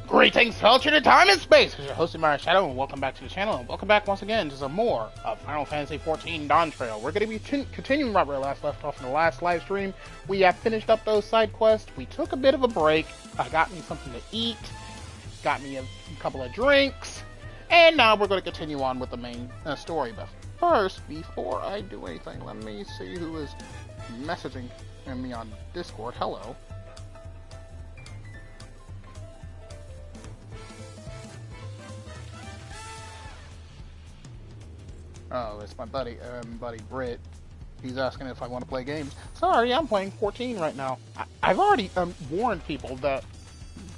Greetings, culture to time and space! This is your host, TheAmariaShadow, and welcome back to the channel, and welcome back once again to some more of Final Fantasy XIV Dawntrail. We're going to be continuing right where we last left off in the last live stream. We have finished up those side quests. We took a bit of a break. I got me something to eat, got me a couple of drinks, and now we're going to continue on with the main story. But first, before I do anything, let me see who is messaging me on Discord. Hello. Oh, it's my buddy Britt. He's asking if I want to play games. Sorry, I'm playing 14 right now. I've already warned people that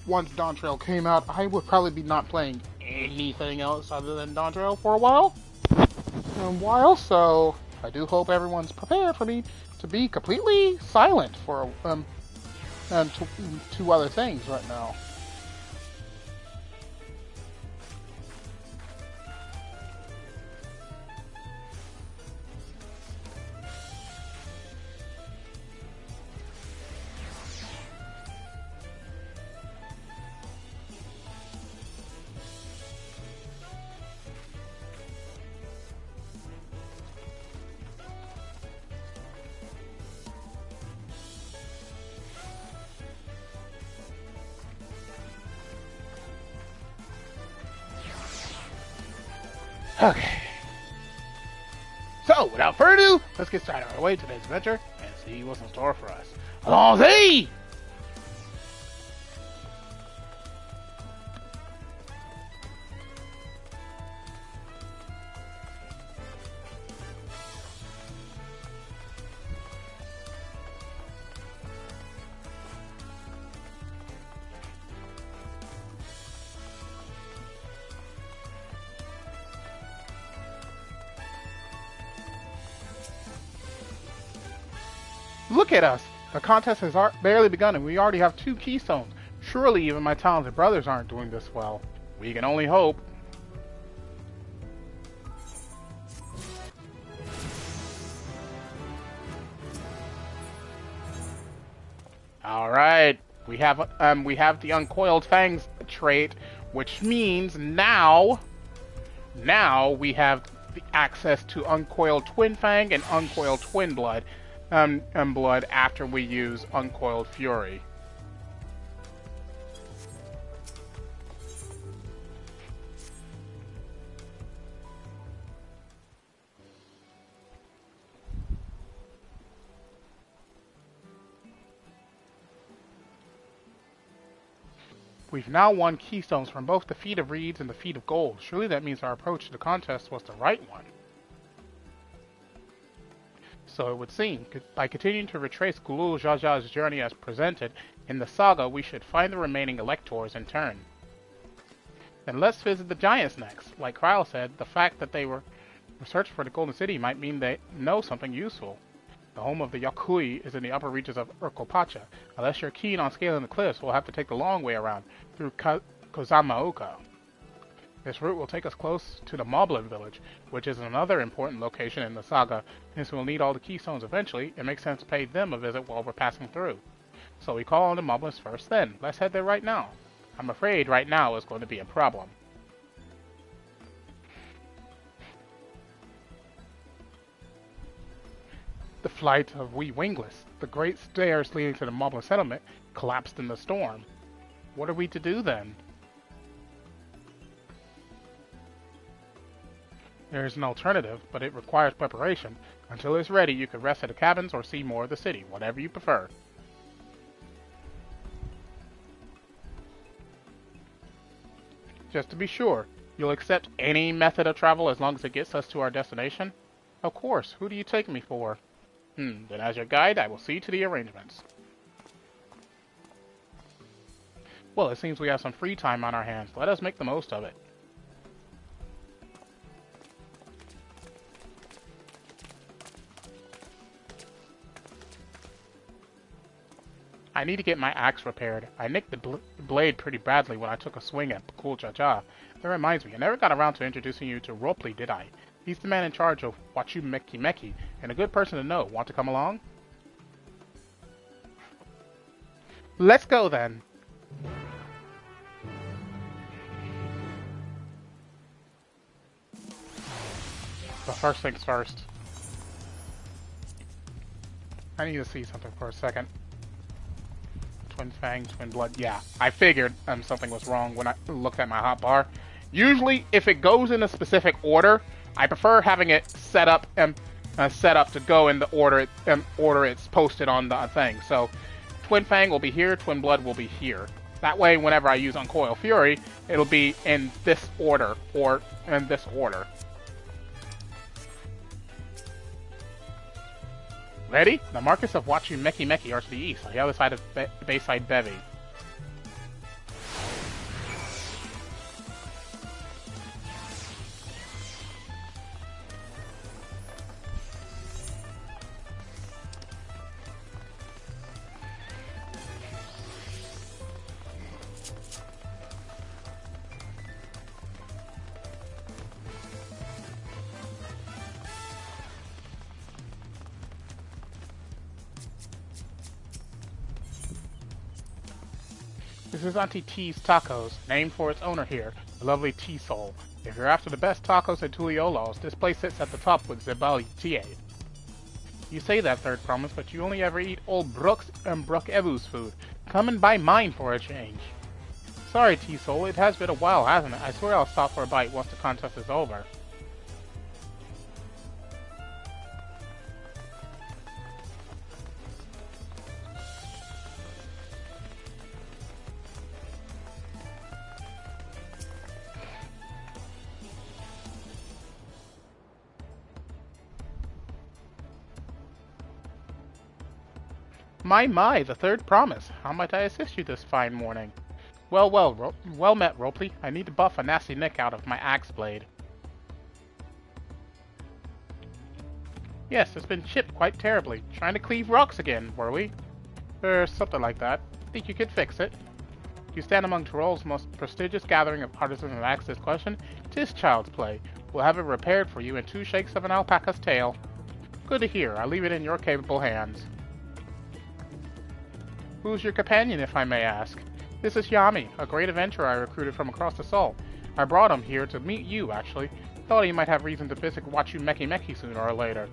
once Dawntrail came out, I would probably be not playing anything else other than Dawntrail for a while. So I do hope everyone's prepared for me to be completely silent for two other things right now. Okay. So, without further ado, let's get started on our way to today's adventure and see what's in store for us. Allons-y! Look at us! The contest has barely begun and we already have 2 keystones. Surely even my talented brothers aren't doing this well. We can only hope. Alright, we have the Uncoiled Fangs trait, which means now we have the access to Uncoiled Twin Fang and Uncoiled Twin Blood. Blood after we use Uncoiled Fury. We've now won keystones from both the Feat of Reeds and the Feat of Gold. Surely that means our approach to the contest was the right one. So it would seem, by continuing to retrace Gulul Jaja's journey as presented in the saga, we should find the remaining electors in turn. Then let's visit the Giants next. Like Kryle said, the fact that they were searching for the Golden City might mean they know something useful. The home of the Yakui is in the upper reaches of Urkopacha. Unless you're keen on scaling the cliffs, we'll have to take the long way around, through Kozamaoka. This route will take us close to the Moblin village, which is another important location in the saga. Since we'll need all the keystones eventually, it makes sense to pay them a visit while we're passing through. So we call on the Moblins first then. Let's head there right now. I'm afraid right now is going to be a problem. The flight of Wee Wingless, the great stairs leading to the Moblin settlement, collapsed in the storm. What are we to do then? There is an alternative, but it requires preparation. Until it's ready, you can rest at the cabins or see more of the city, whatever you prefer. Just to be sure, You'll accept any method of travel as long as it gets us to our destination? Of course. Who do you take me for? Then as your guide, I will see to the arrangements. Well, it seems we have some free time on our hands. Let us make the most of it. I need to get my axe repaired. I nicked the blade pretty badly when I took a swing at Cool Jaja. That reminds me, I never got around to introducing you to Ropley, did I? He's the man in charge of Wachu Meki Meki, and a good person to know. Want to come along? Let's go then. But first things first. I need to see something for a second. Twin Fang, Twin Blood. Yeah, I figured something was wrong when I looked at my hotbar. Usually, if it goes in a specific order, I prefer having it set up to go in the order it's posted on the thing. So, Twin Fang will be here, Twin Blood will be here. That way, whenever I use Uncoil Fury, it'll be in this order or in this order. Ready? The Marcus of Wachu Meki Meki are to the east, on the other side of Bayside Bevy. This is Auntie T's Tacos, named for its owner here, the lovely T-Soul. If you're after the best tacos at Tuliolos, this place sits at the top with Zebali Tie. You say that, Third Promise, but you only ever eat old Brooks and Brook Evu's food. Come and buy mine for a change. Sorry, T-Soul, it has been a while, hasn't it? I swear I'll stop for a bite once the contest is over. My, the Third Promise. How might I assist you this fine morning? Well met, Ropley. I need to buff a nasty nick out of my axe blade. Yes, it's been chipped quite terribly. Trying to cleave rocks again, were we? Something like that. Think you could fix it? You stand among Tyrol's most prestigious gathering of artisans and ask this question? 'Tis child's play. We'll have it repaired for you in 2 shakes of an alpaca's tail. Good to hear. I leave it in your capable hands. Who's your companion, if I may ask? This is Yami, a great adventurer I recruited from across the Sol. I brought him here to meet you, actually. Thought he might have reason to visit Wachu Meki Meki sooner or later.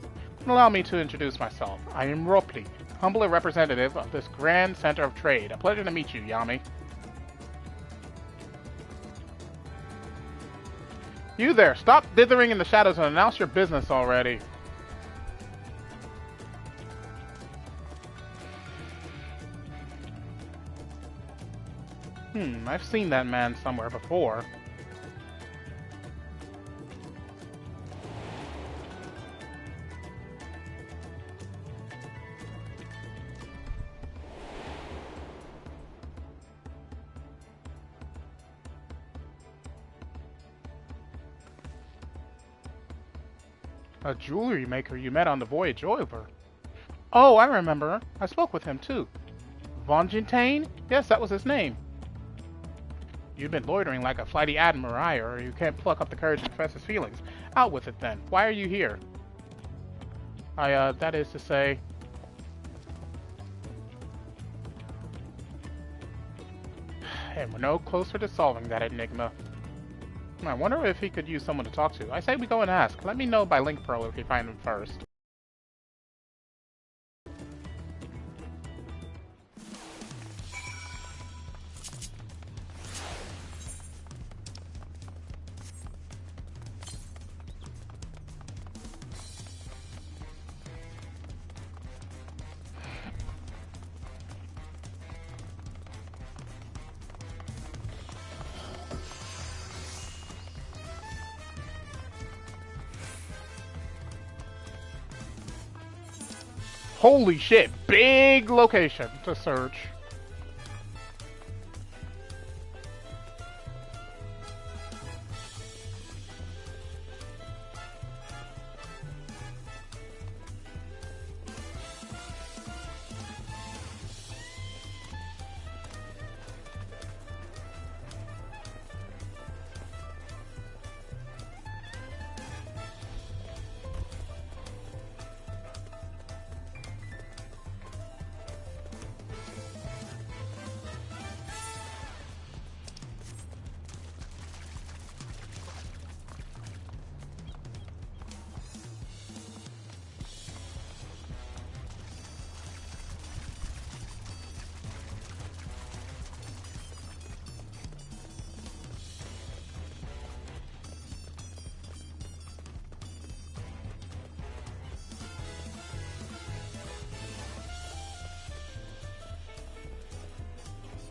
Allow me to introduce myself. I am Ropley, humble representative of this grand center of trade. A pleasure to meet you, Yami. You there, stop dithering in the shadows and announce your business already. I've seen that man somewhere before. A jewelry maker you met on the voyage over. Oh, I remember. I spoke with him too. Von Gintane? Yes, that was his name. You've been loitering like a flighty admirer, or you can't pluck up the courage to confess his feelings. Out with it, then. Why are you here? That is to say... And we're no closer to solving that enigma. I wonder if he could use someone to talk to. I say we go and ask. Let me know by Link Pearl if you find him first. Holy shit, big location to search.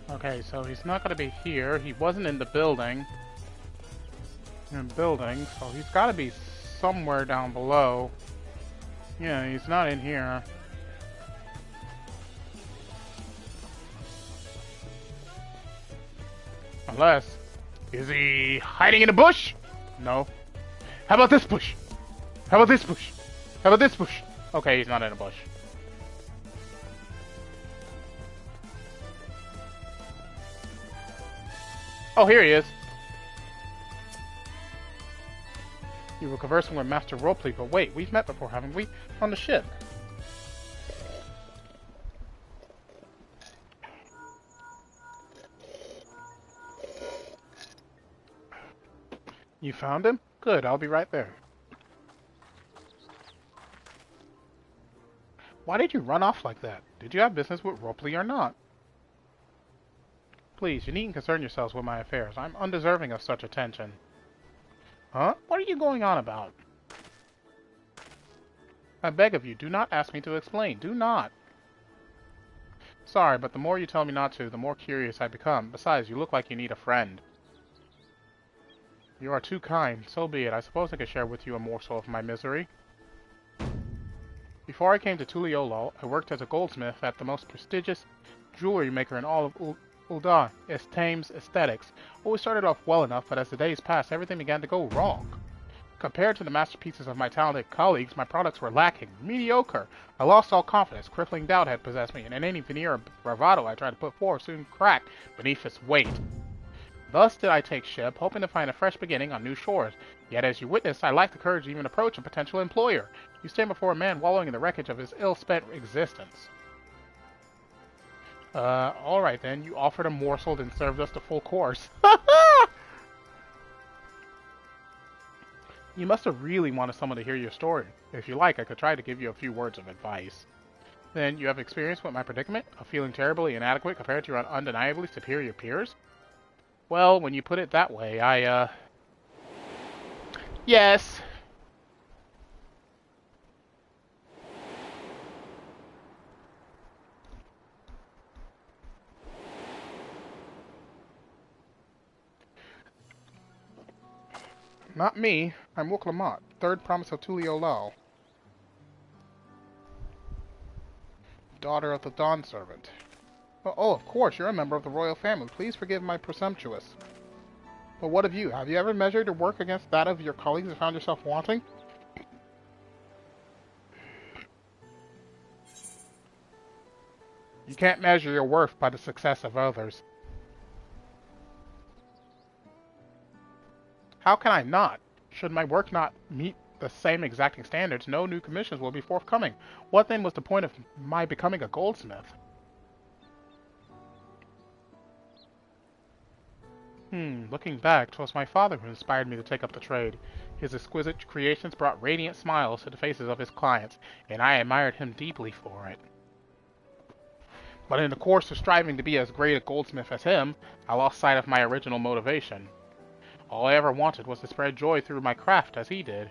Okay, so he's not going to be here. He wasn't in the building. So he's got to be somewhere down below. Yeah, he's not in here. Unless, is he hiding in a bush? No. How about this bush? How about this bush? How about this bush? Okay, he's not in a bush. Oh, here he is. You were conversing with Master Roleplay, but wait, we've met before, haven't we? On the ship. You found him? Good, I'll be right there. Why did you run off like that? Did you have business with Roleplay or not? Please, you needn't concern yourselves with my affairs. I'm undeserving of such attention. Huh? What are you going on about? I beg of you, do not ask me to explain. Do not. Sorry, but the more you tell me not to, the more curious I become. Besides, you look like you need a friend. You are too kind. So be it. I suppose I could share with you a morsel of my misery. Before I came to Tuliolo, I worked as a goldsmith at the most prestigious jewelry maker in all of Ul'dah, Thames Aesthetics. Always started off well enough, but as the days passed, everything began to go wrong. Compared to the masterpieces of my talented colleagues, my products were lacking, mediocre. I lost all confidence, crippling doubt had possessed me, and any veneer of bravado I tried to put forth soon cracked beneath its weight. Thus did I take ship, hoping to find a fresh beginning on new shores. Yet as you witnessed, I lacked the courage to even approach a potential employer. You stand before a man wallowing in the wreckage of his ill-spent existence. Alright then, you offered a morsel and served us the full course. You must have really wanted someone to hear your story. If you like, I could try to give you a few words of advice. Then, you have experience with my predicament, of feeling terribly inadequate compared to your undeniably superior peers? Well, when you put it that way, yes. Not me. I'm Wuklamot, third promise of Tuliolo. Daughter of the Dawn Servant. Oh, of course, you're a member of the royal family. Please forgive my presumptuous. But what of you? Have you ever measured your work against that of your colleagues and found yourself wanting? You can't measure your worth by the success of others. How can I not? Should my work not meet the same exacting standards, no new commissions will be forthcoming. What then was the point of my becoming a goldsmith? Looking back, 'twas my father who inspired me to take up the trade. His exquisite creations brought radiant smiles to the faces of his clients, and I admired him deeply for it. But in the course of striving to be as great a goldsmith as him, I lost sight of my original motivation. All I ever wanted was to spread joy through my craft as he did.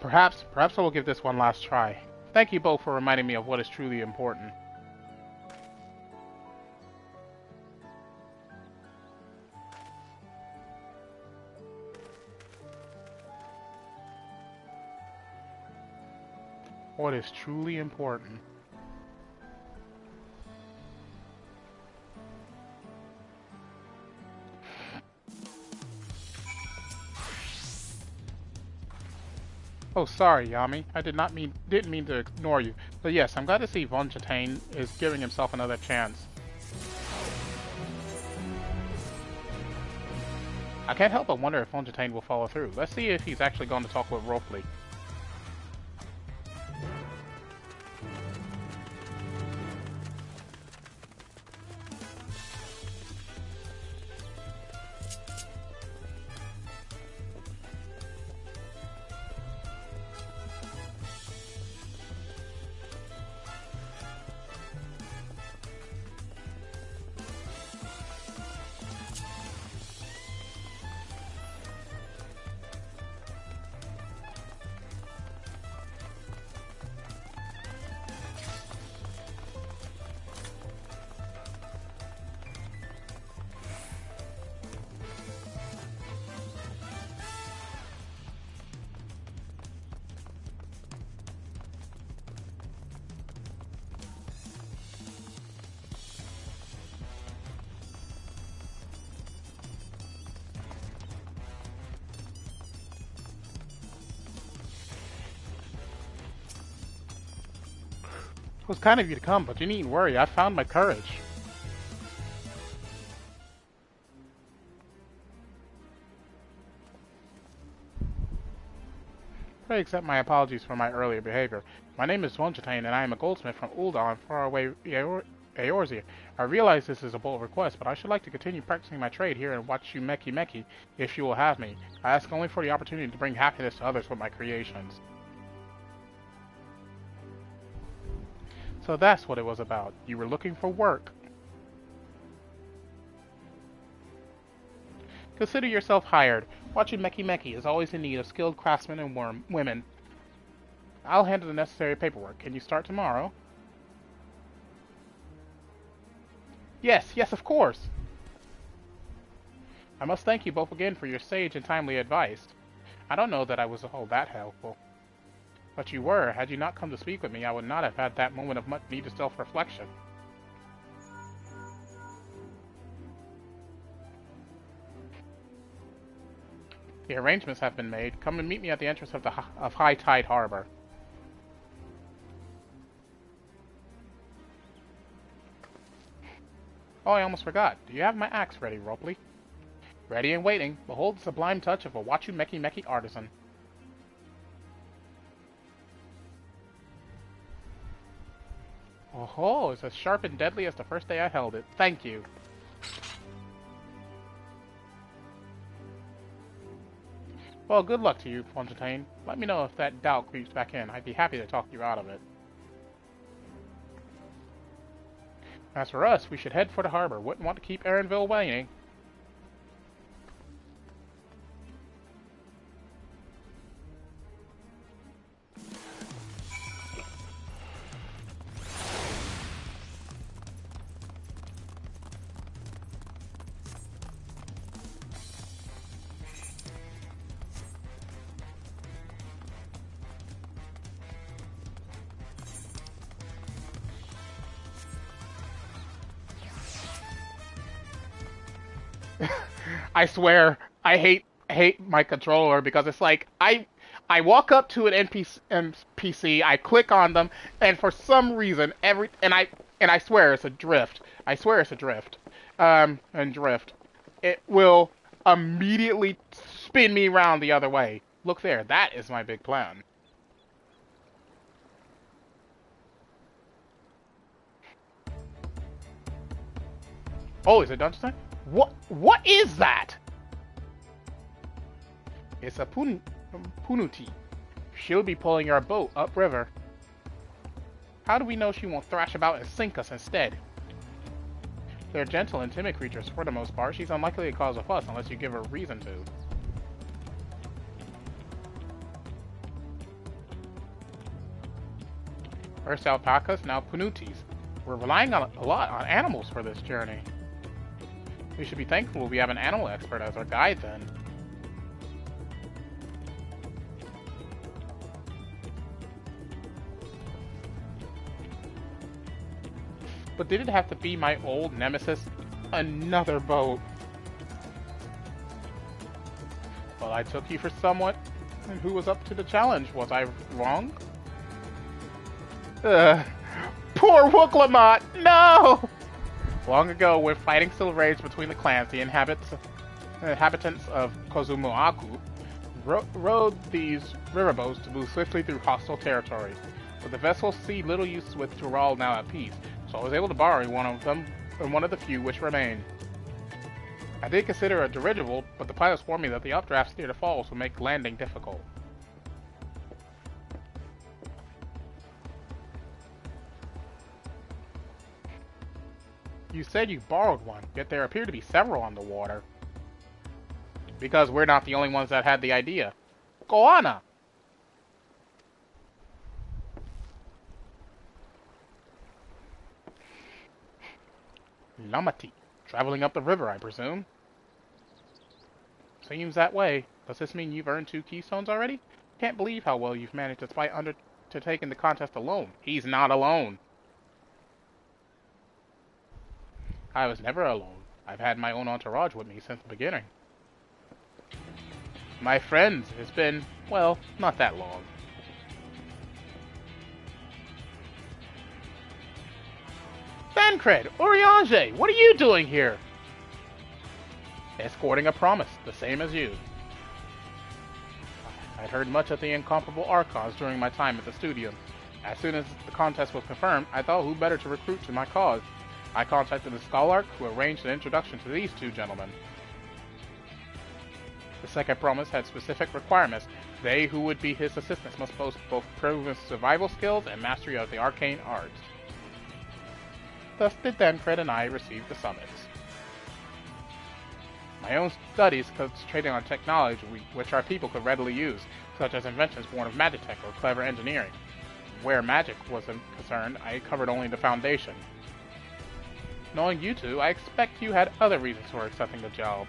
Perhaps I will give this one last try. Thank you both for reminding me of what is truly important. what is truly important. Oh, sorry, Yami. I didn't mean to ignore you. But yes, I'm glad to see Von Chatain is giving himself another chance. I can't help but wonder if Von Chatain will follow through. Let's see if he's actually going to talk with Ropley. It was kind of you to come, but you needn't worry. I found my courage. Pray accept my apologies for my earlier behavior. My name is Swanchatain, and I am a goldsmith from Uldal in faraway Eorzea. I realize this is a bold request, but I should like to continue practicing my trade here and watch you Meki if you will have me. I ask only for the opportunity to bring happiness to others with my creations. So that's what it was about. You were looking for work. Consider yourself hired. Watching Meki is always in need of skilled craftsmen and women. I'll handle the necessary paperwork. Can you start tomorrow? Yes, of course. I must thank you both again for your sage and timely advice. I don't know that I was all that helpful. But you were. Had you not come to speak with me, I would not have had that moment of much needed self-reflection. The arrangements have been made. Come and meet me at the entrance of High Tide Harbor. Oh, I almost forgot. Do you have my axe ready, Ropley? Ready and waiting. Behold the sublime touch of a Wachu Meki artisan. Oh, it's as sharp and deadly as the first day I held it. Thank you. Well, good luck to you, Fontaine. Let me know if that doubt creeps back in. I'd be happy to talk you out of it. As for us, we should head for the harbor. Wouldn't want to keep Erinville waiting. I swear, I hate my controller because it's like I walk up to an NPC, I click on them, and for some reason I swear it's a drift. I swear it's a drift. And drift. It will immediately spin me around the other way. Look there, that is my big plan. Oh, is it dungeon time? What is that? It's a Punuti. She'll be pulling our boat upriver. How do we know she won't thrash about and sink us instead? They're gentle and timid creatures for the most part. She's unlikely to cause a fuss unless you give her reason to. First alpacas, now Punutis. We're relying a lot on animals for this journey. We should be thankful we have an animal expert as our guide, then. But did it have to be my old nemesis? Another boat. Well, I took you for someone who was up to the challenge. Was I wrong? Poor Wooklamot! No! Long ago, when fighting still raged between the clans, the inhabitants of Kozumuaku rode these riverboats to move swiftly through hostile territory. But the vessels see little use with to all now at peace, so I was able to borrow one of them, and one of the few which remained. I did consider a dirigible, but the pilots warned me that the updrafts near the falls would make landing difficult. You said you borrowed one, yet there appear to be several on the water. Because we're not the only ones that had the idea. Koana! Lamati. Traveling up the river, I presume. Seems that way. Does this mean you've earned 2 keystones already? Can't believe how well you've managed despite undertaking the contest alone. He's not alone. I was never alone. I've had my own entourage with me since the beginning. My friends, it's been, well, not that long. Bancred, Urianger, what are you doing here? Escorting a promise, the same as you. I'd heard much of the incomparable Archons during my time at the studio. As soon as the contest was confirmed, I thought who better to recruit to my cause. I contacted the Scholarch, who arranged an introduction to these 2 gentlemen. The second promise had specific requirements. They who would be his assistants must boast both proven survival skills and mastery of the arcane arts. Thus did Dancred and I receive the summons. My own studies concentrated on technology which our people could readily use, such as inventions born of magitech or clever engineering. Where magic was concerned, I covered only the foundation. Knowing you 2, I expect you had other reasons for accepting the job.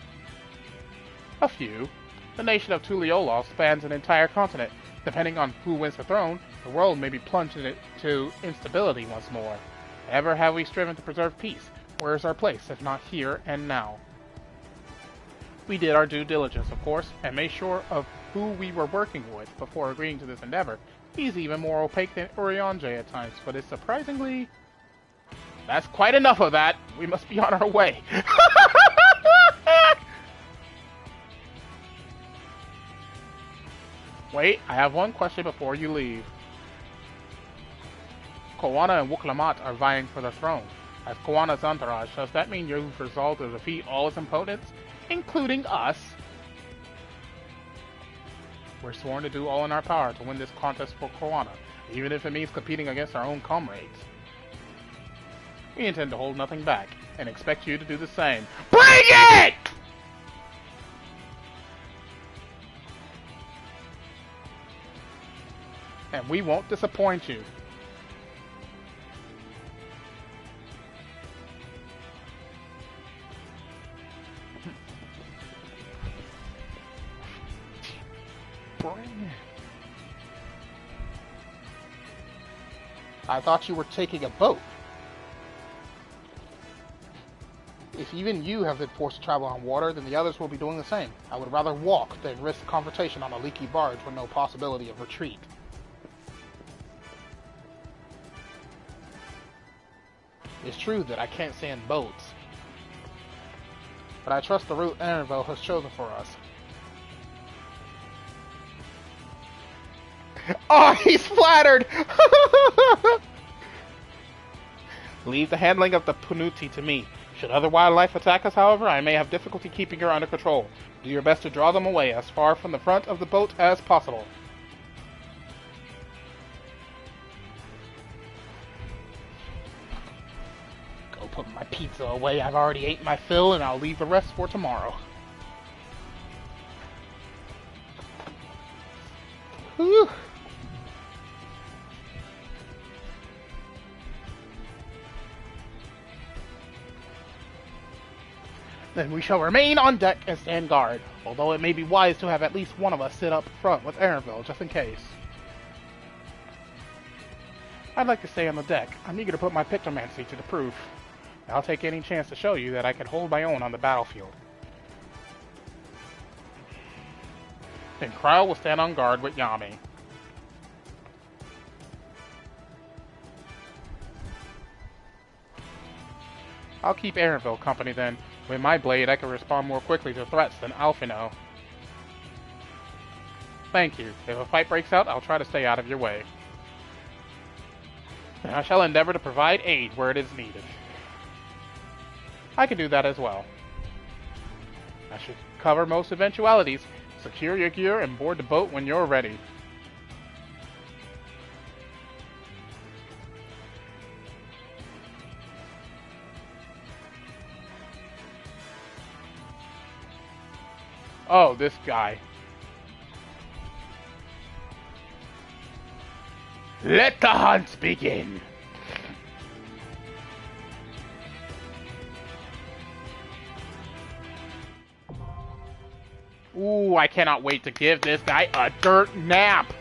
A few. The nation of Tuliolol spans an entire continent. Depending on who wins the throne, the world may be plunged into instability once more. Ever have we striven to preserve peace? Where is our place, if not here and now? We did our due diligence, of course, and made sure of who we were working with before agreeing to this endeavor. He's even more opaque than Urianger at times, but it's surprisingly... That's quite enough of that. We must be on our way. Wait, I have one question before you leave. Koana and Wooklamot are vying for the throne. As Koana's entourage, does that mean you've resolved to defeat all its opponents, including us? We're sworn to do all in our power to win this contest for Koana, even if it means competing against our own comrades. We intend to hold nothing back, and expect you to do the same. Bring it! And we won't disappoint you. Bring it. I thought you were taking a boat. If even you have been forced to travel on water, then the others will be doing the same. I would rather walk than risk confrontation on a leaky barge with no possibility of retreat. It's true that I can't stand boats, but I trust the route Annabelle has chosen for us. Oh, he's flattered! Leave the handling of the Punuti to me. Should other wildlife attack us, however, I may have difficulty keeping her under control. Do your best to draw them away as far from the front of the boat as possible. Go put my pizza away. I've already ate my fill, and I'll leave the rest for tomorrow. Whew. Then we shall remain on deck and stand guard, although it may be wise to have at least one of us sit up front with Aaronville, just in case. I'd like to stay on the deck. I'm eager to put my pictomancy to the proof. I'll take any chance to show you that I can hold my own on the battlefield. Then Cryo will stand on guard with Yami. I'll keep Aaronville company then. With my blade, I can respond more quickly to threats than Alphino. Thank you. If a fight breaks out, I'll try to stay out of your way. And I shall endeavor to provide aid where it is needed. I can do that as well. I should cover most eventualities. Secure your gear and board the boat when you're ready. Oh, this guy. Let the hunt begin! Ooh, I cannot wait to give this guy a dirt nap!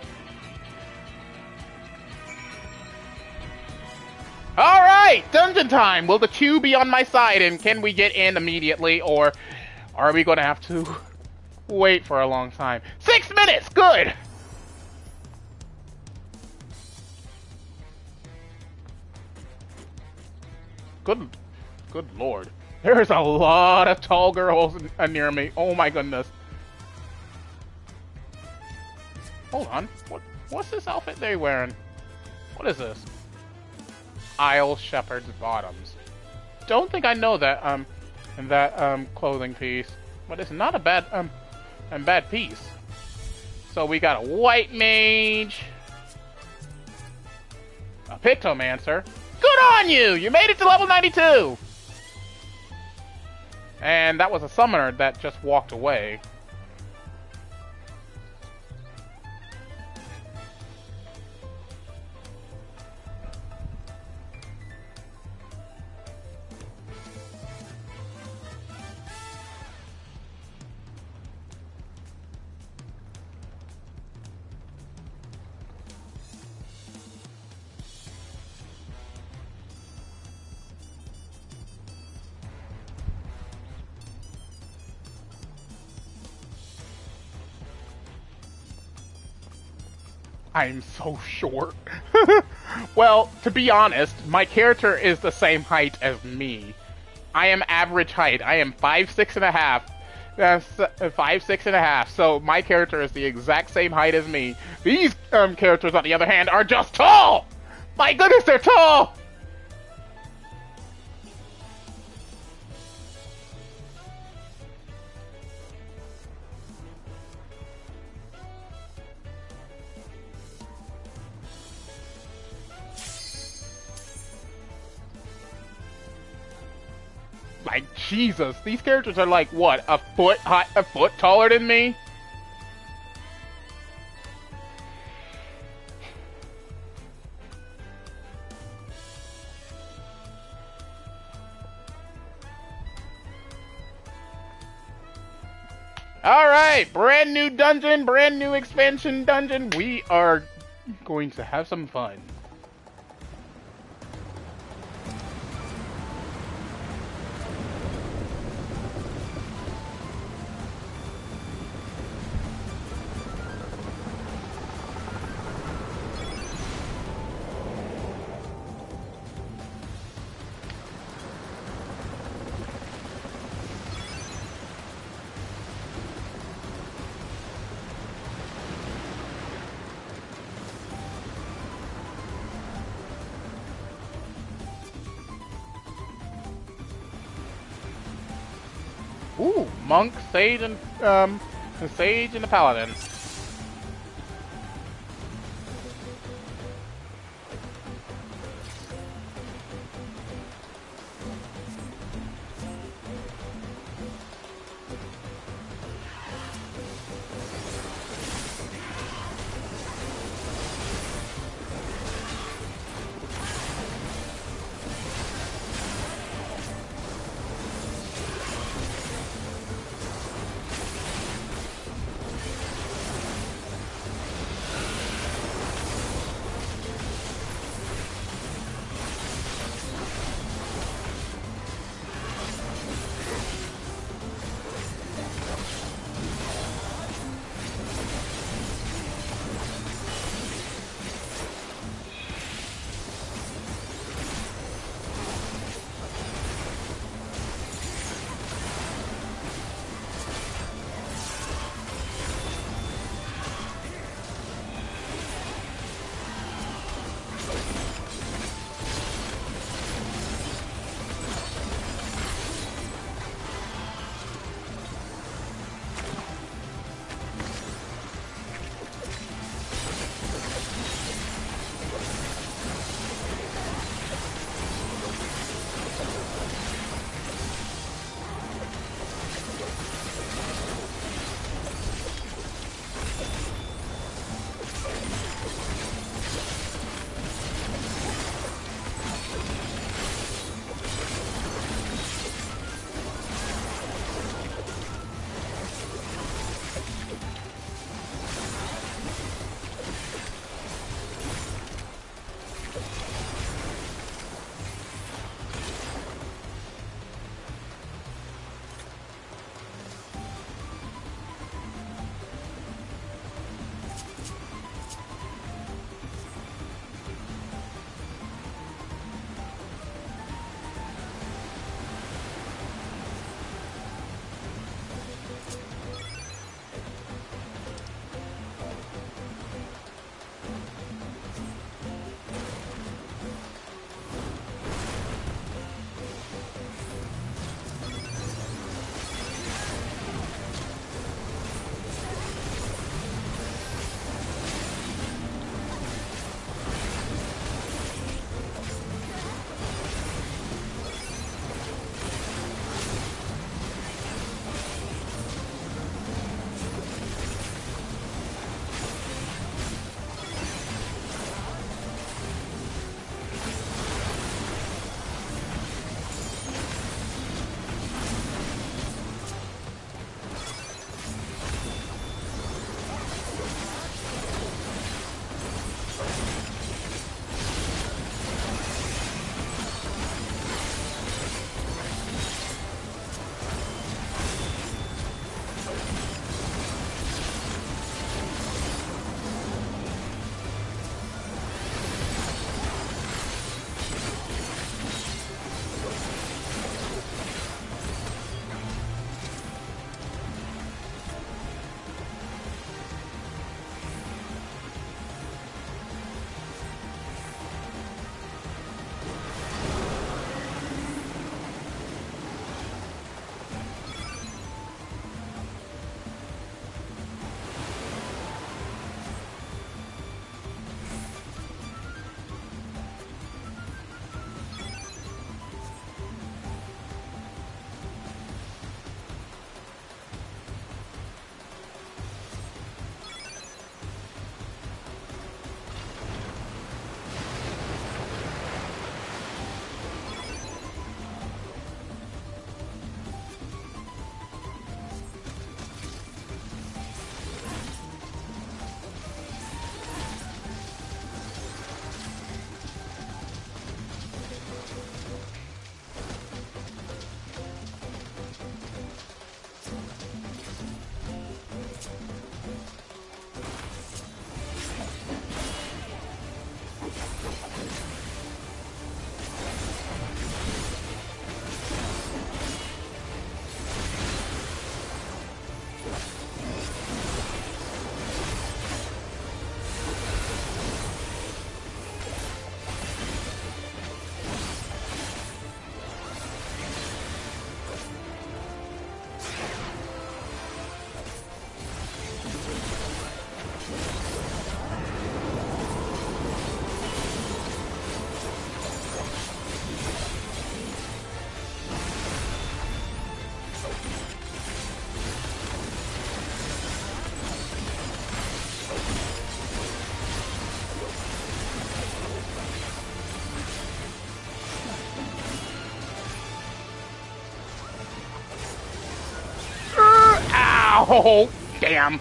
Alright! Dungeon time! Will the queue be on my side and can we get in immediately, or are we gonna have to wait for a long time? 6 minutes! Good! Good lord. There's a lot of tall girls near me. Oh my goodness. Hold on. What's this outfit they wearing? What is this? Isle Shepherd's Bottoms. Don't think I know that clothing piece. But it's not a bad piece. So we got a white mage. A Pictomancer. Good on you! You made it to level 92! And that was a summoner that just walked away. I'm so short. Well, to be honest, my character is the same height as me. I am average height. I am 5'6.5". That's 5'6.5". So my character is the exact same height as me. These characters, on the other hand, are just tall. My goodness, they're tall. Like, Jesus, these characters are like, what, a foot taller than me? Alright, brand new dungeon, brand new expansion dungeon. We are going to have some fun. Ooh, monk, sage, and the paladin. Oh, damn.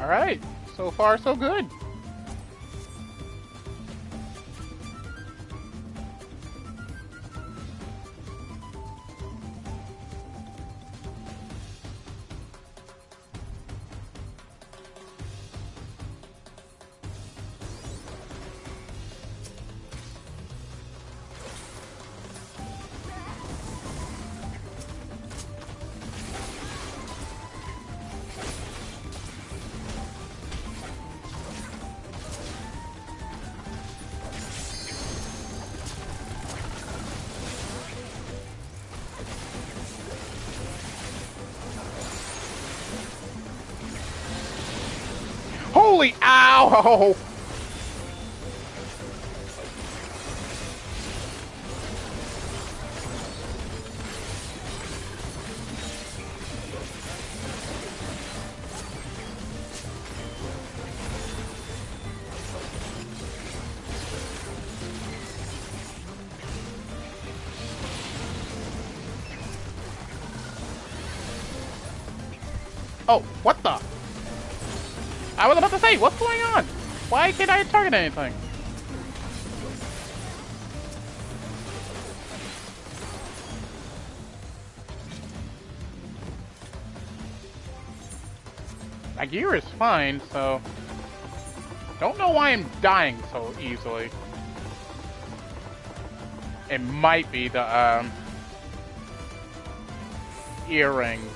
Alright, so far so good. Holy ow! Oh, what the? I was about to say, what's going on? Why can't I target anything? My gear is fine, so... Don't know why I'm dying so easily. It might be the, earrings.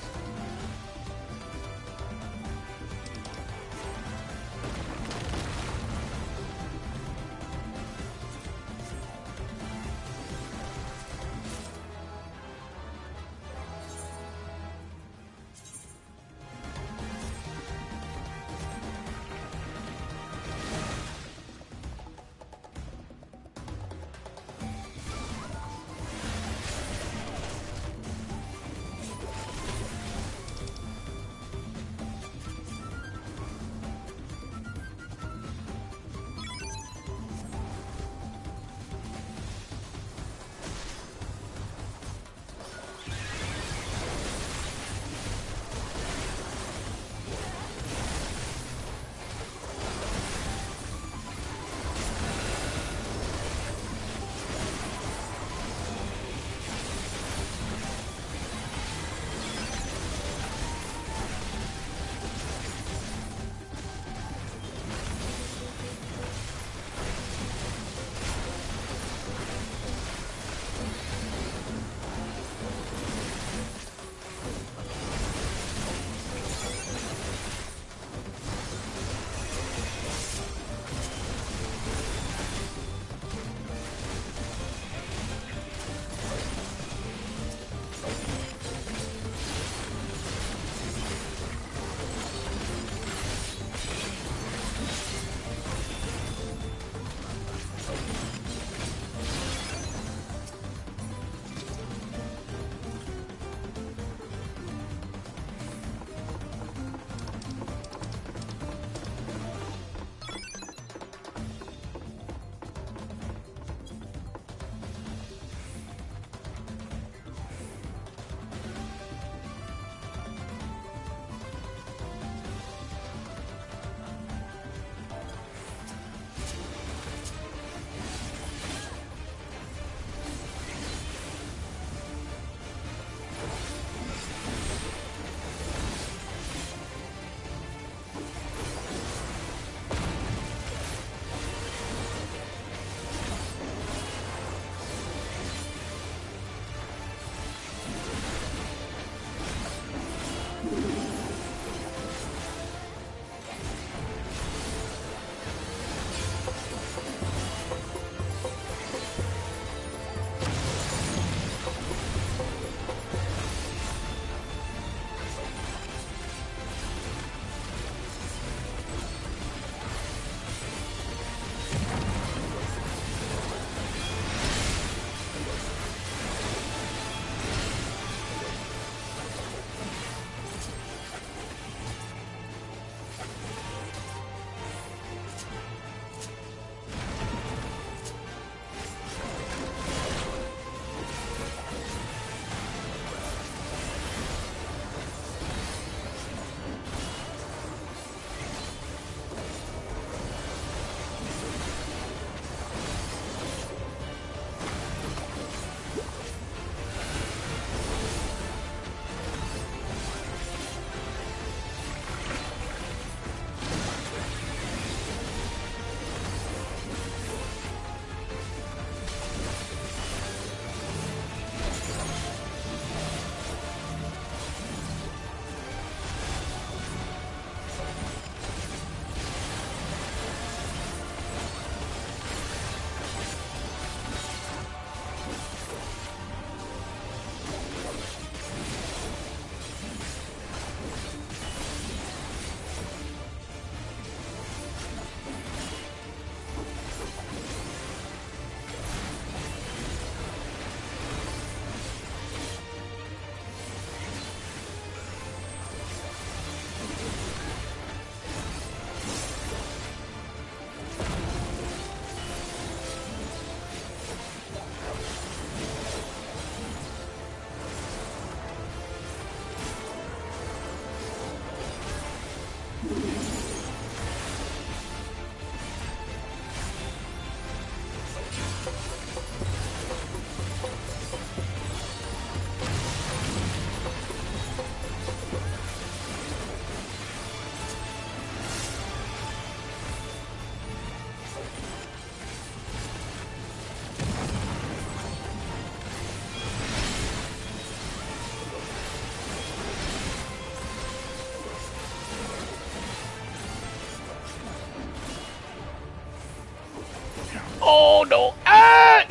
Oh no! Ah!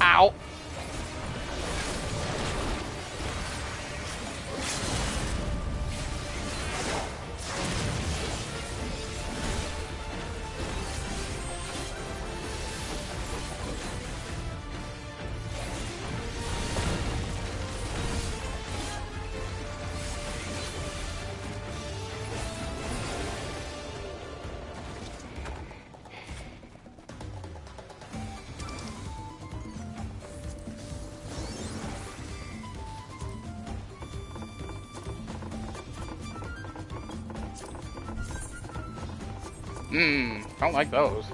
Ow! Don't like those.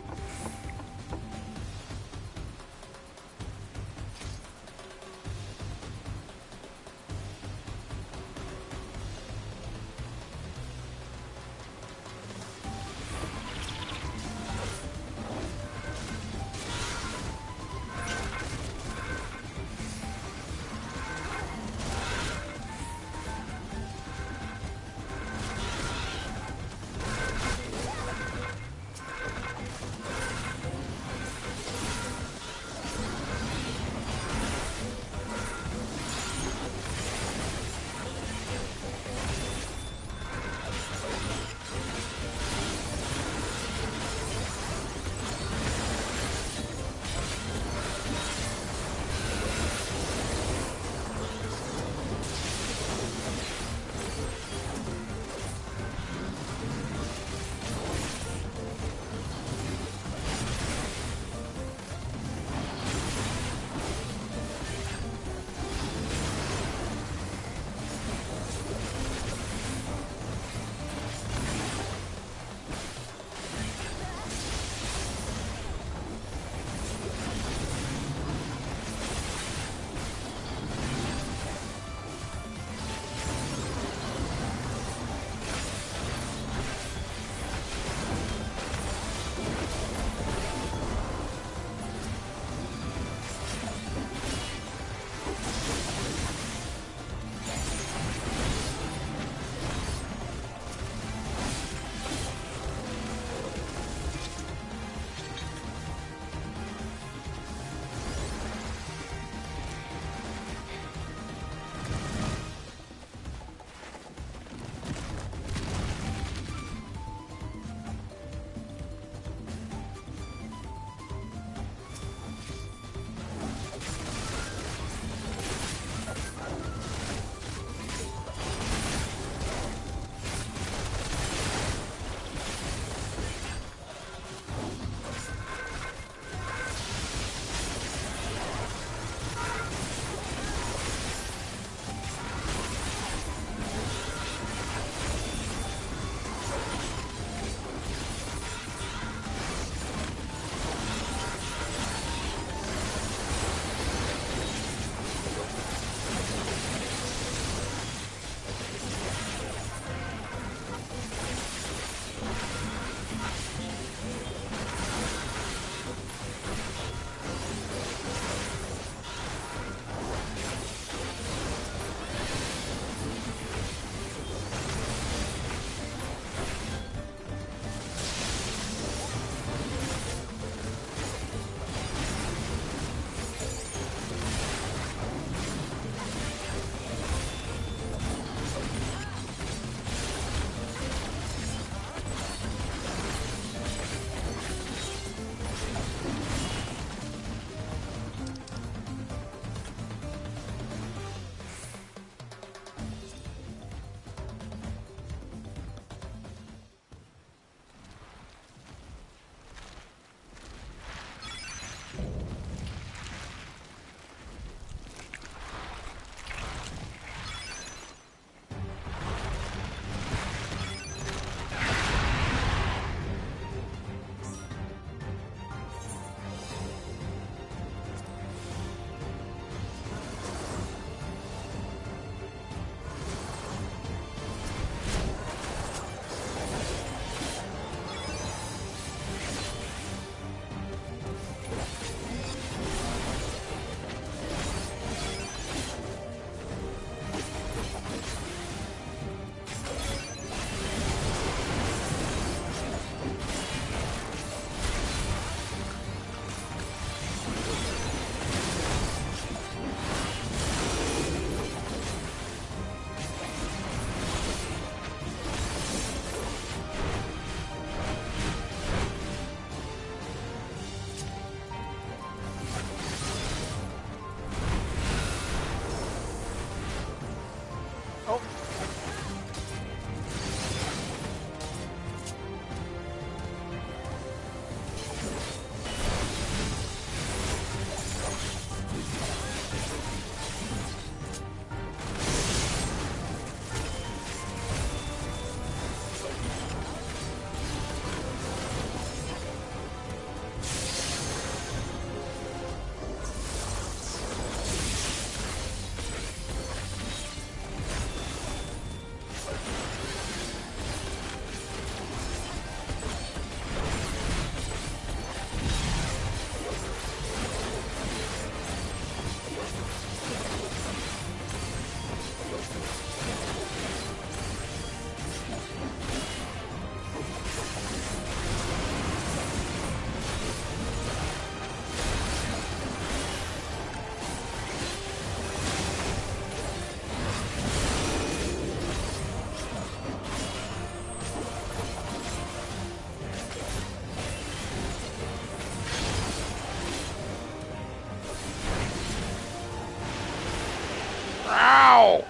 Ow!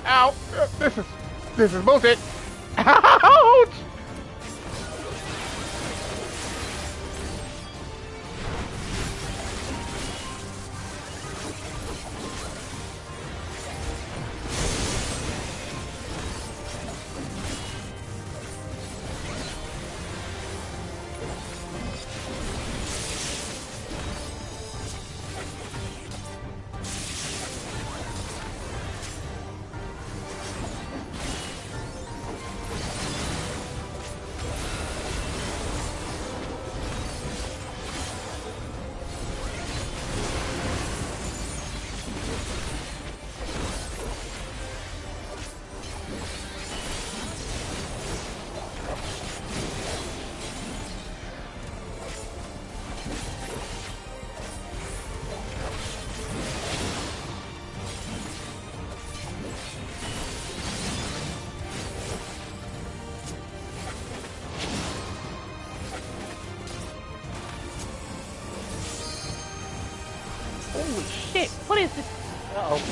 Ow! This is bullshit! Ouch! Holy shit, what is this? Uh-oh.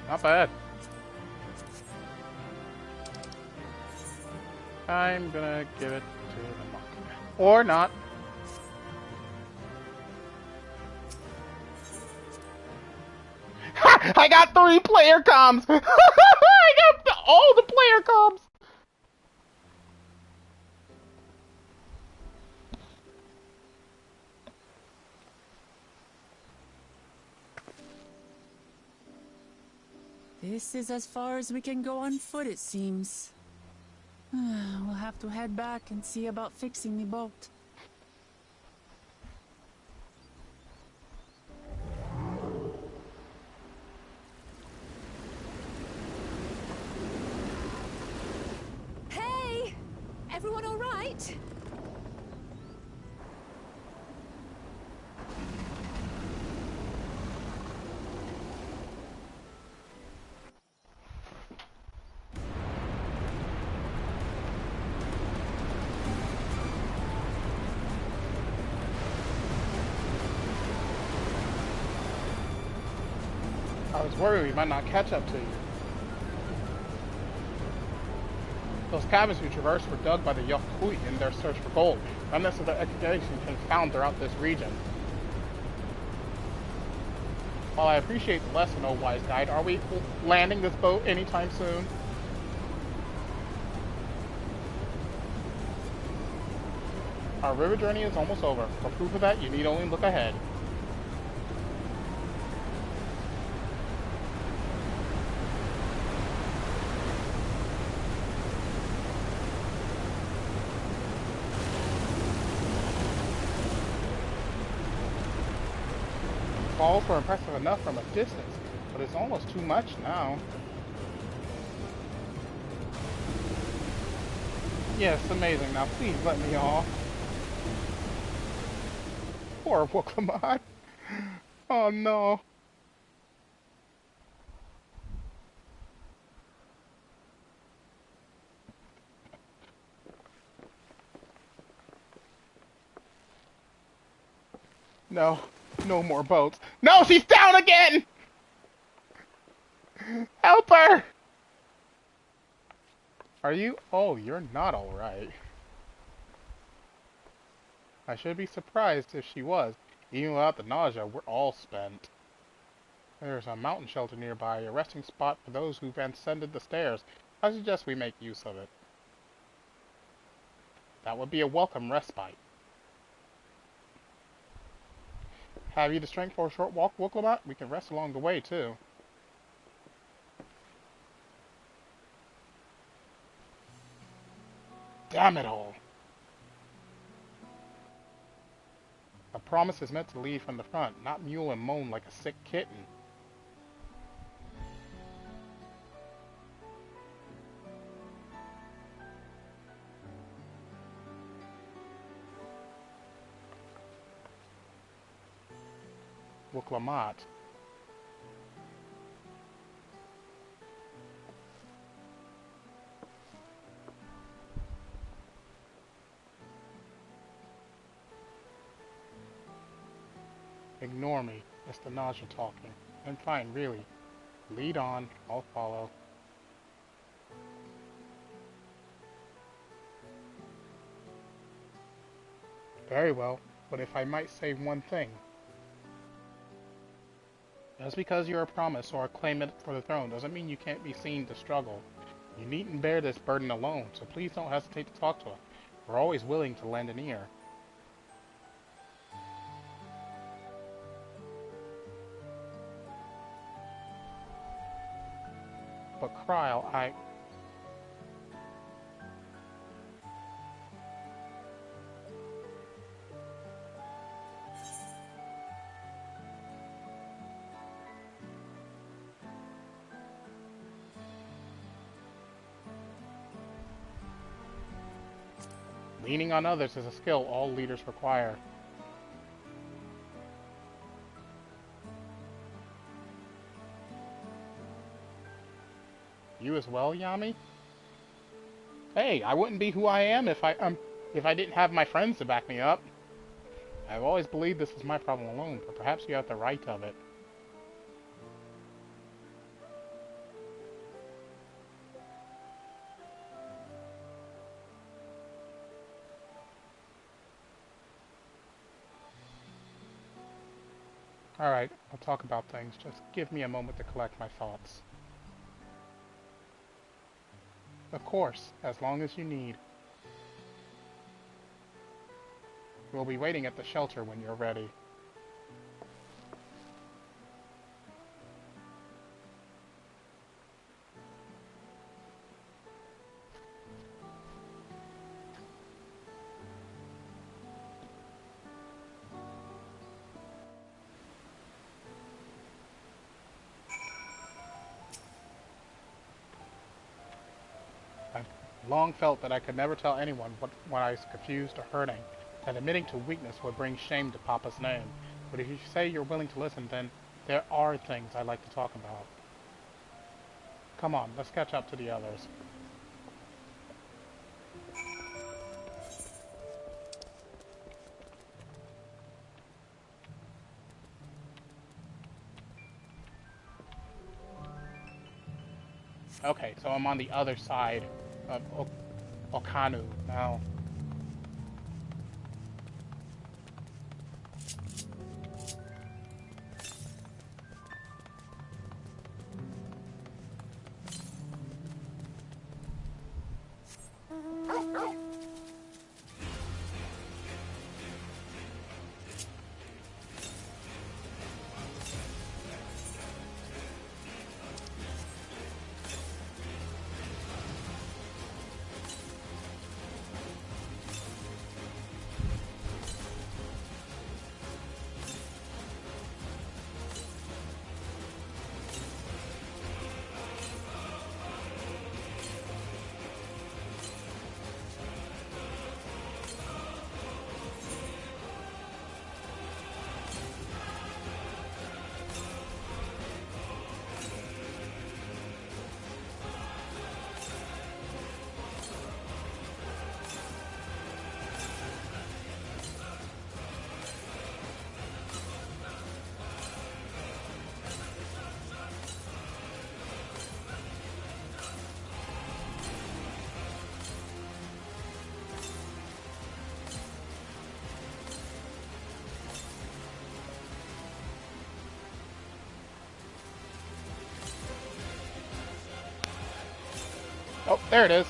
Not bad. I'm gonna give it to the monk. Or not. Ha! I got 3 player comms! I got all the player comms! This is as far as we can go on foot, it seems. We'll have to head back and see about fixing the boat. Hey! Everyone all right? I was worried we might not catch up to you. Those caverns we traversed were dug by the Yokui in their search for gold. Remnants of their excavation can be found throughout this region. While I appreciate the lesson, oh wise guide, are we landing this boat anytime soon? Our river journey is almost over. For proof of that, you need only look ahead. Falls were impressive enough from a distance, but it's almost too much now. Yes, amazing. Now please let me off. Poor Wooklamon. Oh no. No. No more boats. No, she's down again! Help her! Are you? Oh, you're not alright. I should be surprised if she was. Even without the nausea, we're all spent. There's a mountain shelter nearby, a resting spot for those who've ascended the stairs. I suggest we make use of it. That would be a welcome respite. Have you the strength for a short walk, Wooklamon? We can rest along the way, too. Damn it all! A promise is meant to lead from the front, not mule and moan like a sick kitten. Wooklamon. Ignore me. It's the nausea talking. I'm fine, really. Lead on. I'll follow. Very well, but if I might say one thing. Just because you're a promise or a claimant for the throne doesn't mean you can't be seen to struggle. You needn't bear this burden alone, so please don't hesitate to talk to us. We're always willing to lend an ear. But Kryl, leaning on others is a skill all leaders require. You as well, Yami? Hey, I wouldn't be who I am if I didn't have my friends to back me up. I've always believed this is my problem alone, but perhaps you have the right of it. Alright, I'll talk about things. Just give me a moment to collect my thoughts. Of course, as long as you need. We'll be waiting at the shelter when you're ready. Long felt that I could never tell anyone when I was confused or hurting, that admitting to weakness would bring shame to Papa's name. But if you say you're willing to listen, then there are things I'd like to talk about. Come on, let's catch up to the others. Okay, so I'm on the other side of Okanu now. Oh, there it is.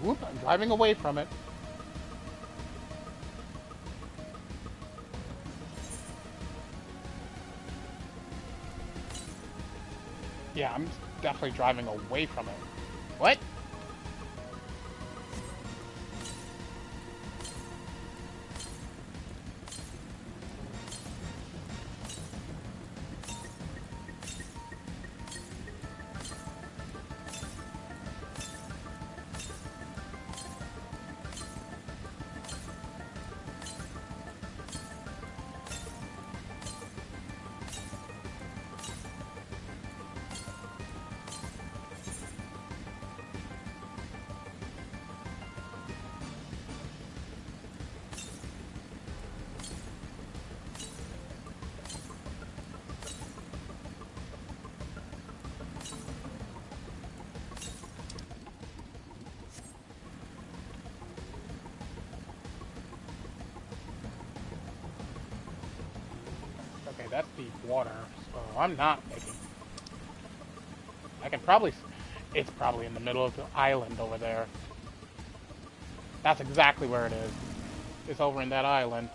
Whoop, I'm driving away from it. Yeah, I'm definitely driving away from it. What? Okay, that's deep water, so I'm not making... I can probably... It's probably in the middle of the island over there. That's exactly where it is. It's over in that island.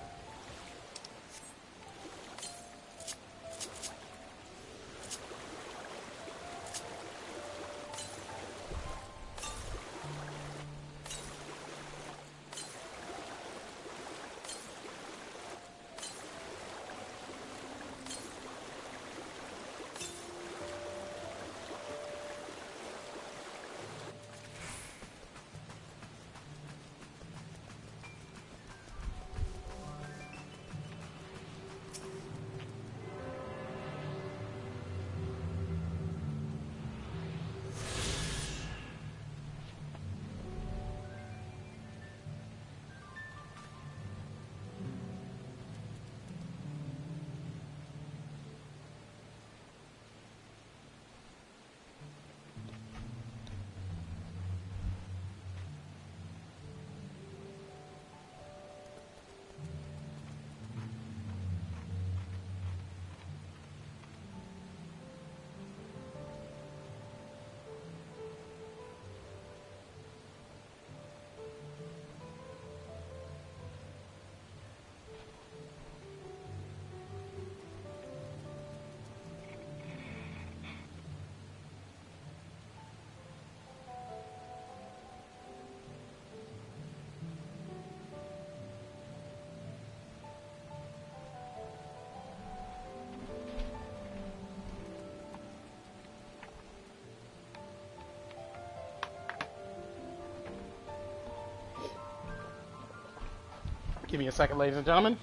Give me a second, ladies and gentlemen.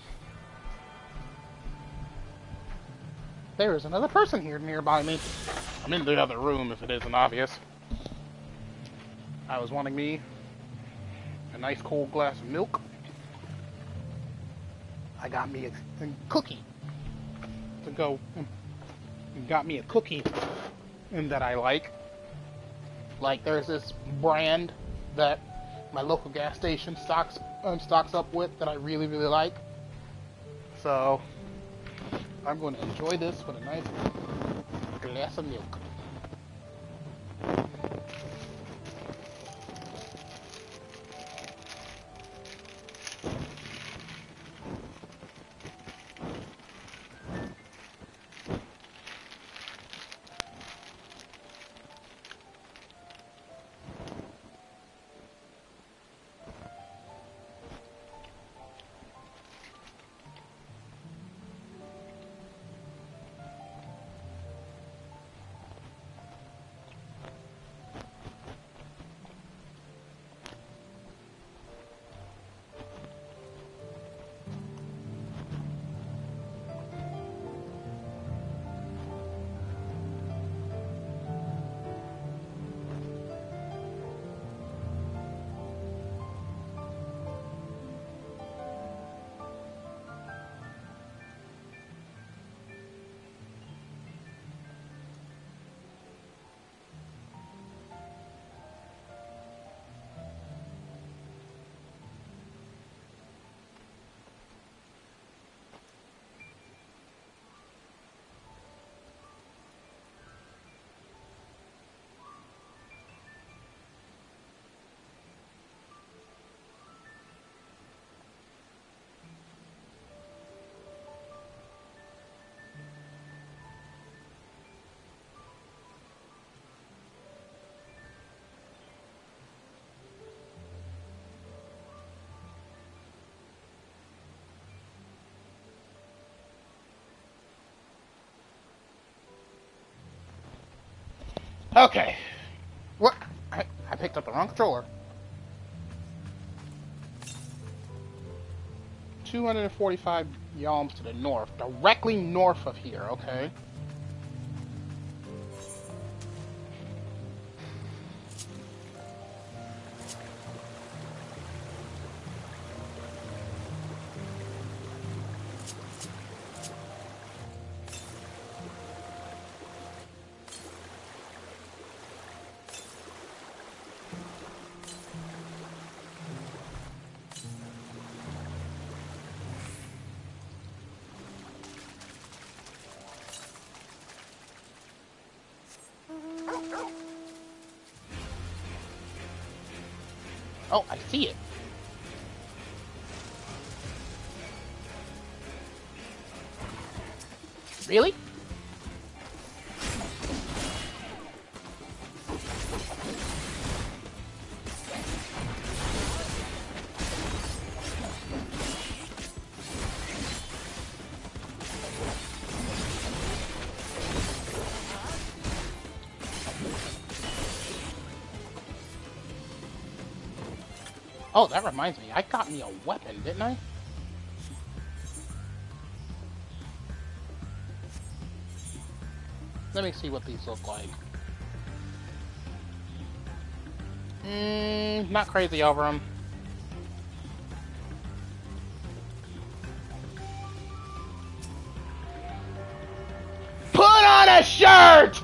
There is another person here nearby me. I'm in the other room, if it isn't obvious. I was wanting me a nice cold glass of milk. I got me a cookie to go. Got me a cookie that I like. Like, there's this brand that my local gas station stocks up with that I really, really like. So I'm going to enjoy this with a nice glass of milk. Okay. What? I picked up the wrong controller. 245 yalms to the north. Directly north of here, okay? Oh, I see it. Really? Oh, that reminds me. I got me a weapon, didn't I? Let me see what these look like. Not crazy over them. Put on a shirt!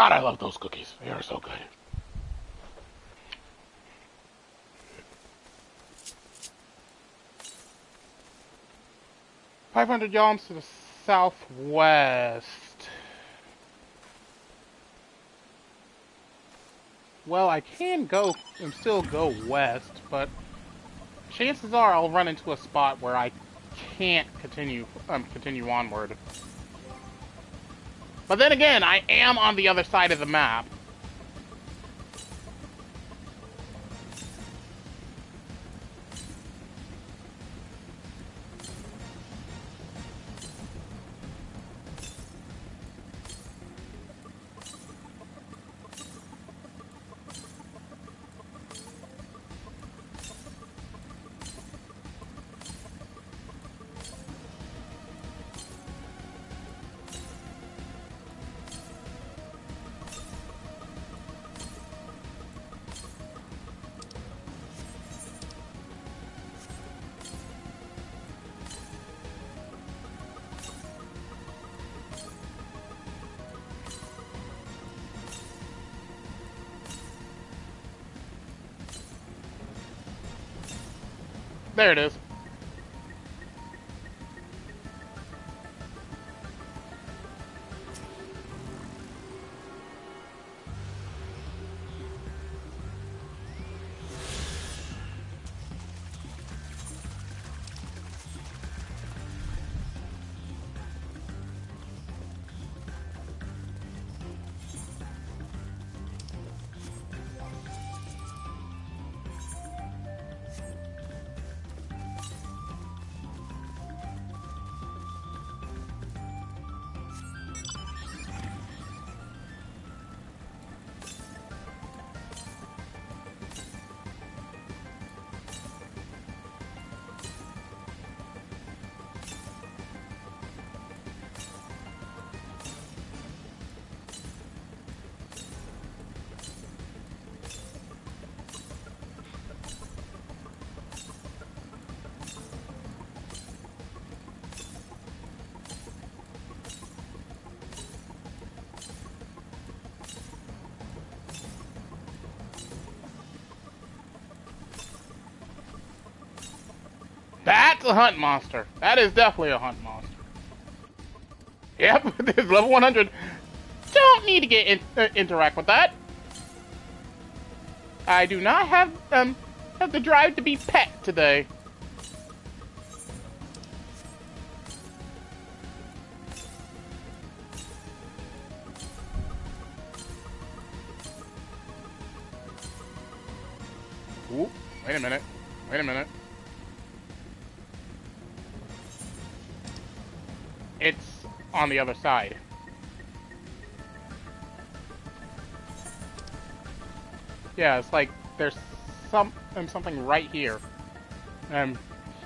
God, I love those cookies. They are so good. "500 yalms to the southwest." Well, I can go and still go west, but chances are I'll run into a spot where I can't continue onward. But then again, I am on the other side of the map. There it is. That's a hunt monster. That is definitely a hunt monster. Yep, this is level 100. Don't need to interact with that. I do not have the drive to be pet today. Ooh, wait a minute. Wait a minute. It's on the other side. Yeah, it's like there's something right here.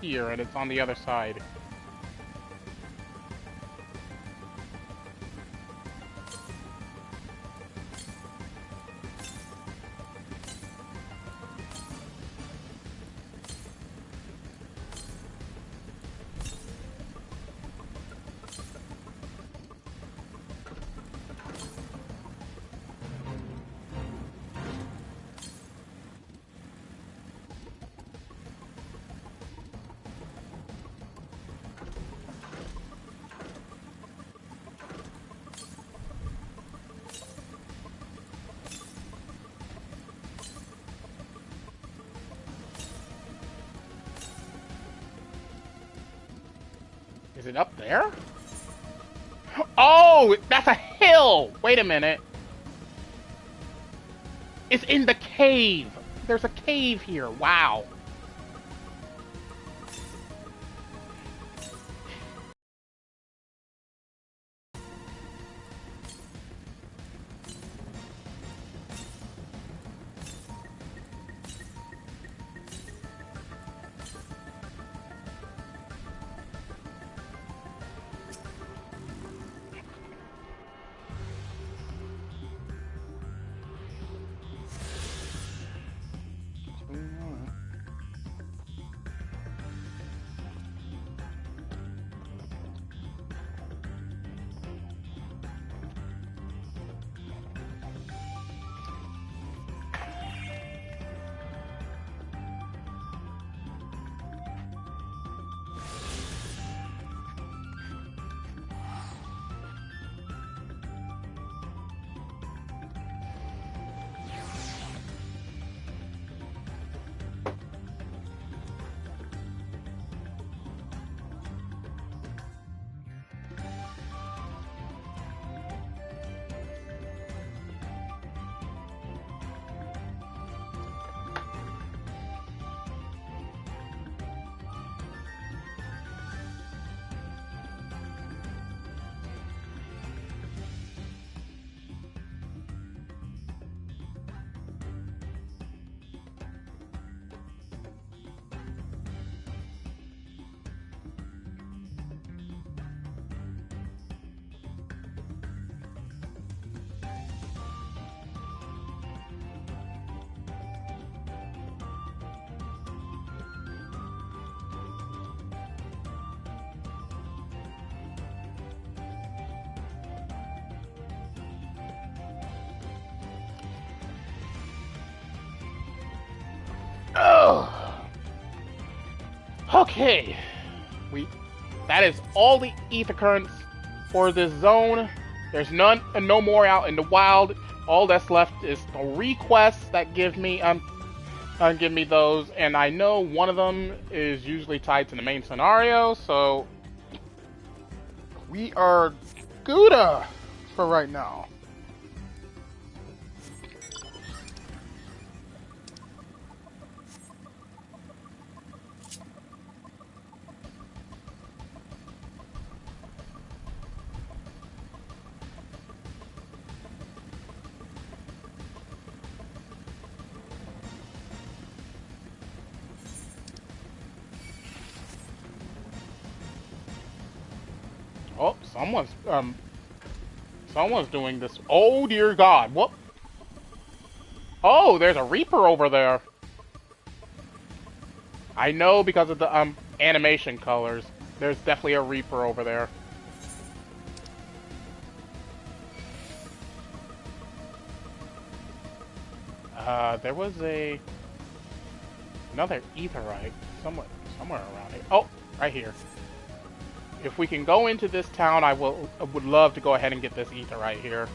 Here, and it's on the other side. Is it up there? Oh, that's a hill! Wait a minute. It's in the cave. There's a cave here. Wow. Okay. That is all the ether currents for this zone. There's no more out in the wild. All that's left is the requests that give me those, and I know one of them is usually tied to the main scenario, so we are good for right now. Oh, someone's doing this. Oh dear God! What? Oh, there's a Reaper over there. I know because of the animation colors. There's definitely a Reaper over there. There was another Aetherite somewhere around here. Oh, right here. If we can go into this town, I would love to go ahead and get this Aetherite here.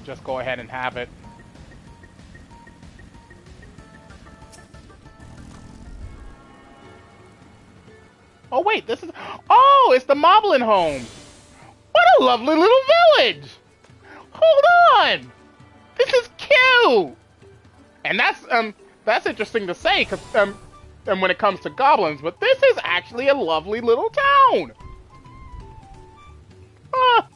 Just go ahead and have it. Oh wait, this is... Oh, it's the Moblin home! What a lovely little village! Hold on! This is cute! And that's interesting to say, cause, and when it comes to goblins, but this is actually a lovely little town! Ah.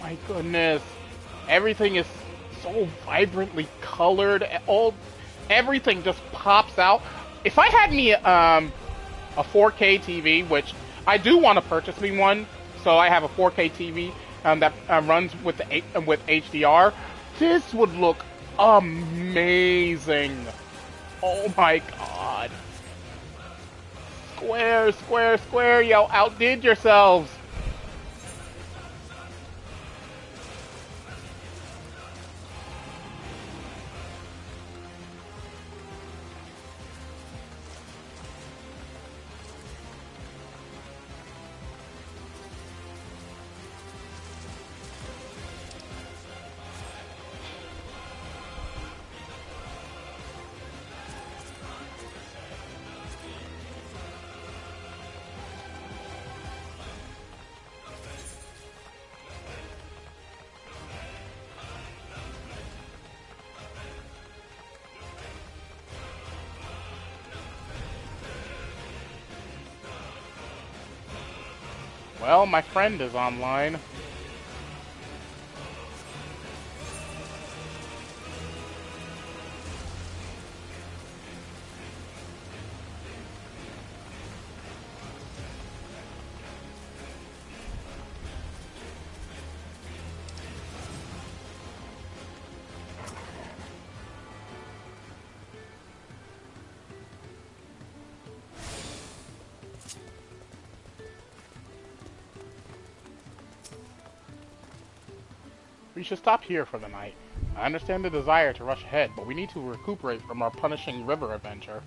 My goodness, everything is so vibrantly colored. Everything just pops out. If I had me a 4K TV, which I do want to purchase me one, so I have a 4K TV that runs with HDR, this would look amazing. Oh my God! Square, square, square! Y'all outdid yourselves. Well, my friend is online. We should stop here for the night. I understand the desire to rush ahead, but we need to recuperate from our punishing river adventure.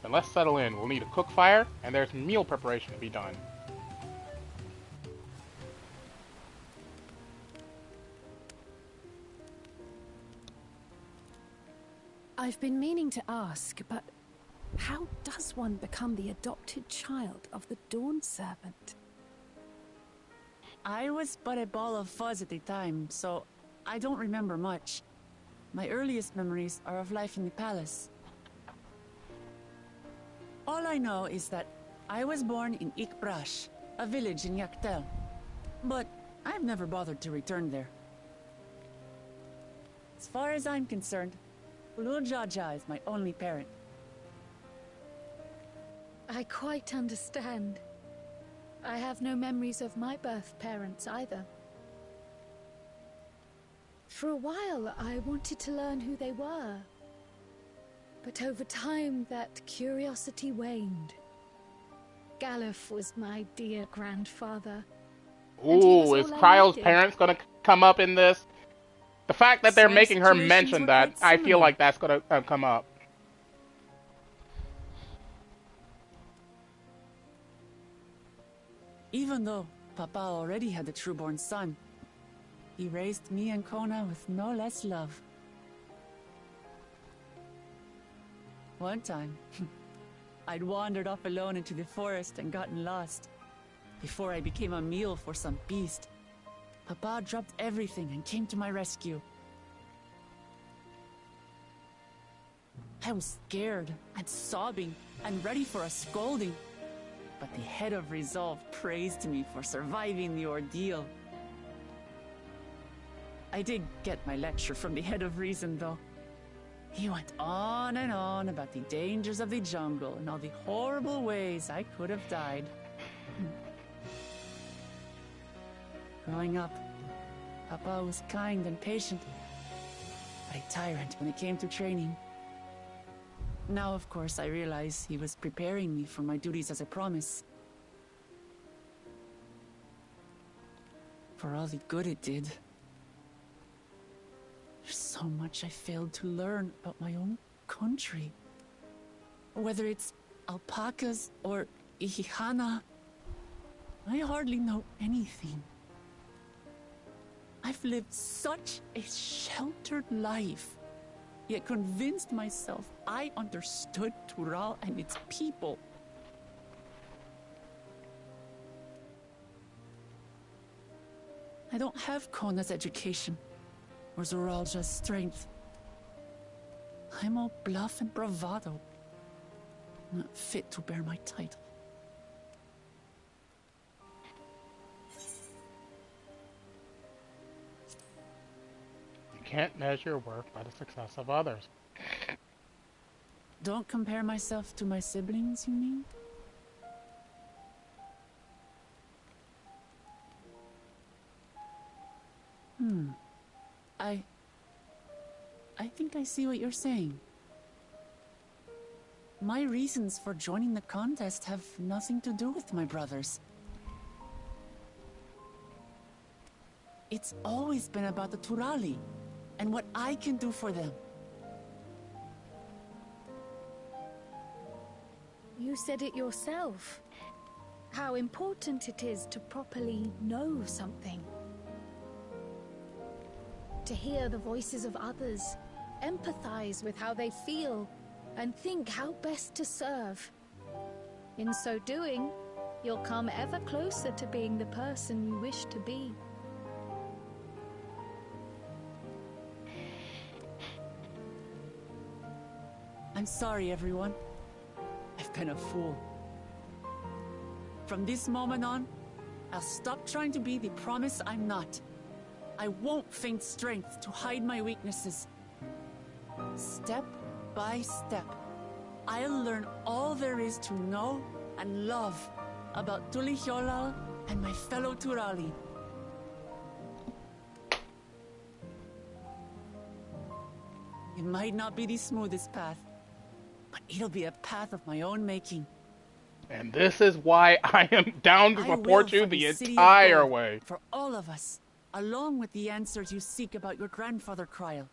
Then let's settle in. We'll need a cook fire, and there's meal preparation to be done. I've been meaning to ask, but how does one become the adopted child of the Dawn Servant? I was but a ball of fuzz at the time, so I don't remember much. My earliest memories are of life in the palace. All I know is that I was born in Ikbrash, a village in Yaktel. But I've never bothered to return there. As far as I'm concerned, Lul Jaja is my only parent. I quite understand. I have no memories of my birth parents either. For a while, I wanted to learn who they were. But over time, that curiosity waned. Galuf was my dear grandfather. Ooh, is Cryle's parents gonna come up in this? The fact that they're making her mention that, I feel like that's gonna come up. Even though Papa already had a trueborn son, he raised me and Kona with no less love. One time, I'd wandered off alone into the forest and gotten lost. Before I became a meal for some beast, Papa dropped everything and came to my rescue. I was scared and sobbing and ready for a scolding, but the head of resolve praised me for surviving the ordeal. I did get my lecture from the head of reason, though. He went on and on about the dangers of the jungle and all the horrible ways I could have died. Growing up, Papa was kind and patient, but a tyrant when it came to training. Now, of course, I realize he was preparing me for my duties as a promise. For all the good it did. There's so much I failed to learn about my own country. Whether it's alpacas or Ihihana, I hardly know anything. I've lived such a sheltered life, yet convinced myself I understood Tural and its people. I don't have Kona's education, or Zoralja's strength. I'm all bluff and bravado, not fit to bear my title. You can't measure your work by the success of others. Don't compare myself to my siblings, you mean? I think I see what you're saying. My reasons for joining the contest have nothing to do with my brothers. It's always been about the Turali and what I can do for them. You said it yourself. How important it is to properly know something. To hear the voices of others, empathize with how they feel, and think how best to serve. In so doing, you'll come ever closer to being the person you wish to be. I'm sorry, everyone. I've been a fool. From this moment on, I'll stop trying to be the promise I'm not. I won't feign strength to hide my weaknesses. Step by step, I'll learn all there is to know and love about Tulihiolal and my fellow Turali. It might not be the smoothest path, but it'll be a path of my own making. And this is why I am down to support you the entire way. For all of us, along with the answers you seek about your grandfather, Kryle.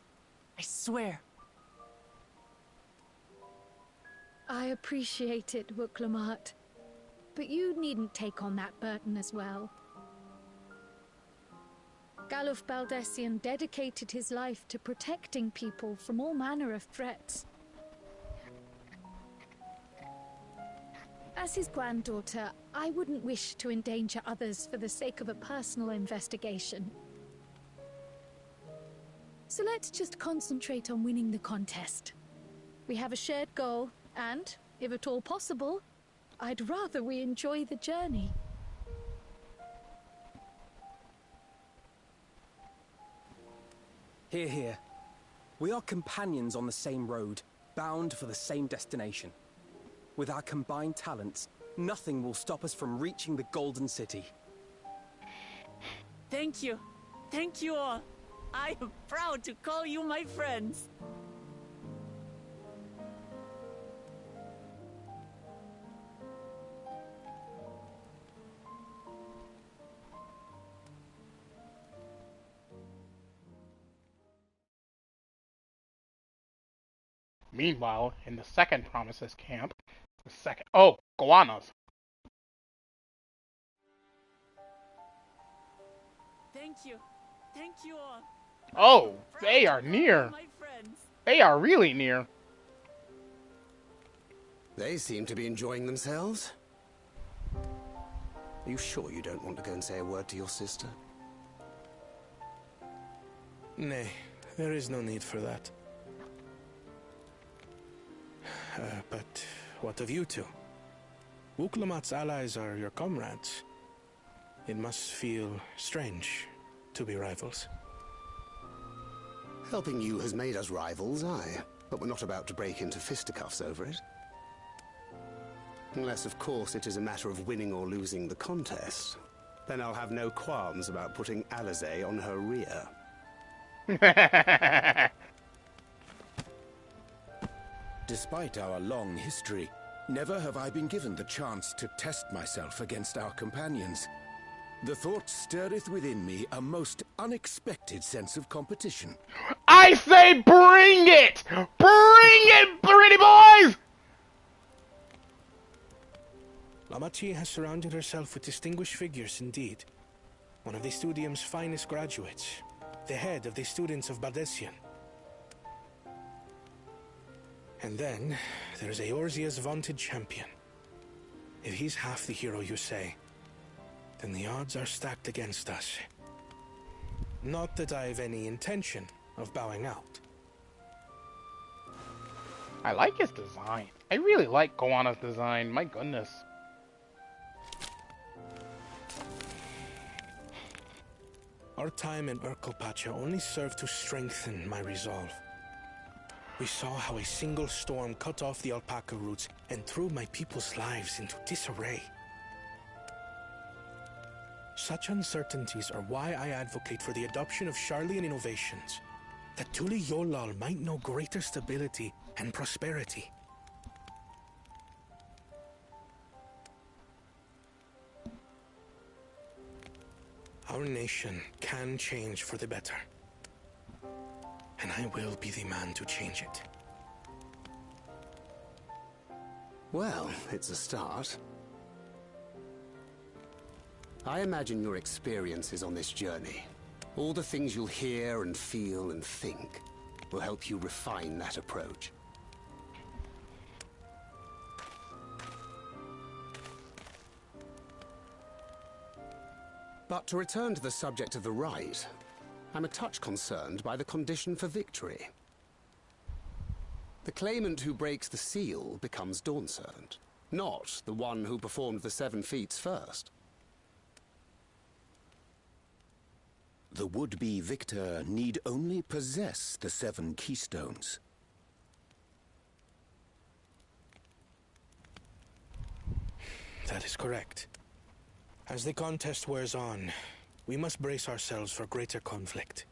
I swear. I appreciate it, Wuklamart. But you needn't take on that burden as well. Galuf Baldessian dedicated his life to protecting people from all manner of threats. As his granddaughter, I wouldn't wish to endanger others for the sake of a personal investigation. So let's just concentrate on winning the contest. We have a shared goal, and, if at all possible, I'd rather we enjoy the journey. Hear, hear. We are companions on the same road, bound for the same destination. With our combined talents, nothing will stop us from reaching the Golden City. Thank you. Thank you all. I am proud to call you my friends. Meanwhile, in the second Promises camp, goannas. Thank you. Thank you all. Oh, they are near. My friends. They are really near. They seem to be enjoying themselves. Are you sure you don't want to go and say a word to your sister? Nay, there is no need for that. But what of you two? Wuklamat's allies are your comrades. It must feel strange to be rivals. Helping you has made us rivals, aye. But we're not about to break into fisticuffs over it. Unless, of course, it is a matter of winning or losing the contest. Then I'll have no qualms about putting Alizé on her rear. Despite our long history, never have I been given the chance to test myself against our companions. The thought stirreth within me a most unexpected sense of competition. I say bring it! Bring it, pretty boys! Lamachi has surrounded herself with distinguished figures indeed. One of the Studium's finest graduates, the head of the students of Bardessian. And then, there's Eorzea's vaunted champion. If he's half the hero you say, then the odds are stacked against us. Not that I have any intention of bowing out. I like his design. I really like Goanna's design, my goodness. Our time in Urkelpacha only served to strengthen my resolve. We saw how a single storm cut off the alpaca roots and threw my people's lives into disarray. Such uncertainties are why I advocate for the adoption of Sharlayan innovations, that Tuli Yolal might know greater stability and prosperity. Our nation can change for the better. And I will be the man to change it. Well, it's a start. I imagine your experiences on this journey, all the things you'll hear and feel and think, will help you refine that approach. But to return to the subject of the rite, I'm a touch concerned by the condition for victory. The claimant who breaks the seal becomes Dawn Servant, not the one who performed the 7 feats first. The would-be victor need only possess the 7 keystones. That is correct. As the contest wears on, we must brace ourselves for greater conflict.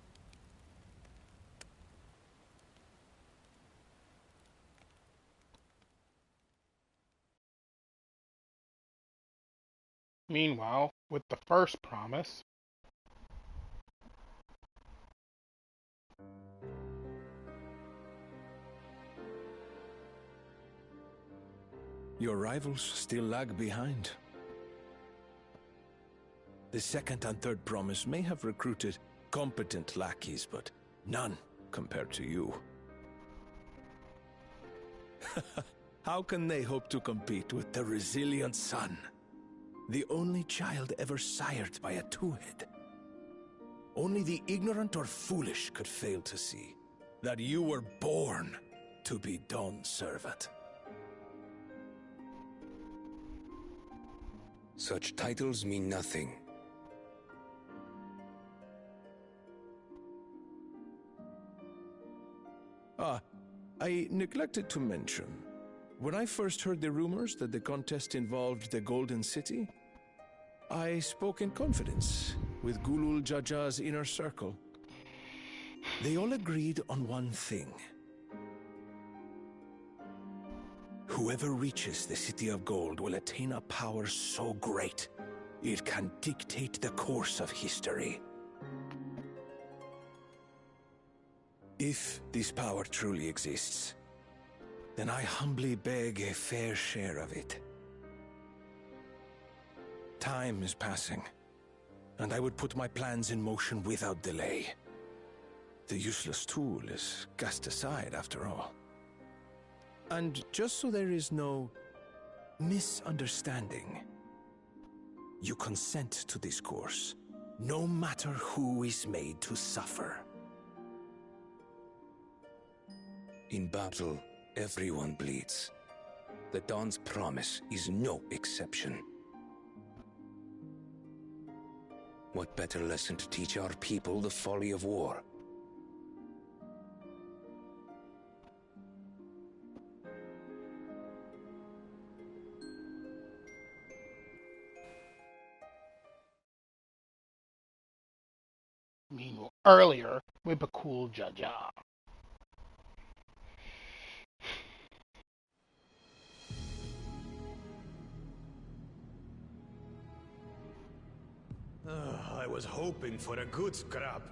Meanwhile, with the first promise, your rivals still lag behind. The second and third promise may have recruited competent lackeys, but none compared to you. How can they hope to compete with the resilient son? The only child ever sired by a two-head. Only the ignorant or foolish could fail to see that you were born to be Dawn Servant. Such titles mean nothing. Ah, I neglected to mention. When I first heard the rumors that the contest involved the Golden City, I spoke in confidence with Gulul Jaja's inner circle. They all agreed on one thing. Whoever reaches the City of Gold will attain a power so great, it can dictate the course of history. If this power truly exists, then I humbly beg a fair share of it. Time is passing, and I would put my plans in motion without delay. The useless tool is cast aside after all. And just so there is no misunderstanding, you consent to this course, no matter who is made to suffer. In battle, everyone bleeds. The Dawn's promise is no exception. What better lesson to teach our people the folly of war? Meanwhile, earlier with Bakul Jaja. I was hoping for a good scrap,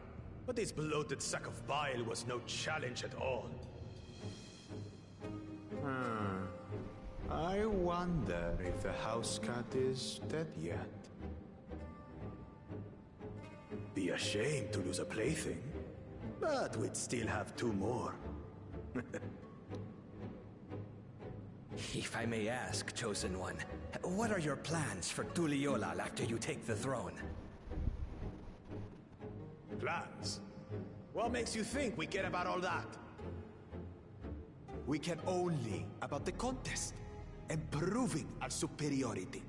but this bloated sack of bile was no challenge at all. I wonder if the house cat is dead yet. Be ashamed to lose a plaything, but we'd still have two more. If I may ask, Chosen One, what are your plans for Tuliolal after you take the throne? Plans? What makes you think we care about all that? We care only about the contest and proving our superiority.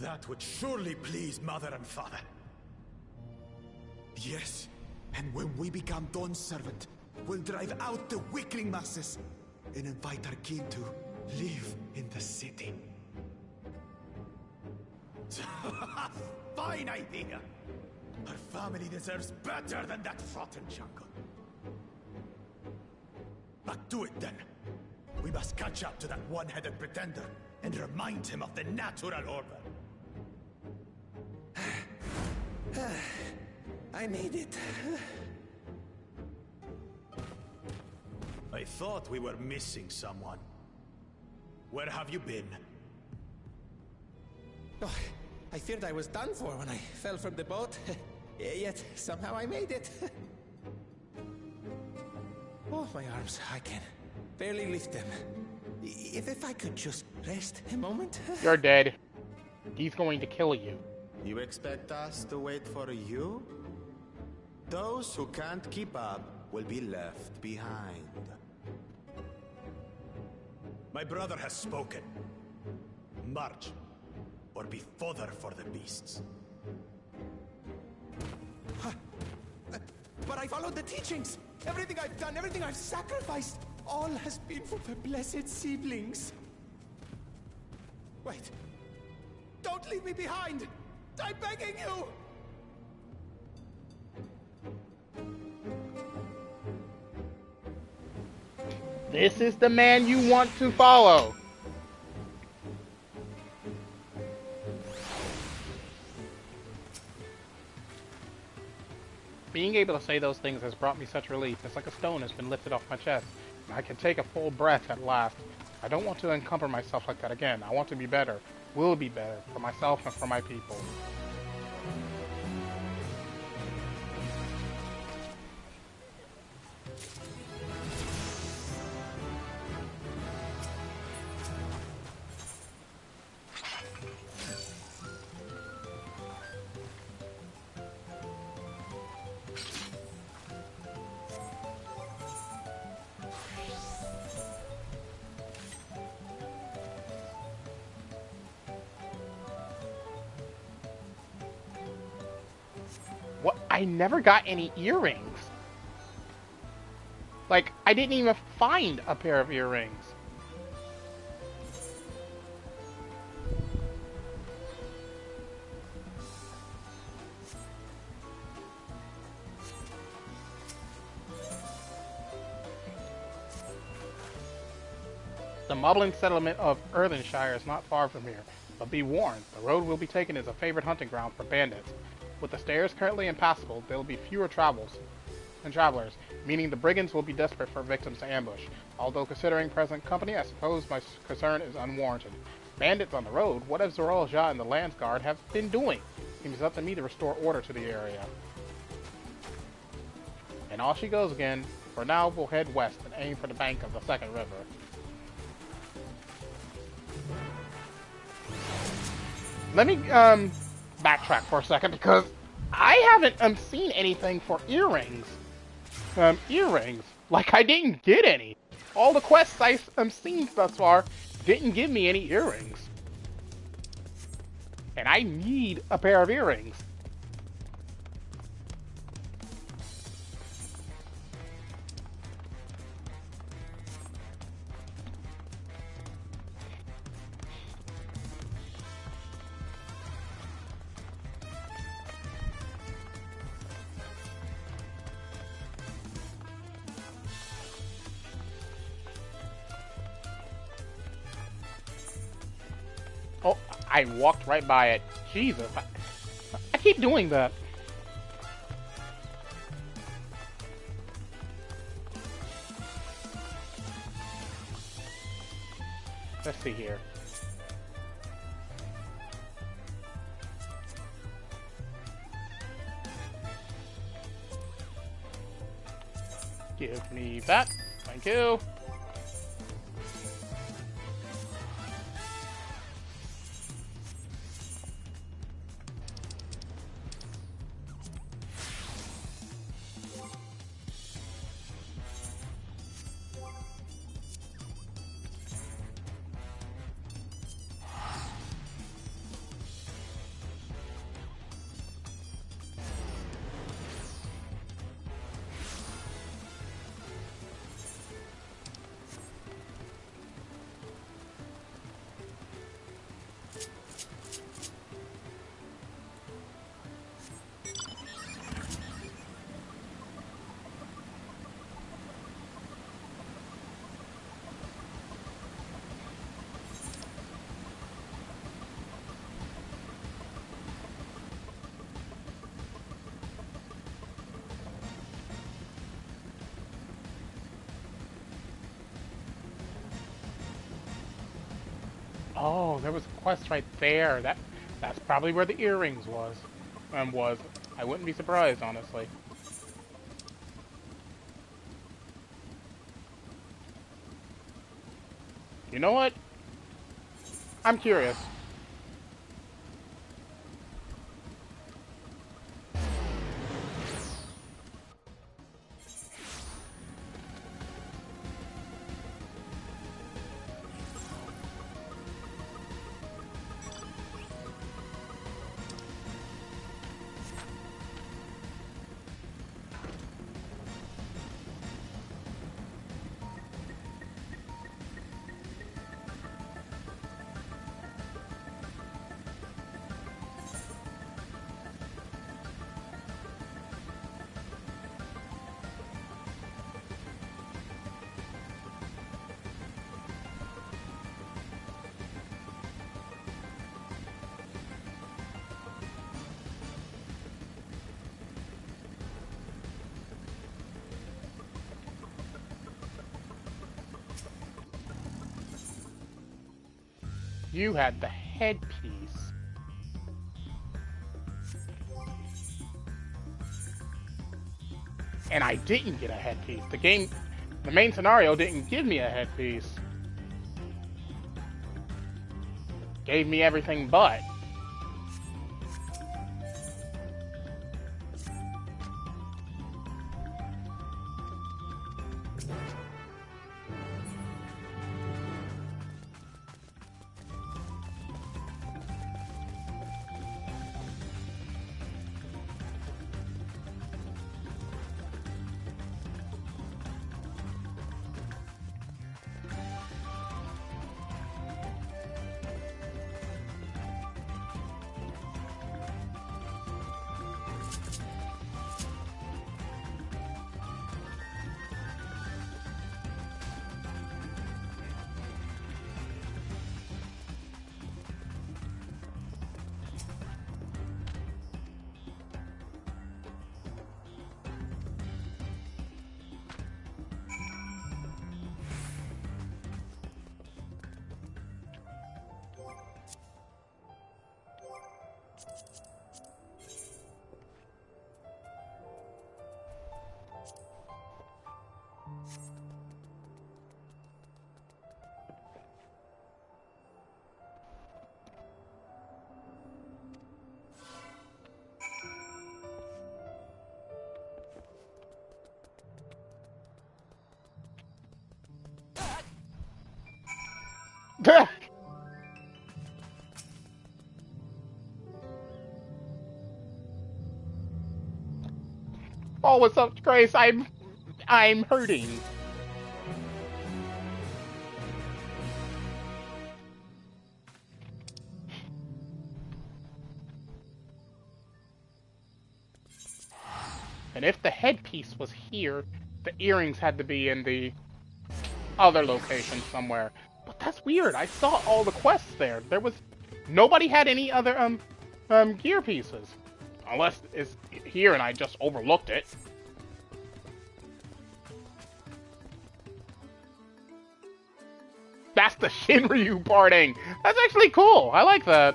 That would surely please Mother and Father. Yes, and when we become Dawn's servant, we'll drive out the weakling masses and invite our kin to live in the city. Fine idea! Our family deserves better than that rotten jungle. But do it then. We must catch up to that one-headed pretender and remind him of the natural order. I made it. I thought we were missing someone. Where have you been? Oh, I feared I was done for when I fell from the boat. Yet, somehow I made it. Oh, my arms, I can barely lift them. If I could just rest a moment. You're dead. He's going to kill you. You expect us to wait for you? Those who can't keep up will be left behind. My brother has spoken. March, or be fodder for the beasts. But I followed the teachings. Everything I've done, everything I've sacrificed, all has been for the blessed siblings. Wait. Don't leave me behind! I'm begging you! This is the man you want to follow. Being able to say those things has brought me such relief. It's like a stone has been lifted off my chest. I can take a full breath at last. I don't want to encumber myself like that again. I want to be better. Will be better for myself and for my people. What? I never got any earrings. I didn't even find a pair of earrings. The muddling settlement of Earthenshire is not far from here, but be warned, the road will be taken as a favored hunting ground for bandits. With the stairs currently impassable, there will be fewer travelers, meaning the brigands will be desperate for victims to ambush. Although considering present company, I suppose my concern is unwarranted. Bandits on the road? What have Zorolja and the Lands Guard have been doing? Seems up to me to restore order to the area. And off she goes again. For now, we'll head west and aim for the bank of the second river. Let me backtrack for a second because I haven't seen anything for earrings. Like I didn't get any. All the quests I've seen thus far didn't give me any earrings. And I need a pair of earrings. Oh, I walked right by it. Jesus, I keep doing that. Let's see here. Give me that. Thank you. Oh, there was a quest right there. That's probably where the earrings was. I wouldn't be surprised, honestly. You know what? I'm curious. You had the headpiece. And I didn't get a headpiece. The main scenario didn't give me a headpiece. Gave me everything but. Oh, what's up, Grace? I'm hurting. And if the headpiece was here, the earrings had to be in the other location somewhere. But that's weird. I saw all the quests there. Nobody had any other gear pieces. Unless it's here and I just overlooked it. That's the Shinryu parting. That's actually cool. I like that.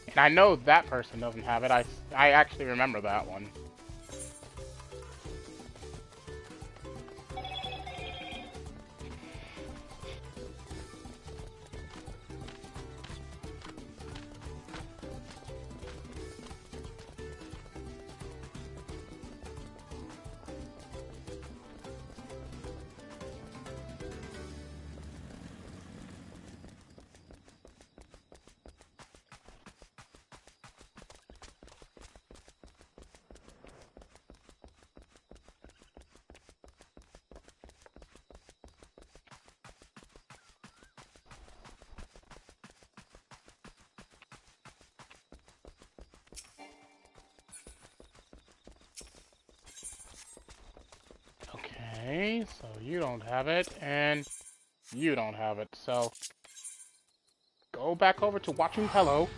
And I know that person doesn't have it. I actually remember that one. Okay, so you don't have it, and you don't have it, so go back over to watching Hello.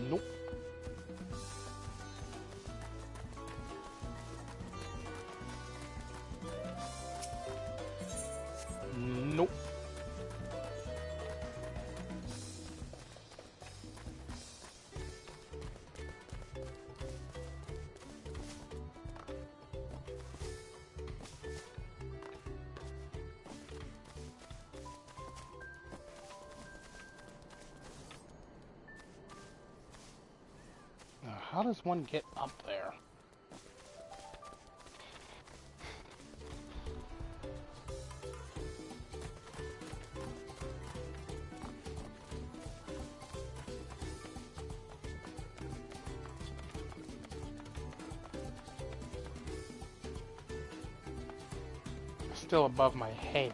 Nope. Nope. Now, how does one get up there? Still above my head.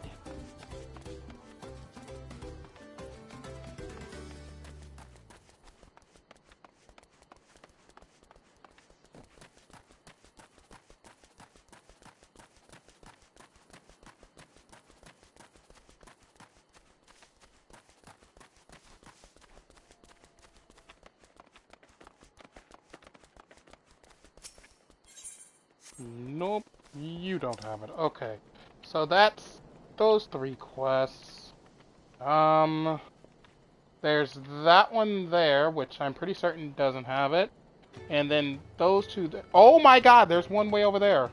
Nope, you don't have it. Okay, so that's those 3 quests. There's that one there, which I'm pretty certain doesn't have it. And then those 2... Oh my god, there's one way over there.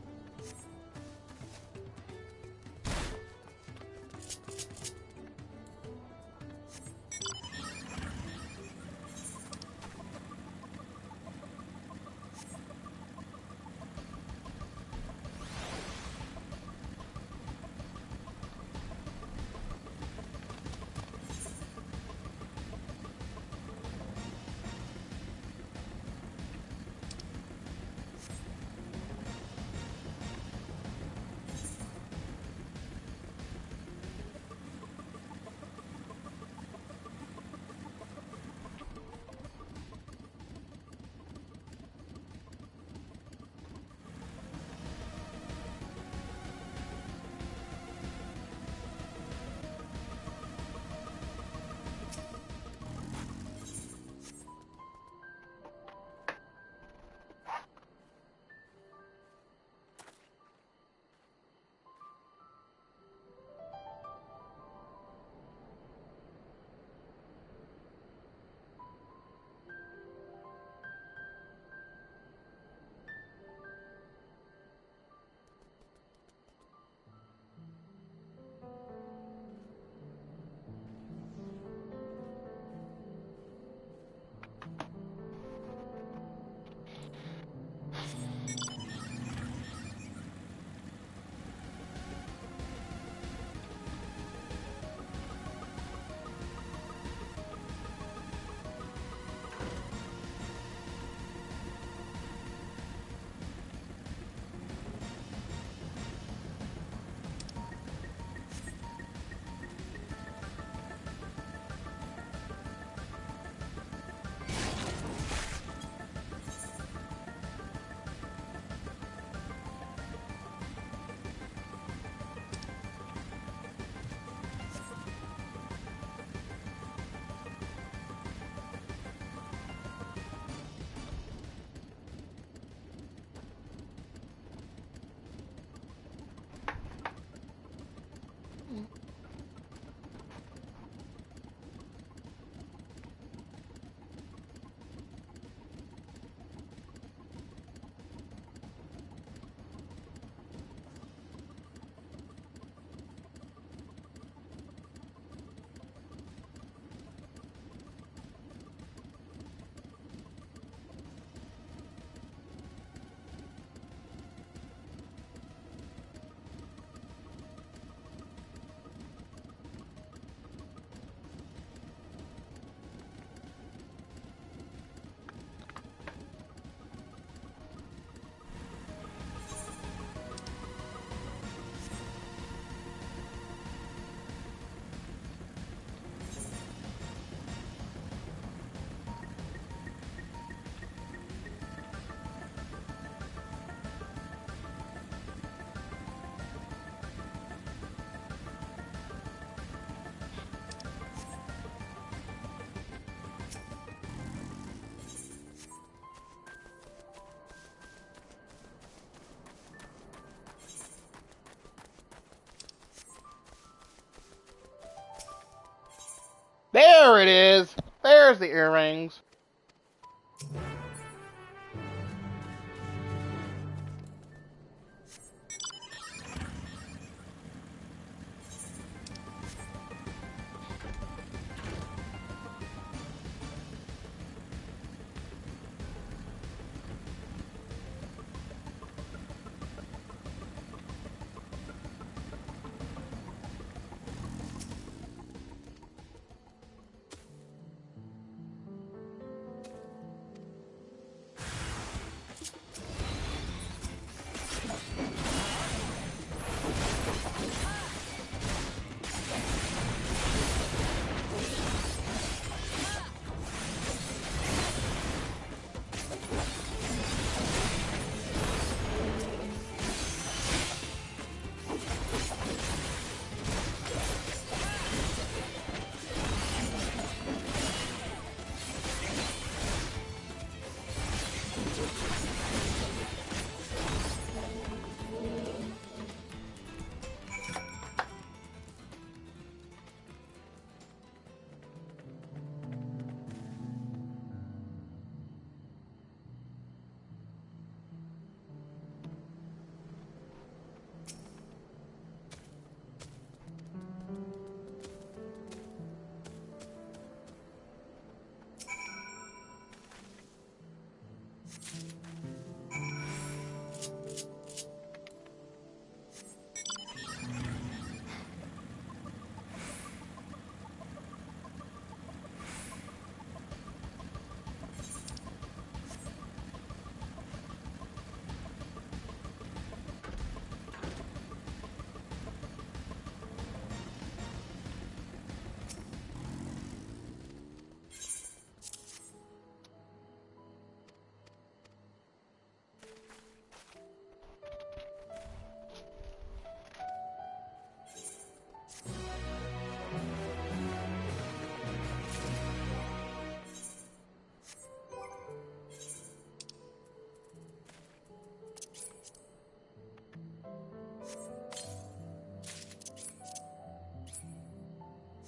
There it is! There's the earrings.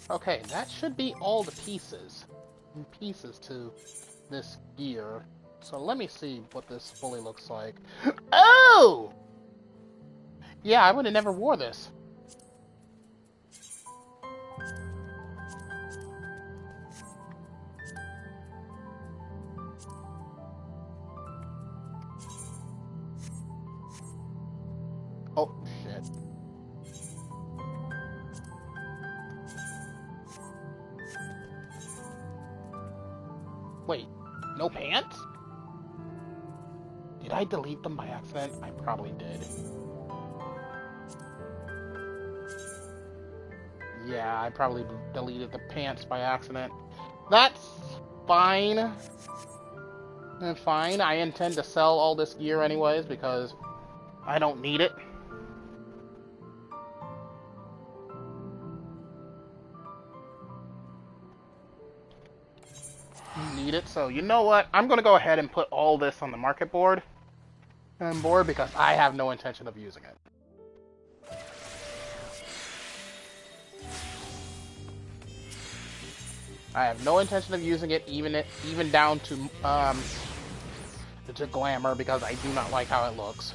Okay, that should be all the pieces to this gear. So let me see what this fully looks like. Oh! Yeah, I would have never wore this. Oh, shit. Wait, no pants? Did I delete them by accident? I probably did. Yeah, I probably deleted the pants by accident. That's fine. Fine, I intend to sell all this gear anyways because I don't need it. Need it, so you know what? I'm gonna go ahead and put all this on the market board because I have no intention of using it. I have no intention of using it, even down to glamour, because I do not like how it looks.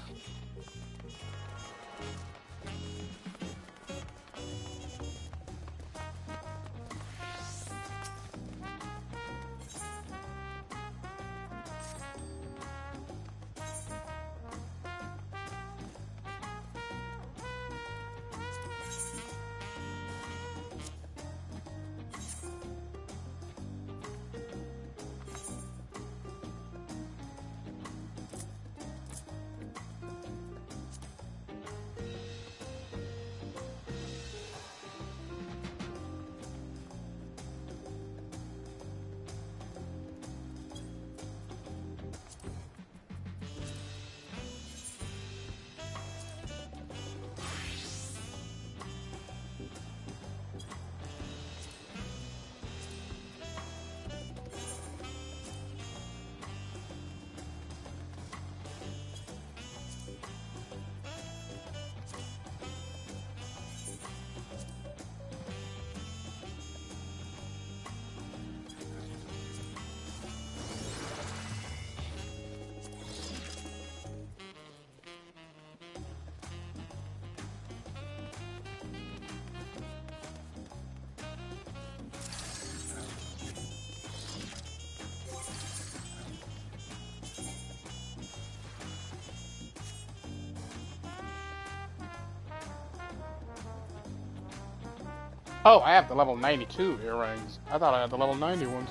Oh, I have the level 92 earrings. I thought I had the level 90 ones.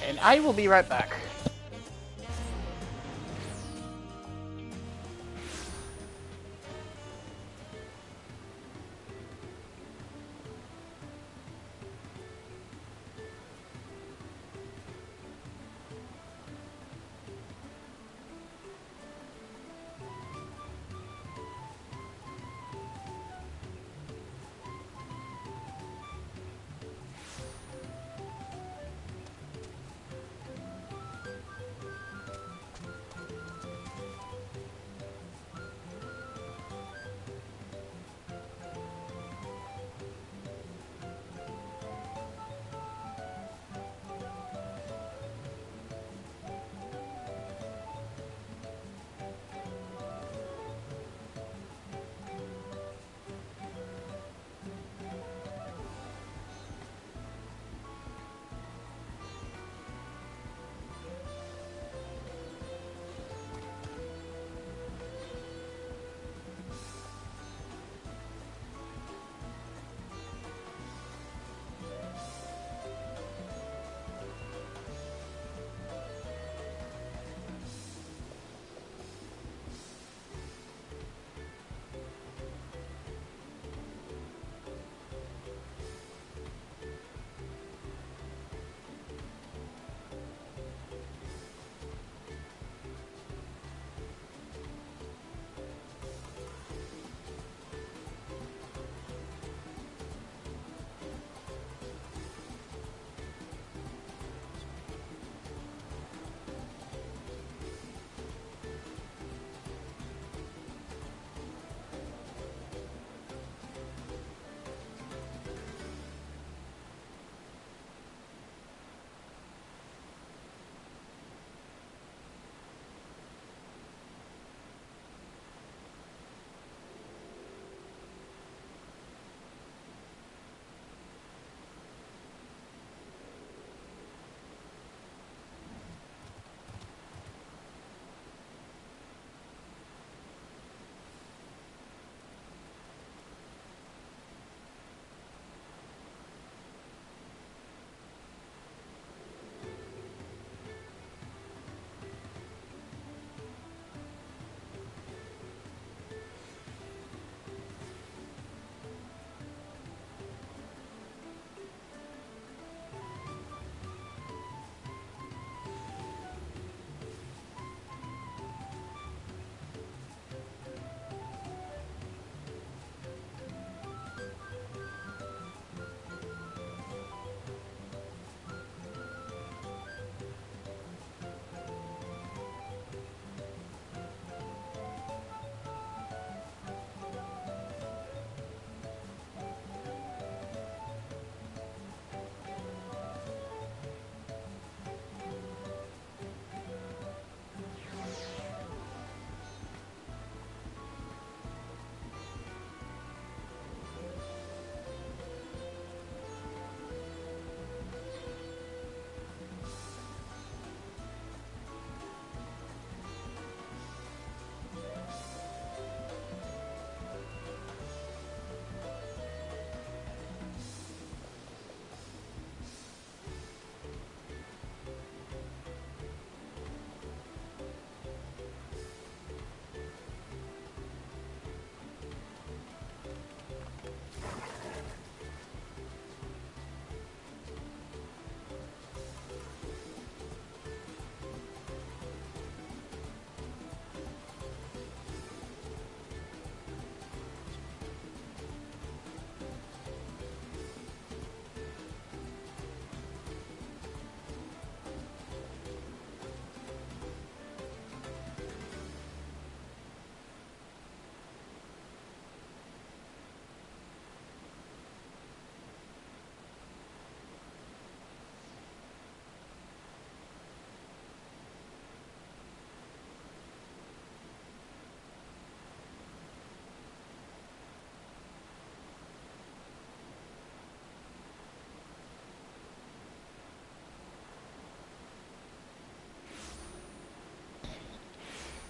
And I will be right back.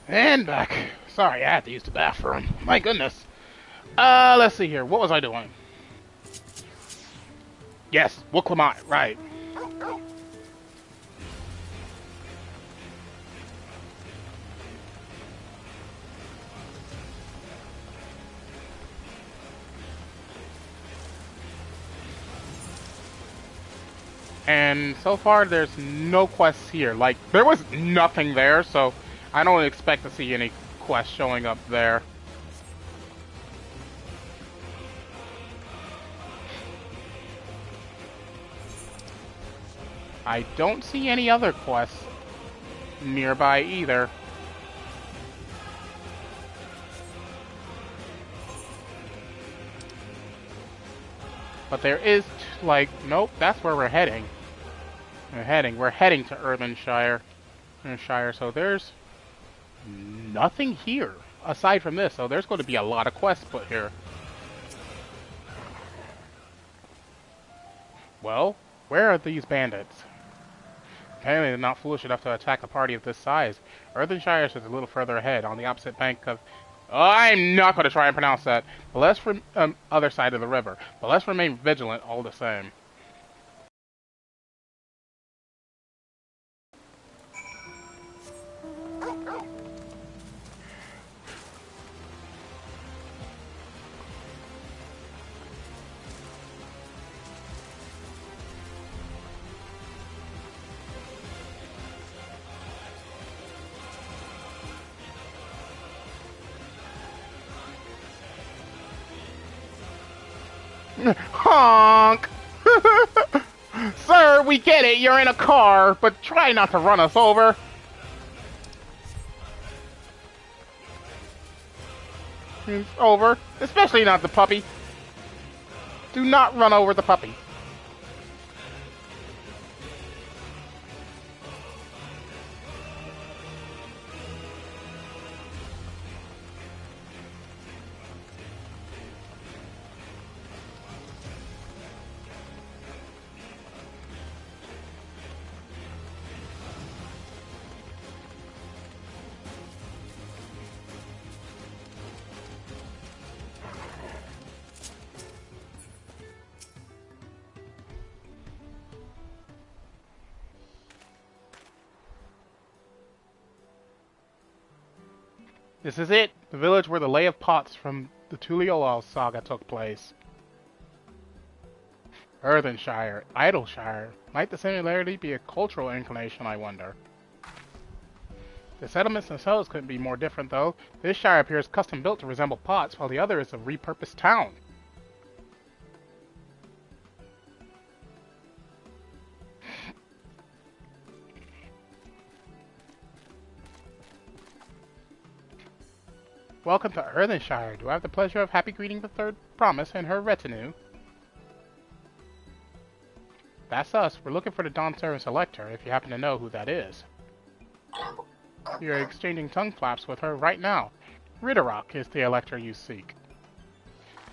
And back. Sorry, I had to use the bathroom. My goodness. Let's see here. What was I doing? Yes, Wooklamot, right. And so far, there's no quests here. Like, there was nothing there, so I don't expect to see any quests showing up there. I don't see any other quests nearby either. But there is, like, nope, that's where we're heading. We're heading to Earthenshire. So there's nothing here aside from this. So there's going to be a lot of quests put here. Well, where are these bandits? Apparently they're not foolish enough to attack a party of this size. Earthenshire is a little further ahead, on the opposite bank of... Oh, I'm not going to try and pronounce that. But let's other side of the river. But let's remain vigilant all the same. Honk! Sir, we get it, you're in a car, but try not to run us over. It's over, especially not the puppy. Do not run over the puppy. This is it, the village where the Lay of Pots from the Tuliyola saga took place. Earthenshire, Idleshire. Might the similarity be a cultural inclination, I wonder? The settlements themselves couldn't be more different, though. This shire appears custom-built to resemble Pots, while the other is a repurposed town. Welcome to Earthenshire. Do I have the pleasure of happy greeting the third promise and her retinue? That's us. We're looking for the Dawntrail Selector, if you happen to know who that is. You're exchanging tongue flaps with her right now. Ridderrock is the elector you seek.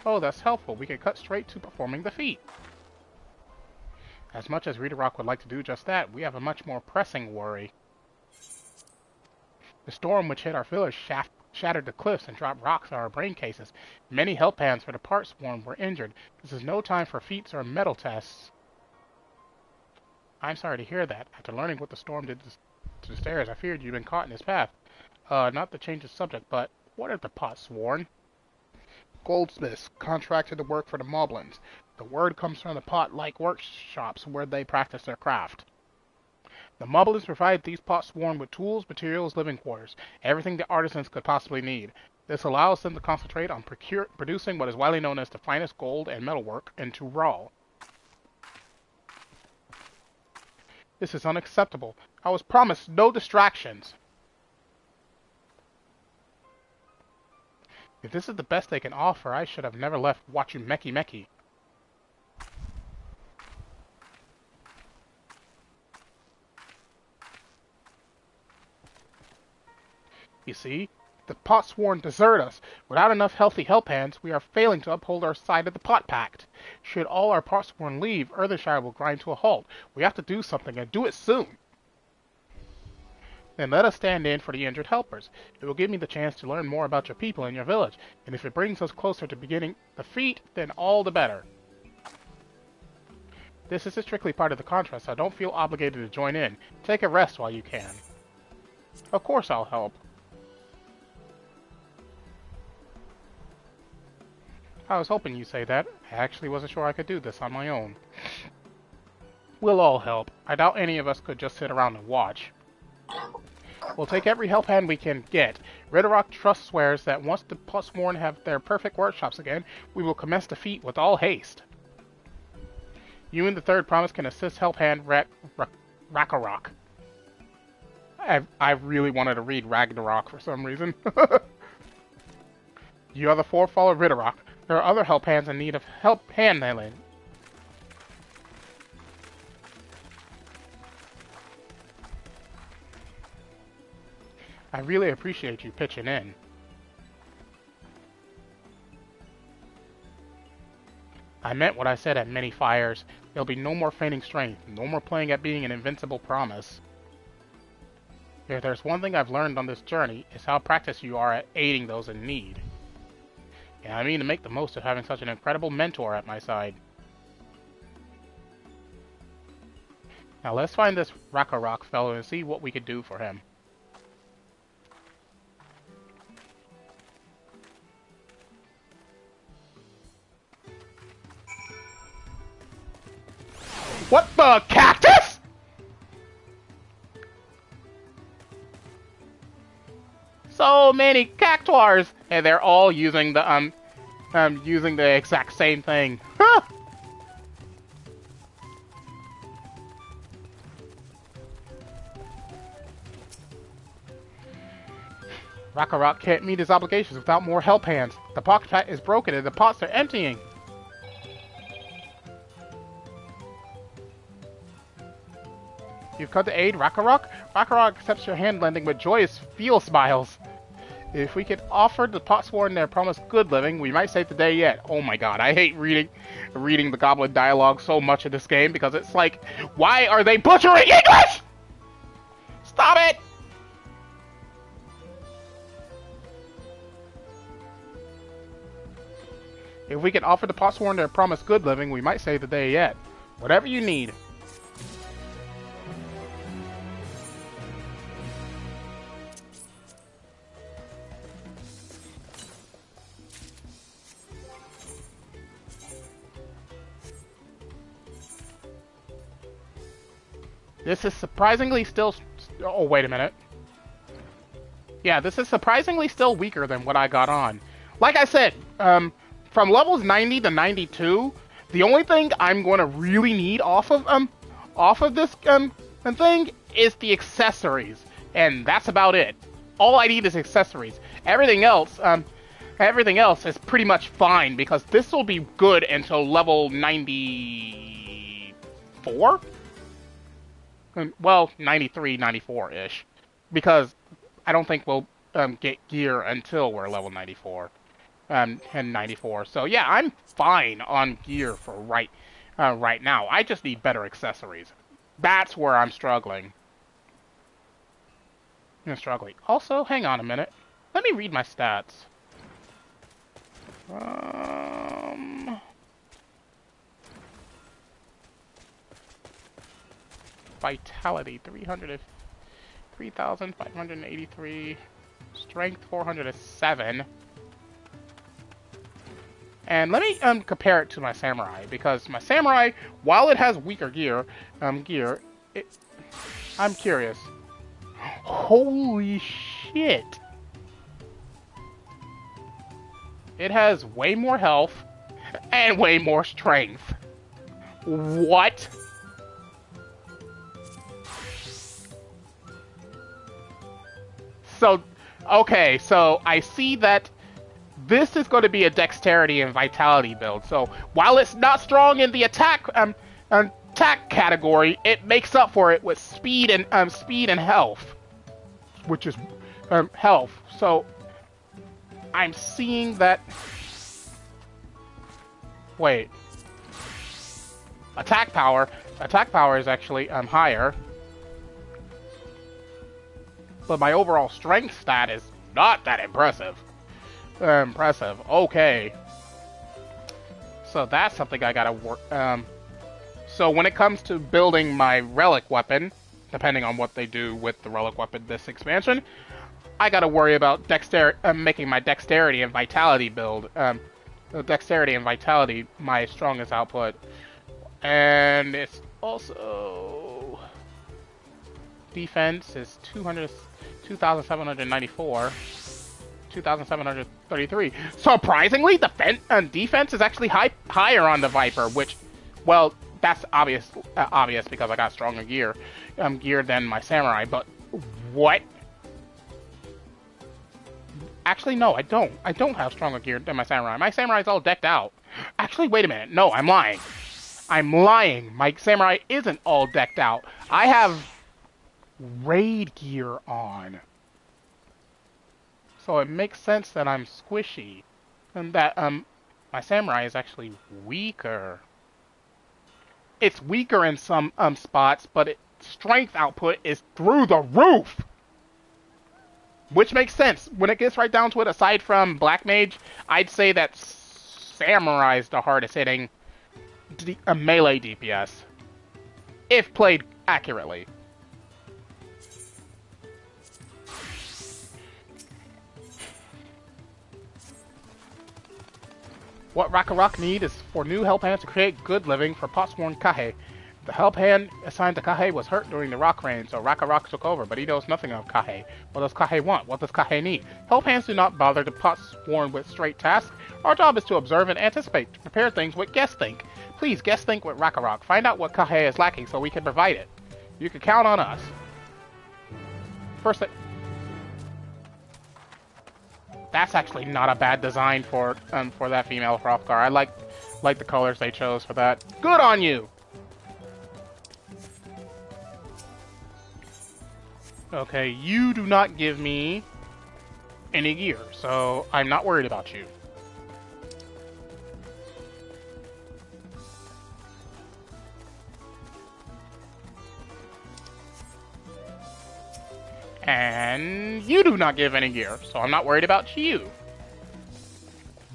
Oh, that's helpful. We can cut straight to performing the feat. As much as Ridderrock would like to do just that, we have a much more pressing worry. The storm which hit our village shattered the cliffs and dropped rocks on our brain cases. Many help hands for the part swarm were injured. This is no time for feats or metal tests. I'm sorry to hear that. After learning what the storm did to the stairs, I feared you'd been caught in his path. Not to change the subject, but what are the pot sworn? Goldsmiths contracted to work for the Moblins. The word comes from the pot-like workshops where they practice their craft. The Moblins provide these pot sworn with tools, materials, living quarters, everything the artisans could possibly need. This allows them to concentrate on producing what is widely known as the finest gold and metalwork into raw. This is unacceptable. I was promised no distractions. If this is the best they can offer, I should have never left Wachumeki Meki. You see, the pot sworn desert us. Without enough healthy help hands, we are failing to uphold our side of the pot pact. Should all our pot sworn leave, Earthenshire will grind to a halt. We have to do something, and do it soon. Then let us stand in for the injured helpers. It will give me the chance to learn more about your people and your village, and if it brings us closer to beginning the feat, then all the better. This is strictly part of the contract, so I don't feel obligated to join in. Take a rest while you can. Of course I'll help. I was hoping you'd say that. I actually wasn't sure I could do this on my own. We'll all help. I doubt any of us could just sit around and watch. We'll take every help hand we can get. Ridderock Trust swears that once the Forsworn have their perfect workshops again, we will commence the feat with all haste. You and the third promise can assist help hand Ragnarok. I really wanted to read Ragnarok for some reason. You are the fourth follower of Ridderock. There are other help hands in need of help handling. I really appreciate you pitching in. I meant what I said at many fires. There'll be no more feigning strength, no more playing at being an invincible promise. If there's one thing I've learned on this journey, it's how practiced you are at aiding those in need. And I mean to make the most of having such an incredible mentor at my side. Now let's find this Ragnarok fellow and see what we could do for him. What the cactus? So many cactuars, and they're all using the exact same thing. Huh. Ragnarok can't meet his obligations without more help hands. The pocket pack is broken and the pots are emptying. You've come to aid Ragnarok? Ragnarok accepts your hand lending with joyous feel smiles. If we could offer the Potsworn their promised good living, we might save the day yet. Oh my god, I hate reading the goblin dialogue so much in this game because it's like, why are they butchering English? Stop it! If we could offer the Potsworn their promised good living, we might save the day yet. Whatever you need. This is surprisingly still... Oh, wait a minute. Yeah, this is surprisingly still weaker than what I got on. Like I said, from levels 90 to 92, the only thing I'm going to really need off of this thing is the accessories, and that's about it. All I need is accessories. Everything else is pretty much fine because this will be good until level 94. Well, 93, 94-ish. Because I don't think we'll get gear until we're level 94. And 94. So yeah, I'm fine on gear for right now. I just need better accessories. That's where I'm struggling. Also, hang on a minute. Let me read my stats. Vitality 3,583, strength 407, and let me compare it to my samurai, because my samurai, while it has weaker gear, I'm curious. Holy shit! It has way more health and way more strength. What? So, okay, so I see that this is going to be a dexterity and vitality build. So, while it's not strong in the attack category, it makes up for it with speed and health, which is health. So, I'm seeing that. Wait, attack power is actually higher. but my overall strength stat is not that impressive. Okay. So that's something I gotta work. So when it comes to building my relic weapon, depending on what they do with the relic weapon this expansion, I gotta worry about making my dexterity and vitality build. Dexterity and vitality my strongest output, and it's also defense is 2,794. 2,733. Surprisingly, defense is actually higher on the Viper, which, well, that's obvious because I got stronger gear than my Samurai. But what? Actually, no, I don't. I don't have stronger gear than my Samurai. My Samurai's all decked out. Actually, wait a minute. No, I'm lying. I'm lying. My Samurai isn't all decked out. I have raid gear on. So it makes sense that I'm squishy, and that my Samurai is actually weaker. It's weaker in some spots, but its strength output is through the roof, which makes sense when it gets right down to it. Aside from Black Mage, I'd say that Samurai is the hardest hitting melee DPS if played accurately. What Rakarok need is for new help hands to create good living for Potsworn Kahe. The help hand assigned to Kahe was hurt during the rock rain, so Rakarok took over, but he knows nothing of Kahe. What does Kahe want? What does Kahe need? Help hands do not bother to Potsworn with straight tasks. Our job is to observe and anticipate, to prepare things with guest think. Please guest think with Rakarok. Find out what Kahe is lacking so we can provide it. You can count on us. First thing... That's actually not a bad design for that female Hrothgar. I like the colors they chose for that. Good on you! Okay, you do not give me any gear, so I'm not worried about you. And you do not give any gear, so I'm not worried about you.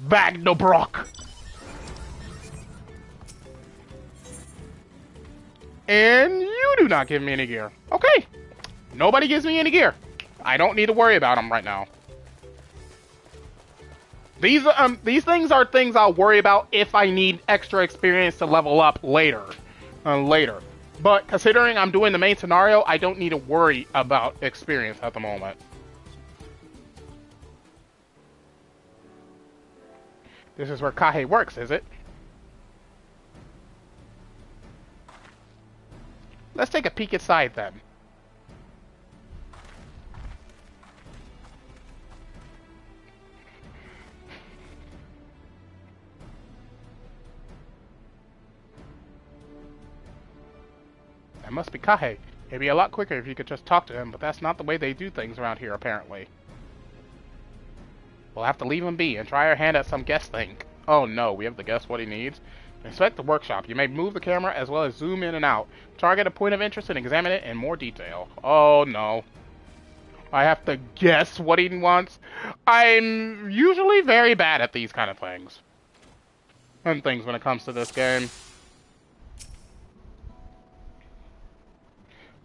Vagnobrock! And you do not give me any gear. Okay. Nobody gives me any gear. I don't need to worry about them right now. These things are things I'll worry about if I need extra experience to level up later. But considering I'm doing the main scenario, I don't need to worry about experience at the moment. This is where Kahe works, is it? Let's take a peek inside then. That must be Kahe. It'd be a lot quicker if you could just talk to him, but that's not the way they do things around here, apparently. We'll have to leave him be and try our hand at some guest thing. Oh no, we have to guess what he needs. Inspect the workshop. You may move the camera as well as zoom in and out. Target a point of interest and examine it in more detail. Oh no. I have to guess what he wants. I'm usually very bad at these kind of things. And things when it comes to this game.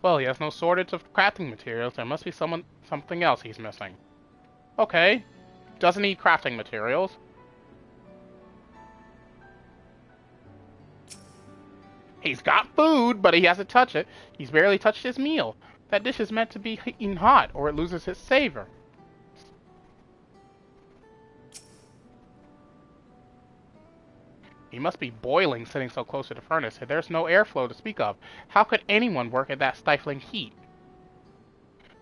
Well, he has no shortage of crafting materials. There must be something else he's missing. Okay. Doesn't need crafting materials. He's got food, but he hasn't touched it. He's barely touched his meal. That dish is meant to be eaten hot, or it loses its savor. He must be boiling sitting so close to the furnace. There's no airflow to speak of. How could anyone work at that stifling heat?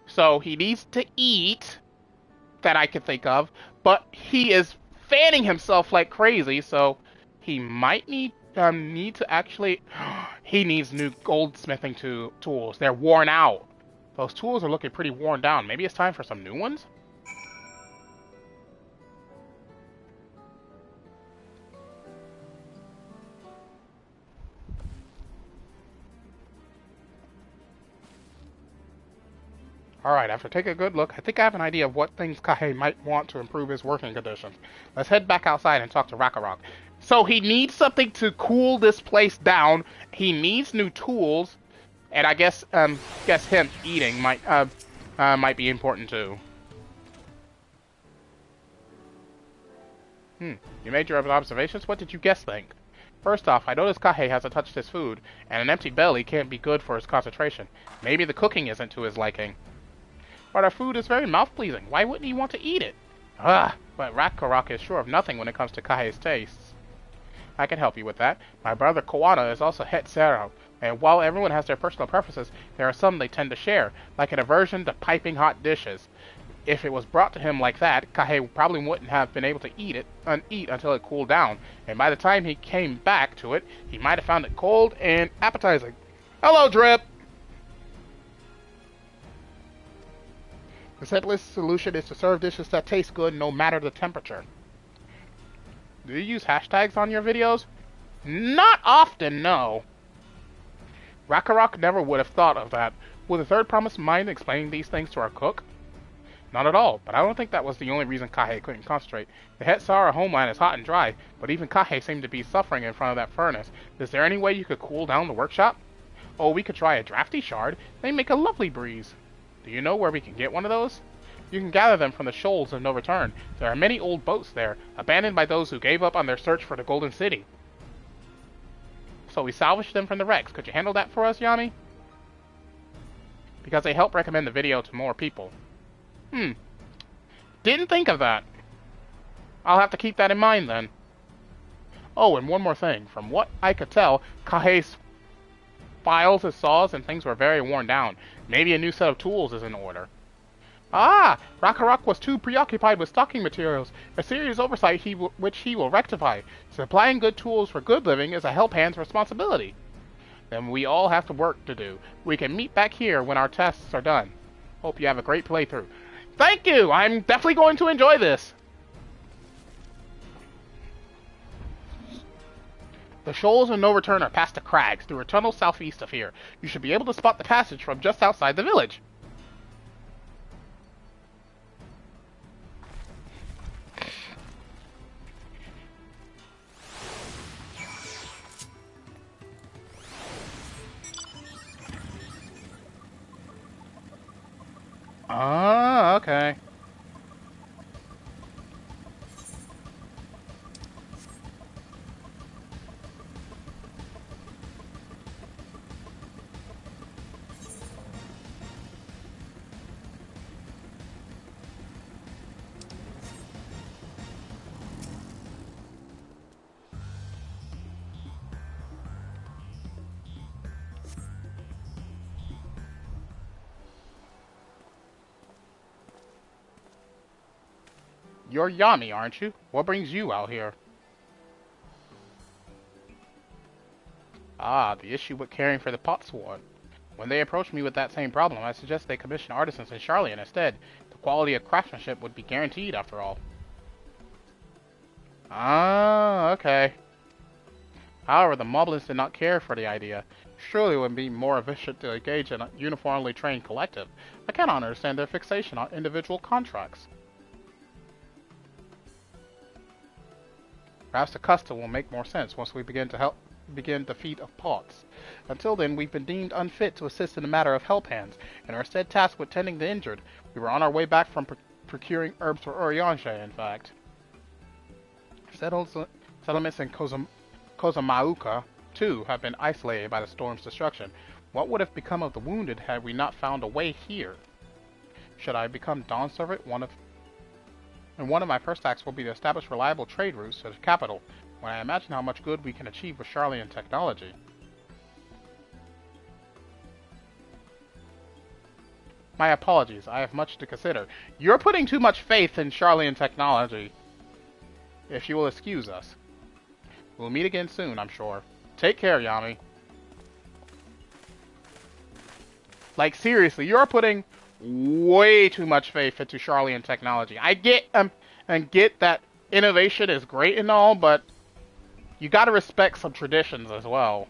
So he needs to eat, that I could think of, but he is fanning himself like crazy, so he might need to actually... He needs new goldsmithing tools. They're worn out. Those tools are looking pretty worn down. Maybe it's time for some new ones? Alright, after taking a good look, I think I have an idea of what things Kahei might want to improve his working conditions. Let's head back outside and talk to Rakarok. So he needs something to cool this place down. He needs new tools, and I guess him eating might be important too. You made your observations? What did you guess think? First off, I noticed Kahei hasn't touched his food, and an empty belly can't be good for his concentration. Maybe the cooking isn't to his liking. But our food is very mouth-pleasing. Why wouldn't he want to eat it? But Rakarok is sure of nothing when it comes to Kahei's tastes. I can help you with that. My brother Koana is also het zero, and while everyone has their personal preferences, there are some they tend to share, like an aversion to piping hot dishes. If it was brought to him like that, Kahei probably wouldn't have been able to eat until it cooled down, and by the time he came back to it, he might have found it cold and appetizing. Hello, Drip! The simplest solution is to serve dishes that taste good no matter the temperature. Do you use hashtags on your videos? Not often, no. Rakarok never would have thought of that. Would the third promise mind explaining these things to our cook? Not at all, but I don't think that was the only reason Kahei couldn't concentrate. The Hetsara homeland is hot and dry, but even Kahei seemed to be suffering in front of that furnace. Is there any way you could cool down the workshop? Oh, we could try a drafty shard. They make a lovely breeze. Do you know where we can get one of those? You can gather them from the shoals of no return. There are many old boats there, abandoned by those who gave up on their search for the Golden City. So we salvaged them from the wrecks. Could you handle that for us, Yami? Because they help recommend the video to more people. Didn't think of that. I'll have to keep that in mind then. Oh, and one more thing. From what I could tell, Kahei's files, his saws, and things were very worn down. Maybe a new set of tools is in order. Rakarok was too preoccupied with stocking materials, a serious oversight which he will rectify. Supplying good tools for good living is a help hand's responsibility. Then we all have to work to do. We can meet back here when our tests are done. Hope you have a great playthrough. Thank you! I'm definitely going to enjoy this! The shoals of no return are past the crags, through a tunnel southeast of here. You should be able to spot the passage from just outside the village. Okay. You're Yami, aren't you? What brings you out here? The issue with caring for the pot sword. When they approached me with that same problem, I suggest they commission artisans in Charlian instead. The quality of craftsmanship would be guaranteed, after all. Okay. However, the Moblins did not care for the idea. Surely it would be more efficient to engage in a uniformly trained collective. I cannot understand their fixation on individual contracts. Perhaps the custom will make more sense once we begin the feat of pots. Until then, we've been deemed unfit to assist in the matter of help hands, and are instead tasked with tending the injured. We were on our way back from procuring herbs for Urianger, in fact. Settlements in Kozamauka, too, have been isolated by the storm's destruction. What would have become of the wounded had we not found a way here? Should I become Dawn Servant? One of my first acts will be to establish reliable trade routes to the capital, when I imagine how much good we can achieve with Charlian technology. My apologies, I have much to consider. You're putting too much faith in Charlian technology. If you will excuse us. We'll meet again soon, I'm sure. Take care, Yami. Like, seriously, you're putting way too much faith into Charlian technology. I get that innovation is great and all, but you gotta respect some traditions as well.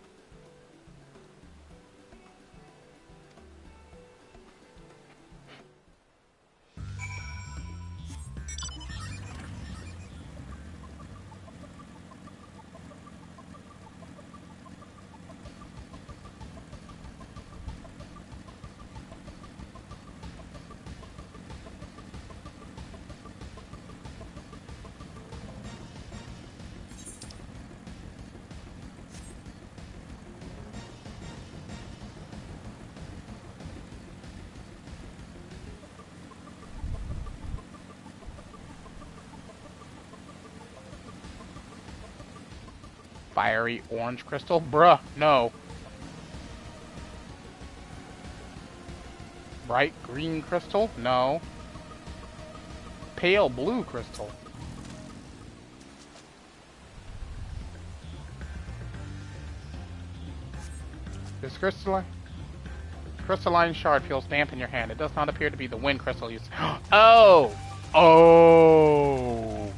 Fiery orange crystal? Bruh, no. Bright green crystal? No. Pale blue crystal? This crystalline shard feels damp in your hand. It does not appear to be the wind crystal you... Oh! Oh!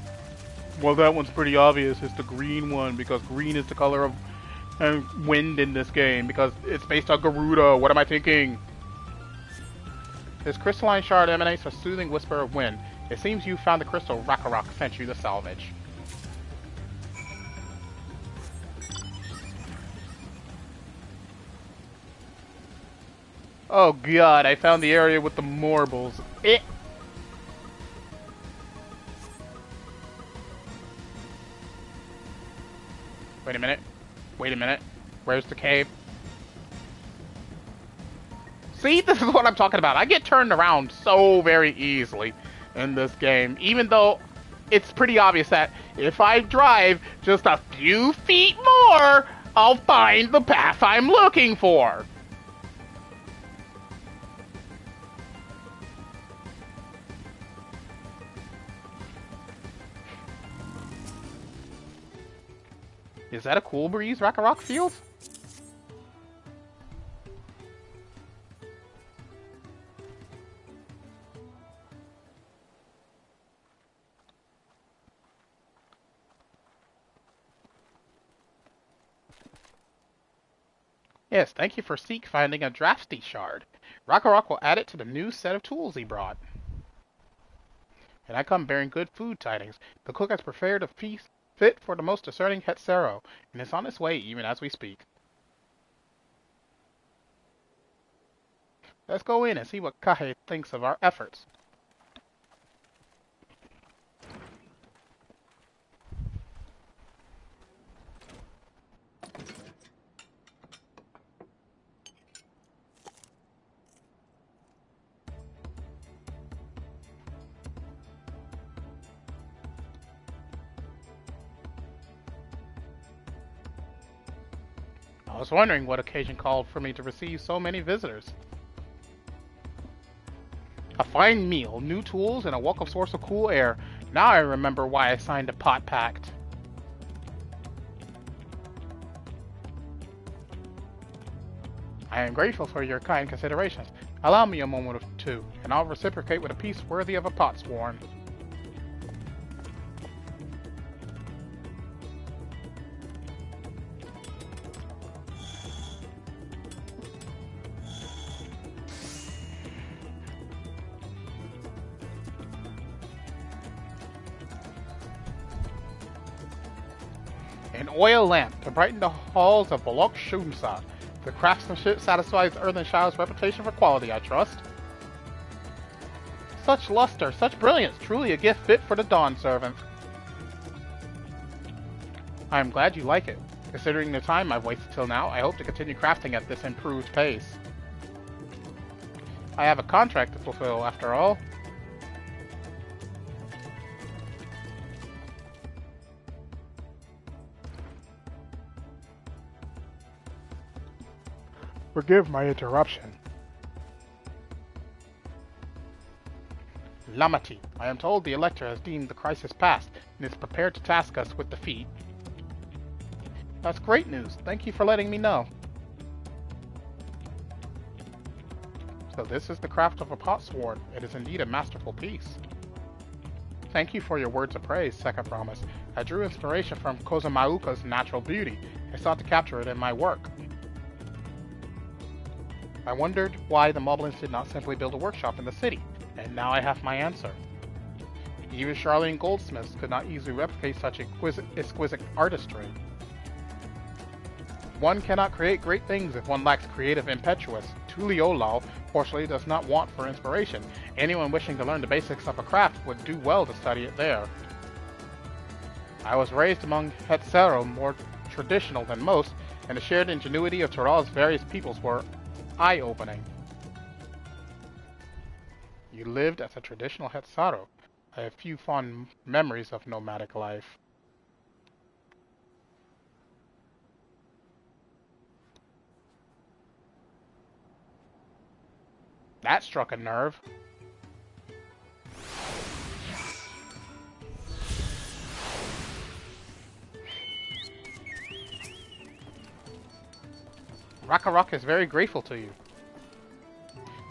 Well, that one's pretty obvious. It's the green one, because green is the color of wind in this game, because it's based on Garuda. What am I thinking? This crystalline shard emanates a soothing whisper of wind. It seems you found the crystal Rakarok sent you to salvage. Oh god, I found the area with the marbles. Wait a minute. Wait a minute. Where's the cave? See, this is what I'm talking about. I get turned around so very easily in this game, even though it's pretty obvious that if I drive just a few feet more, I'll find the path I'm looking for. Is that a cool breeze, Rakarok Field? Yes, thank you for Seek finding a drafty shard. Rakarok will add it to the new set of tools he brought. And I come bearing good food tidings. The cook has prepared a feast fit for the most discerning Hetzero, and is on its way even as we speak. Let's go in and see what Kahe thinks of our efforts. I was wondering what occasion called for me to receive so many visitors. A fine meal, new tools, and a welcome source of cool air. Now I remember why I signed a pot pact. I am grateful for your kind considerations. Allow me a moment or two, and I'll reciprocate with a peace worthy of a potsworn. An oil lamp to brighten the halls of Balok Shumsa. The craftsmanship satisfies Earthenshaw's reputation for quality, I trust. Such luster, such brilliance, truly a gift fit for the Dawn Servant. I am glad you like it. Considering the time I've wasted till now, I hope to continue crafting at this improved pace. I have a contract to fulfill, after all. Forgive my interruption. Lamati, I am told the Elector has deemed the crisis past and is prepared to task us with defeat. That's great news. Thank you for letting me know. So this is the craft of a potsword. It is indeed a masterful piece. Thank you for your words of praise, Second Promise. I drew inspiration from Kozumauka's natural beauty. I sought to capture it in my work. I wondered why the Moblins did not simply build a workshop in the city, and now I have my answer. Even Charlene goldsmiths could not easily replicate such exquisite artistry. One cannot create great things if one lacks creative impetus. Tuliolao, fortunately, does not want for inspiration. Anyone wishing to learn the basics of a craft would do well to study it there. I was raised among Hetzero, more traditional than most, and the shared ingenuity of Terral's various peoples were eye-opening. You lived as a traditional Hetzero. I have few fond memories of nomadic life. That struck a nerve. Rakarok is very grateful to you.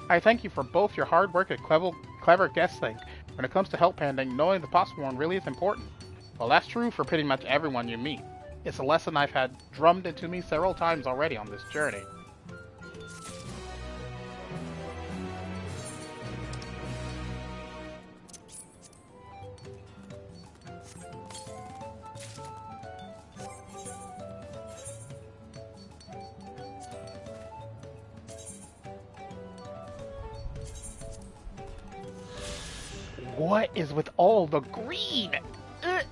I thank you for both your hard work and clever guessing. When it comes to help handing, knowing the Potsworn really is important. Well, that's true for pretty much everyone you meet. It's a lesson I've had drummed into me several times already on this journey. What is with all the green? Ugh.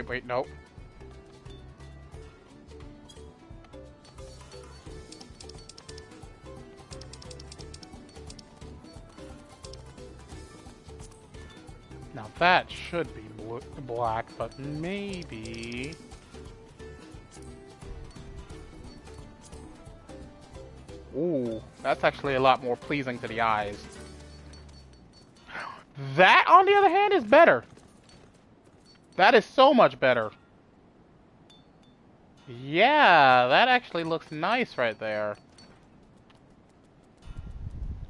Wait, nope. Now that should be black, but maybe... Ooh, that's actually a lot more pleasing to the eyes. That, on the other hand, is better. That is so much better. Yeah, that actually looks nice right there.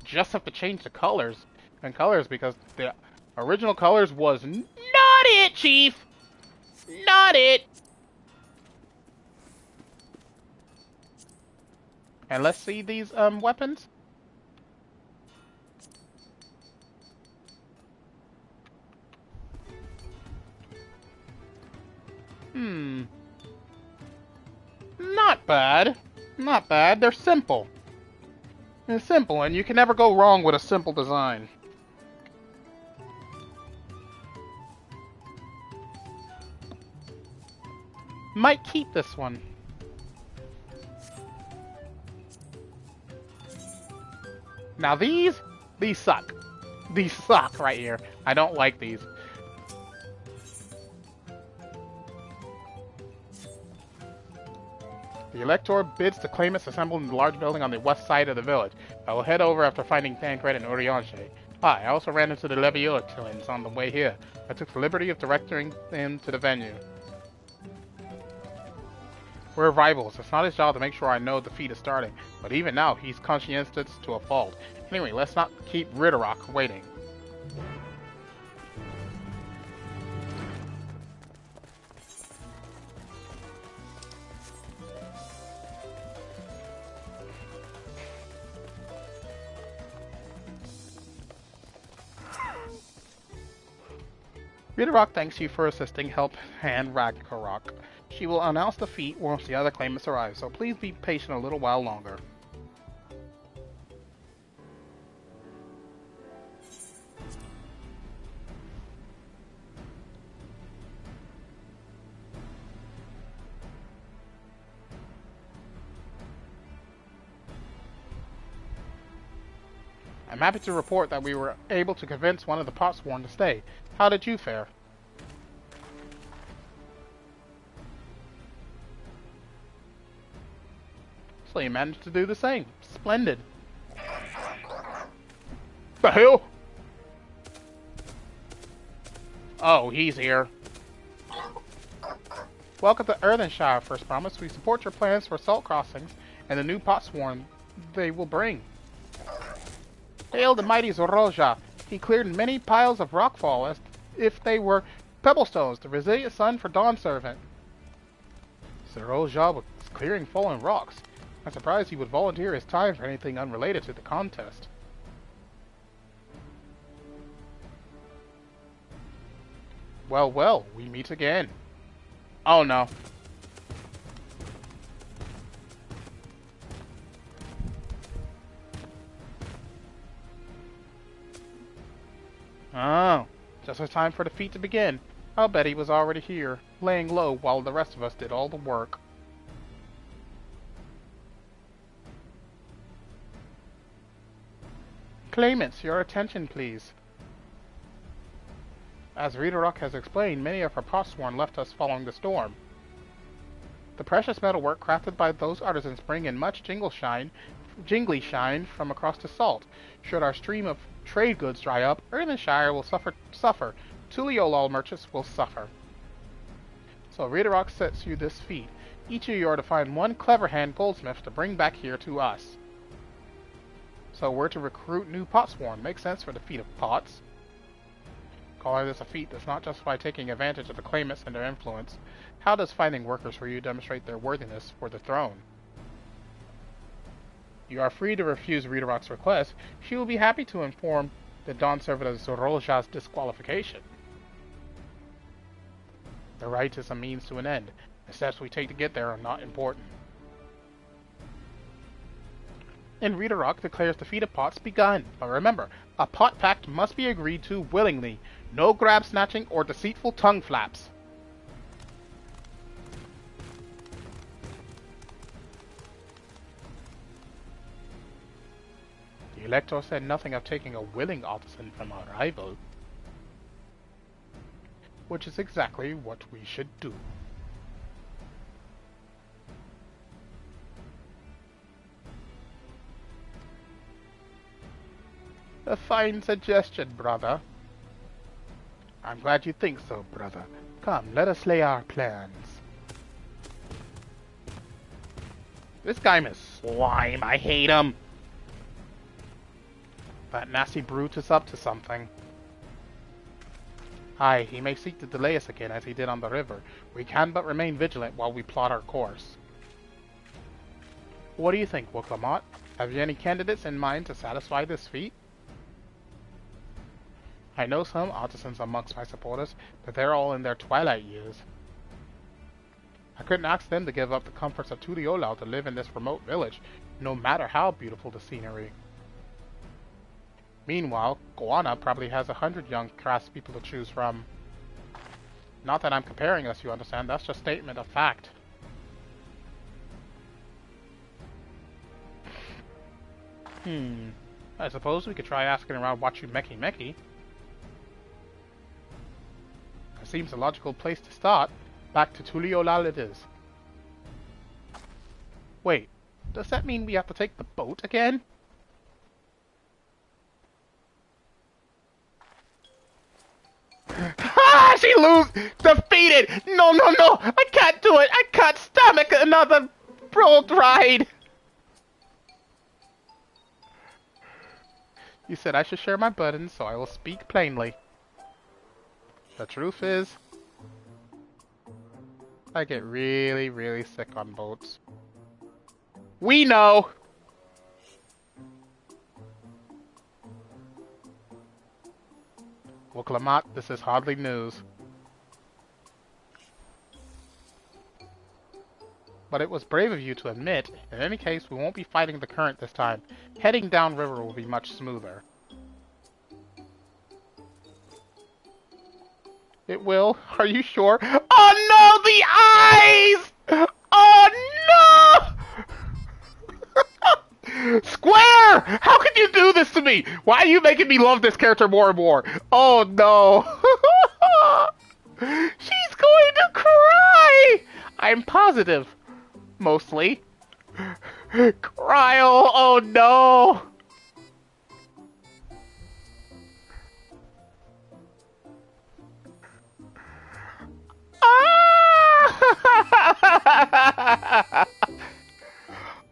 Just have to change the colors because the original colors was not it, Chief. Not it. And let's see these weapons. Not bad. Not bad. They're simple. They're simple, and you can never go wrong with a simple design. Might keep this one. Now these suck. These suck right here. I don't like these. The Elector bids the claimants assemble in the large building on the west side of the village. I will head over after finding Tancred and Orianche. I also ran into the Leviotans on the way here. I took the liberty of directing him to the venue. We're rivals. It's not his job to make sure I know the feat is starting, but even now, he's conscientious to a fault. Anyway, let's not keep Ridderrock waiting. Ridderrock thanks you for assisting Help Hand Ragnarok. She will announce the feat once the other claimants arrive, so please be patient a little while longer. I'm happy to report that we were able to convince one of the Potsworn to stay. How did you fare? So you managed to do the same. Splendid. The hell? Oh, he's here. Welcome to Earthenshire, First Promise. We support your plans for salt crossings and the new Potsworn they will bring. Hail the mighty Zoroja. He cleared many piles of rockfall as if they were pebblestones, the resilient sun for Dawn Servant. Zoroja was clearing fallen rocks. I'm surprised he would volunteer his time for anything unrelated to the contest. Well, well, we meet again. Oh no. Oh, just in time for the feat to begin. I'll bet he was already here, laying low while the rest of us did all the work. Claimants, your attention please. As Rita has explained, many of her potsworn left us following the storm. The precious metalwork crafted by those artisans bring in much jingly shine from across the salt. Should our stream of trade goods dry up, Earthenshire will suffer. Tuliolal merchants will suffer. So Rita sets you this feat. Each of you are to find one clever hand goldsmith to bring back here to us. So we're to recruit new potsworn. Makes sense for the feat of pots. Calling this a feat does not justify taking advantage of the claimants and their influence. How does finding workers for you demonstrate their worthiness for the throne? You are free to refuse Rita request. She will be happy to inform the Dawn Servant of Zoroja's disqualification. The right is a means to an end. The steps we take to get there are not important. And Rita declares the feat of pots begun. But remember, a pot pact must be agreed to willingly. No grab snatching or deceitful tongue flaps. The Elector said nothing of taking a willing artisan from our rival. Which is exactly what we should do. A fine suggestion, brother. I'm glad you think so, brother. Come, let us lay our plans. This guy is slime. I hate him. That nasty brute is up to something. Aye, he may seek to delay us again as he did on the river. We can but remain vigilant while we plot our course. What do you think, Woklamot? Have you any candidates in mind to satisfy this feat? I know some artisans amongst my supporters, but they're all in their twilight years. I couldn't ask them to give up the comforts of Tuliolal to live in this remote village, no matter how beautiful the scenery. Meanwhile, Goanna probably has 100 young craftspeople to choose from. Not that I'm comparing us, you understand, that's just a statement of fact. I suppose we could try asking around Wachu Meki Meki. It seems a logical place to start. Back to Tuliolal it is. Wait, does that mean we have to take the boat again? Ah, she defeated! No, no, no! I can't do it! I can't stomach another boat ride! You said I should share my burdens, so I will speak plainly. The truth is, I get really, really sick on boats. We know! Well, Clamat, this is hardly news. But it was brave of you to admit. In any case, we won't be fighting the current this time. Heading downriver will be much smoother. It will? Are you sure? Oh no, the eyes! Oh no! Square! How could you do this to me? Why are you making me love this character more and more? Oh no! She's going to cry! I'm positive. Mostly. Cryle, oh no! Ah!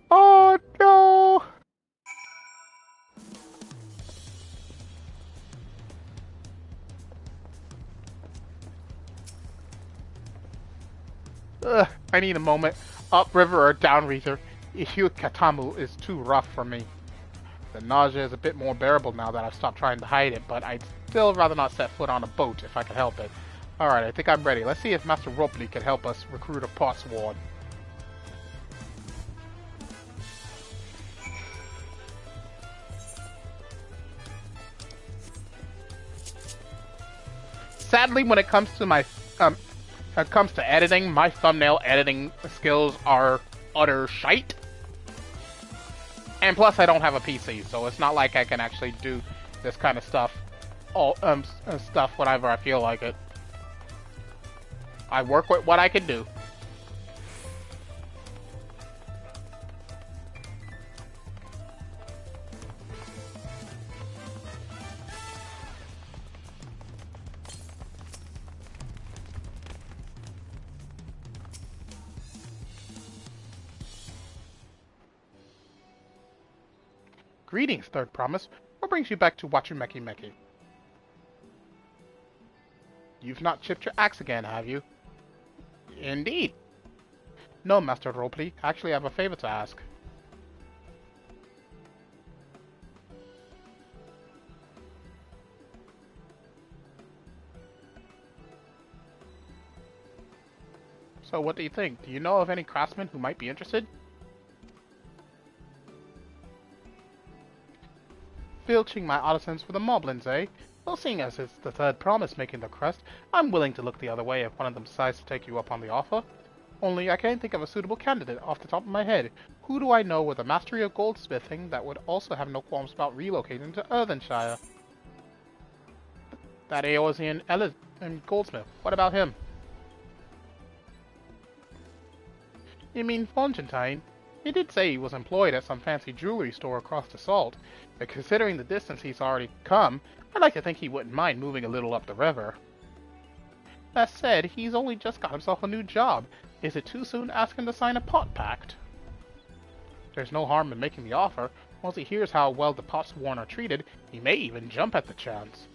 Oh no! I need a moment. Upriver or downriver, Ishu Katamu is too rough for me. The nausea is a bit more bearable now that I've stopped trying to hide it, but I'd still rather not set foot on a boat if I could help it. Alright, I think I'm ready. Let's see if Master Ropley can help us recruit a potsworn. Sadly, when it comes to editing, my thumbnail editing skills are utter shite. And plus, I don't have a PC, so it's not like I can actually do this kind of stuff, stuff whenever I feel like it. I work with what I can do. Greetings, Third Promise. What brings you back to Wachumeki Meki? You've not chipped your axe again, have you? Indeed. No, Master Ropley. Actually, I have a favor to ask. So, what do you think? Do you know of any craftsmen who might be interested? Filching my artisans for the moblins, eh? Well, seeing as it's the Third Promise making the crust, I'm willing to look the other way if one of them decides to take you up on the offer. Only I can't think of a suitable candidate off the top of my head. Who do I know with a mastery of goldsmithing that would also have no qualms about relocating to Earthenshire? That Eorzean goldsmith. What about him? You mean Fontaine? He did say he was employed at some fancy jewelry store across the salt, but considering the distance he's already come, I'd like to think he wouldn't mind moving a little up the river. That said, he's only just got himself a new job. Is it too soon to ask him to sign a pot pact? There's no harm in making the offer. Once he hears how well the potsworn are treated, he may even jump at the chance.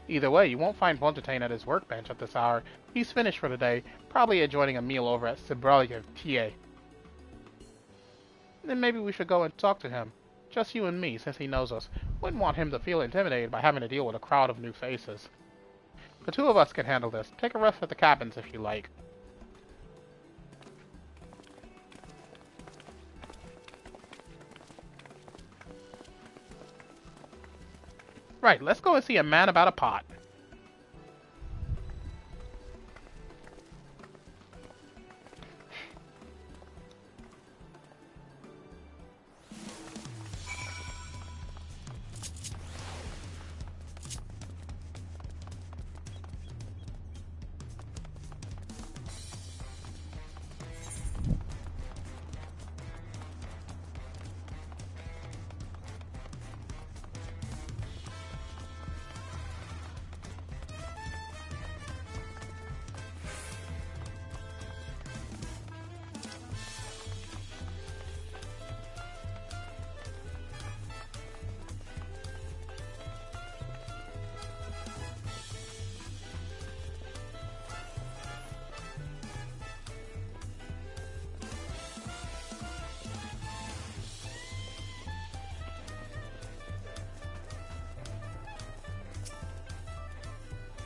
Either way, you won't find Fontaine at his workbench at this hour. He's finished for the day, probably enjoying a meal over at Sibralia Tie. Then maybe we should go and talk to him. Just you and me, since he knows us. Wouldn't want him to feel intimidated by having to deal with a crowd of new faces. The two of us can handle this. Take a rest at the cabins if you like. Right, let's go and see a man about a pot.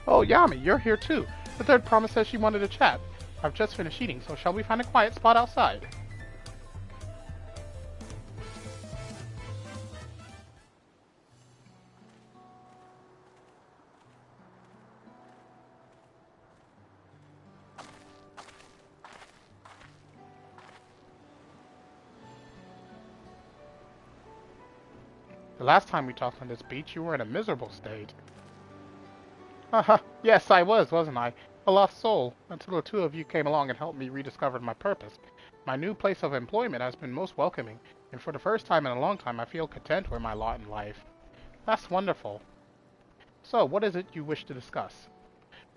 Oh, Yami, you're here too. The Third Promise says she wanted to chat. I've just finished eating, so shall we find a quiet spot outside? The last time we talked on this beach, you were in a miserable state. Haha, yes, I was, wasn't I? A lost soul, until the two of you came along and helped me rediscover my purpose. My new place of employment has been most welcoming, and for the first time in a long time I feel content with my lot in life. That's wonderful. So, what is it you wish to discuss?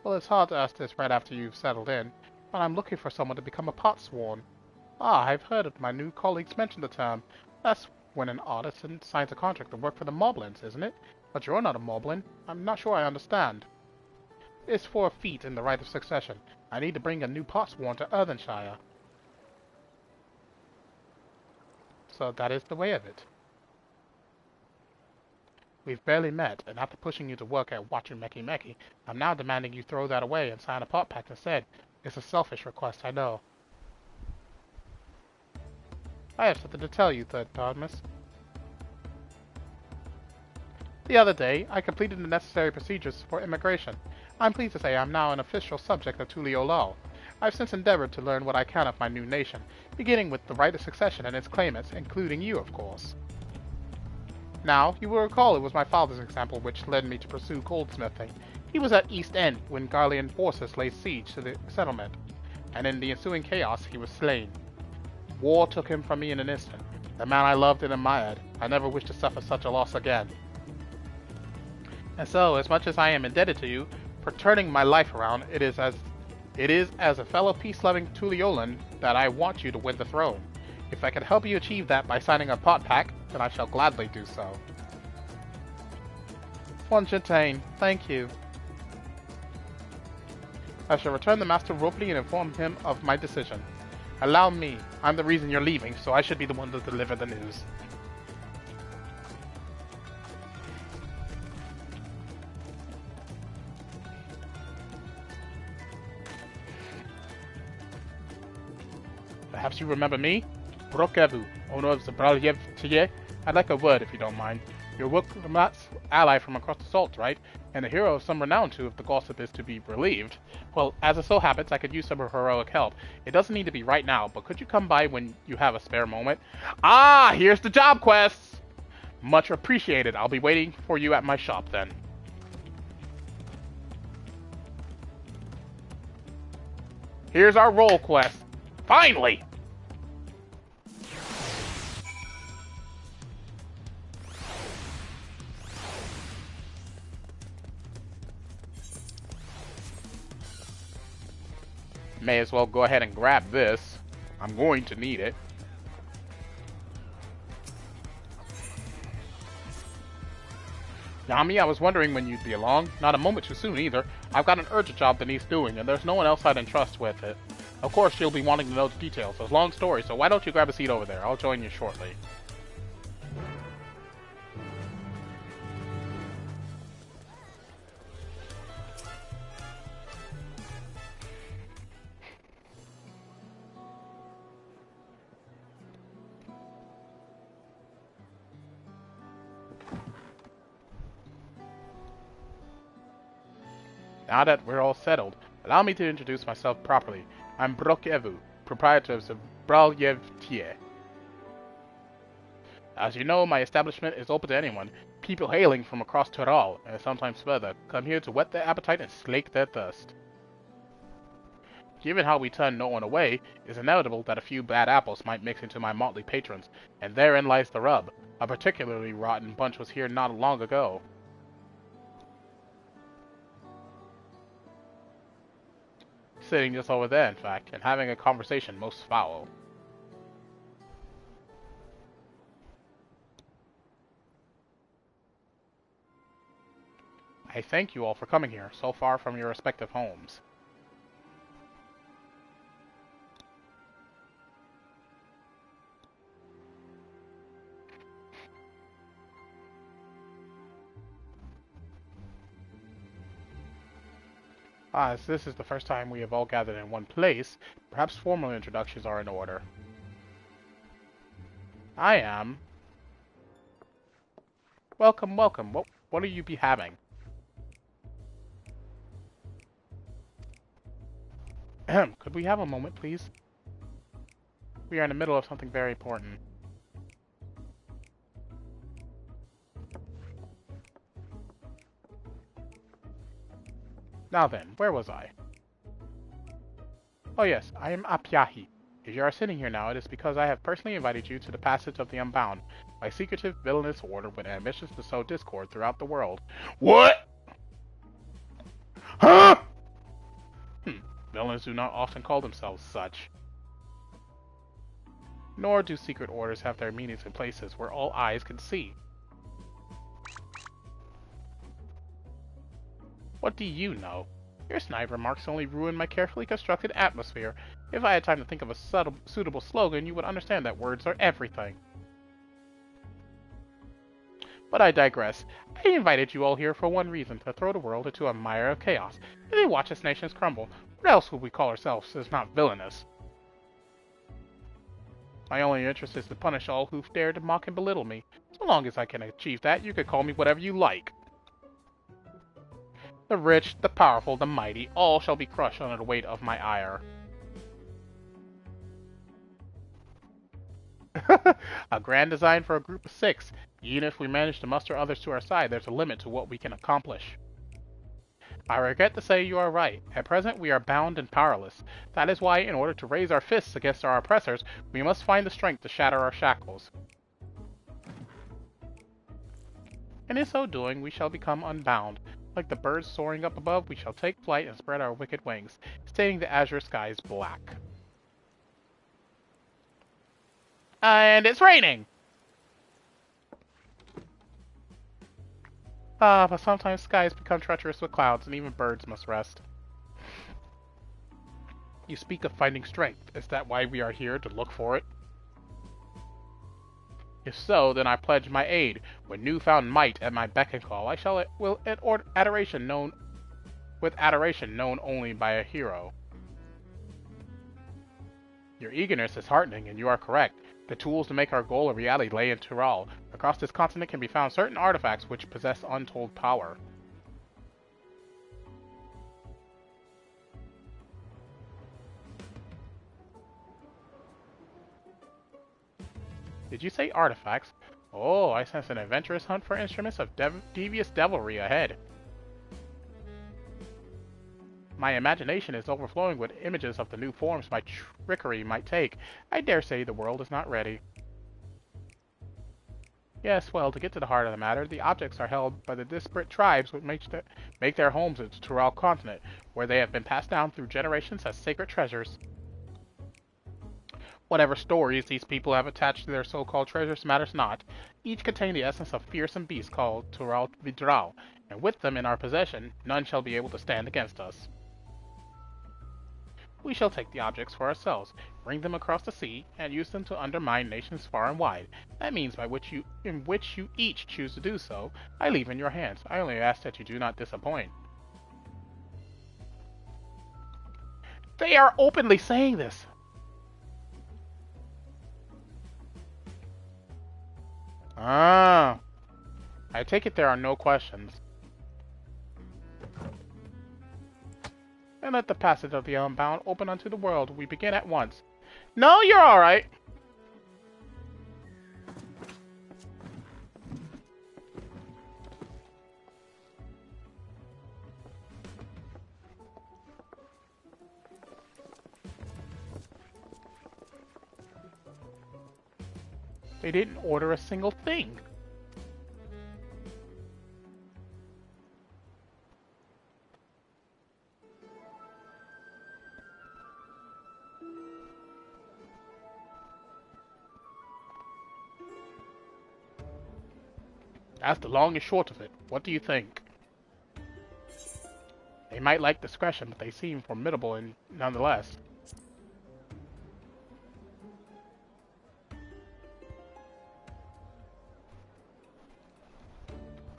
Well, it's hard to ask this right after you've settled in, but I'm looking for someone to become a potsworn. Ah, I've heard of my new colleagues mention the term. That's when an artisan signs a contract to work for the Moblins, isn't it? But you're not a Moblin. I'm not sure I understand. It's for a feat in the right of succession. I need to bring a new potsworn to Earthenshire. So that is the way of it. We've barely met, and after pushing you to work at Wachumeki Meki, I'm now demanding you throw that away and sign a pot pact instead. It's a selfish request, I know. I have something to tell you, Third Promise. The other day, I completed the necessary procedures for immigration. I'm pleased to say I'm now an official subject of Tuliolal. I've since endeavored to learn what I can of my new nation, beginning with the right of succession and its claimants, including you, of course. Now, you will recall it was my father's example which led me to pursue goldsmithing. He was at East End when Garlean forces laid siege to the settlement, and in the ensuing chaos he was slain. War took him from me in an instant. The man I loved and admired. I never wish to suffer such a loss again. And so, as much as I am indebted to you for turning my life around, it is as a fellow peace-loving Tuliolan that I want you to win the throne. If I can help you achieve that by signing a pot pact, then I shall gladly do so. Fontaine, thank you. I shall return the Master Ropely and inform him of my decision. Allow me. I'm the reason you're leaving, so I should be the one to deliver the news. Perhaps you remember me? Brokevu, owner of Zabralyev Tiye. I'd like a word, if you don't mind. You're Wukmat's ally from across the salt, right? And a hero of some renown, too, if the gossip is to be relieved. Well, as it so happens, I could use some heroic help. It doesn't need to be right now, but could you come by when you have a spare moment? Ah, here's the job quests! Much appreciated. I'll be waiting for you at my shop, then. Here's our role quest. Finally! May as well go ahead and grab this. I'm going to need it. Yami, I was wondering when you'd be along. Not a moment too soon either. I've got an urgent job that needs doing, and there's no one else I'd entrust with it. Of course, you'll be wanting to know the details. It's a long story, so why don't you grab a seat over there? I'll join you shortly. Now that we're all settled, allow me to introduce myself properly. I'm Brokevu, proprietor of Zabralyev Tiye. As you know, my establishment is open to anyone. People hailing from across Tural, and sometimes further, come here to whet their appetite and slake their thirst. Given how we turn no one away, it's inevitable that a few bad apples might mix into my motley patrons, and therein lies the rub. A particularly rotten bunch was here not long ago. Sitting just over there, in fact, and having a conversation most foul. I thank you all for coming here, so far from your respective homes. As this is the first time we have all gathered in one place, perhaps formal introductions are in order. I am... Welcome, welcome. What are you be having? Could we have a moment, please? We are in the middle of something very important. Now then, where was I? Oh yes, I am Apyahi. If you are sitting here now, it is because I have personally invited you to the passage of the Unbound, my secretive, villainous order with ambitions to sow discord throughout the world. What? Huh? Villains do not often call themselves such. Nor do secret orders have their meanings in places where all eyes can see. What do you know? Your snide remarks only ruin my carefully constructed atmosphere. If I had time to think of a suitable slogan, you would understand that words are everything. But I digress. I invited you all here for one reason, to throw the world into a mire of chaos. If they watch its nations crumble, what else would we call ourselves is not villainous? My only interest is to punish all who dare to mock and belittle me. So long as I can achieve that, you could call me whatever you like. The rich, the powerful, the mighty, all shall be crushed under the weight of my ire. A grand design for a group of 6. Even if we manage to muster others to our side, there's a limit to what we can accomplish. I regret to say you are right. At present, we are bound and powerless. That is why, in order to raise our fists against our oppressors, we must find the strength to shatter our shackles. And in so doing, we shall become unbound. Like the birds soaring up above, we shall take flight and spread our wicked wings, staining the azure skies black. And it's raining! But sometimes skies become treacherous with clouds, and even birds must rest. You speak of finding strength. Is that why we are here, to look for it? If so, then I pledge my aid. With newfound might at my beck and call, I shall with adoration known only by a hero. Your eagerness is heartening, and you are correct. The tools to make our goal a reality lay in Tural. Across this continent can be found certain artifacts which possess untold power. Did you say artifacts? Oh, I sense an adventurous hunt for instruments of devious devilry ahead. My imagination is overflowing with images of the new forms my trickery might take. I dare say the world is not ready. Yes, well, to get to the heart of the matter, the objects are held by the disparate tribes which make their homes in the Tural continent, where they have been passed down through generations as sacred treasures. Whatever stories these people have attached to their so-called treasures matters not. Each contain the essence of fearsome beasts called Tural Vidrau, and with them in our possession, none shall be able to stand against us. We shall take the objects for ourselves, bring them across the sea, and use them to undermine nations far and wide. That means in which you each choose to do so, I leave in your hands. I only ask that you do not disappoint. They are openly saying this! Ah, I take it there are no questions. And let the passage of the unbound open unto the world. We begin at once. No, you're alright. They didn't order a single thing. That's the long and short of it. What do you think? They might lack discretion, but they seem formidable and nonetheless.